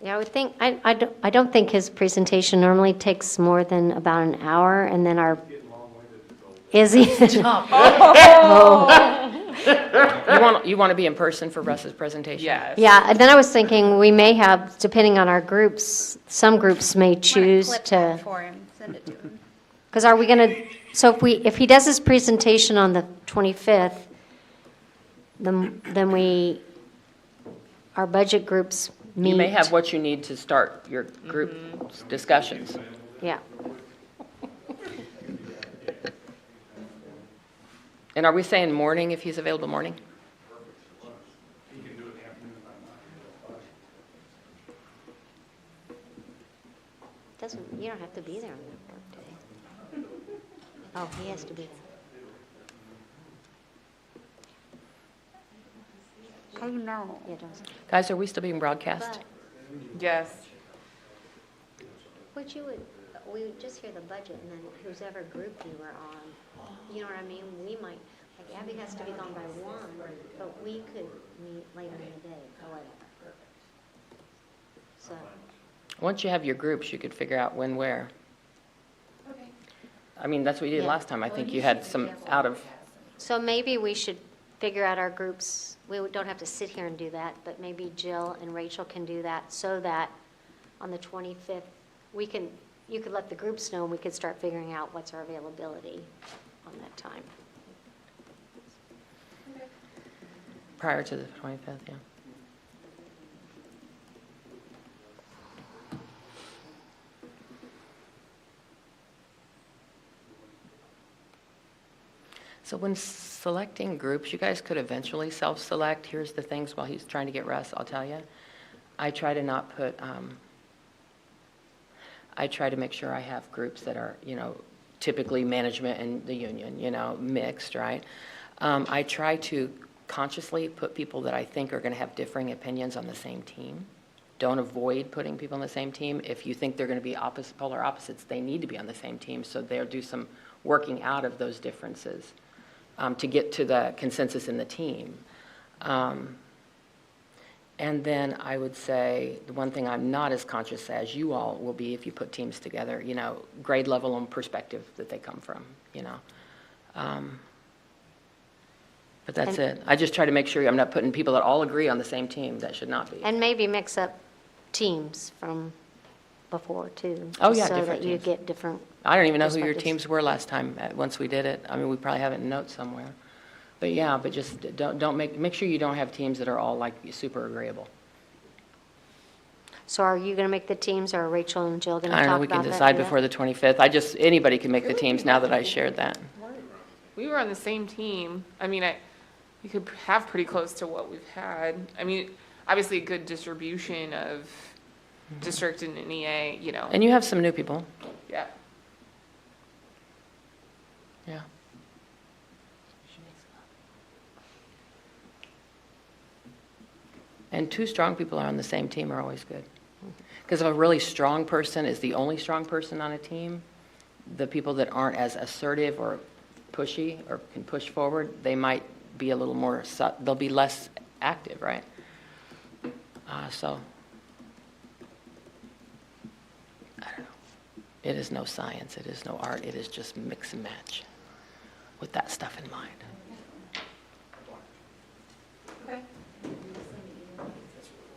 Yeah, I would think, I don't think his presentation normally takes more than about an hour, and then our. Is he? Oh. You want to be in person for Russ's presentation? Yes. Yeah, and then I was thinking, we may have, depending on our groups, some groups may choose Clip that to, for him, send it to him. because are we going to, so if he does his presentation on the 25th, then our budget groups meet. You may have what you need to start your group discussions. Yeah. And are we saying morning if he's available morning? You don't have to be there on that work day. Oh, he has to be there. Oh, no. Yeah, it does. Guys, are we still being broadcast? Yes. What you we would just hear the budget and then whoever group you were on, you know what I mean? We might, like Abby has to be gone by 1, but we could meet later in the day or whatever. So, Once you have your groups, you could figure out when, where. I mean, that's what you did Yeah. last time. I think you had some out of, so maybe we should figure out our groups. We don't have to sit here and do that, but maybe Jill and Rachel can do that so that on the 25th, you could let the groups know and we could start figuring out what's our availability on that time. prior to the 25th, yeah. So when selecting groups, you guys could eventually self-select. Here's the things while he's trying to get Russ, I'll tell you. I try to not put, I try to make sure I have groups that are, typically management and the union, mixed, right? I try to consciously put people that I think are going to have differing opinions on the same team. Don't avoid putting people on the same team. If you think they're going to be polar opposites, they need to be on the same team, so they'll do some working out of those differences to get to the consensus in the team. And then I would say the one thing I'm not as conscious as you all will be if you put teams together, grade level and perspective that they come from, But that's it. I just try to make sure I'm not putting people that all agree on the same team. That should not be. And maybe mix up teams from before, too. Oh, just yeah, so different that you teams. get different. I don't even know who your perspectives. teams were last time, once we did it. I mean, we probably have it in notes somewhere. But yeah, but just don't make sure you don't have teams that are all like super agreeable. So are you going to make the teams, or are Rachel and Jill going to I talk don't about that? know, we can decide Yeah. before the 25th. Anybody can make the teams now that I shared that. We were on the same team. I mean, we could have pretty close to what we've had. I mean, obviously a good distribution of district and NEA, And you have some new people. Yeah. Yeah. And two strong people are on the same team are always good. Because if a really strong person is the only strong person on a team, the people that aren't as assertive or pushy or can push forward, they might be a little more, they'll be less active, right? So, I don't know. It is no science, it is no art, it is just mix and match with that stuff in mind. Okay.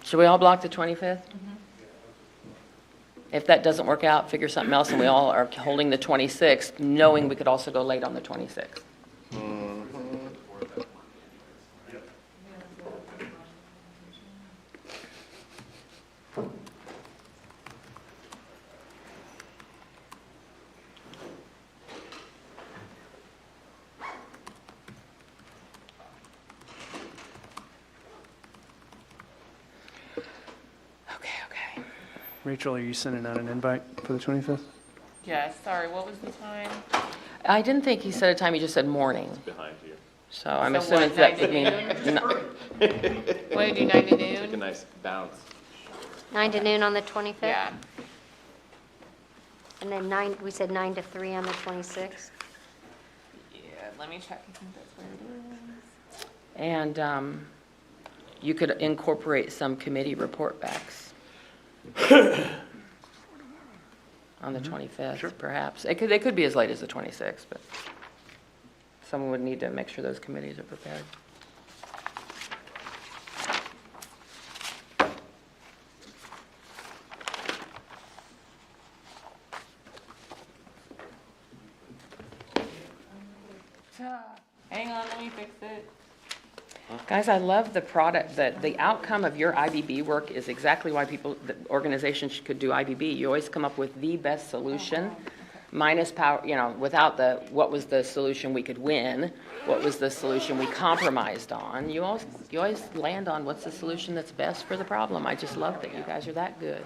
Should we all block the 25th? If that doesn't work out, figure something else, and we all are holding the 26th, knowing we could also go late on the 26th. Okay. Rachel, are you sending out an invite for the 25th? Yeah, sorry, what was the time? I didn't think he said a time, he just said morning. Behind you. So I'm So assuming what, that 9 to would mean, Want to do 9 to Take a noon? nice bounce. 9 to noon on the 25th? Yeah. And then we said 9 to 3 on the 26th? Yeah, let me check. I think that's where it is. and you could incorporate some committee report backs on the 25th, perhaps. They could be as late as the 26th, but someone would need to make sure those committees are prepared. Guys, I love the product, the outcome of your IBB work is exactly why the organizations could do IBB. You always come up with the best solution, minus power, without what was the solution we could win, what was the solution we compromised on. You always land on what's the solution that's best for the problem. I just love that you guys are that good.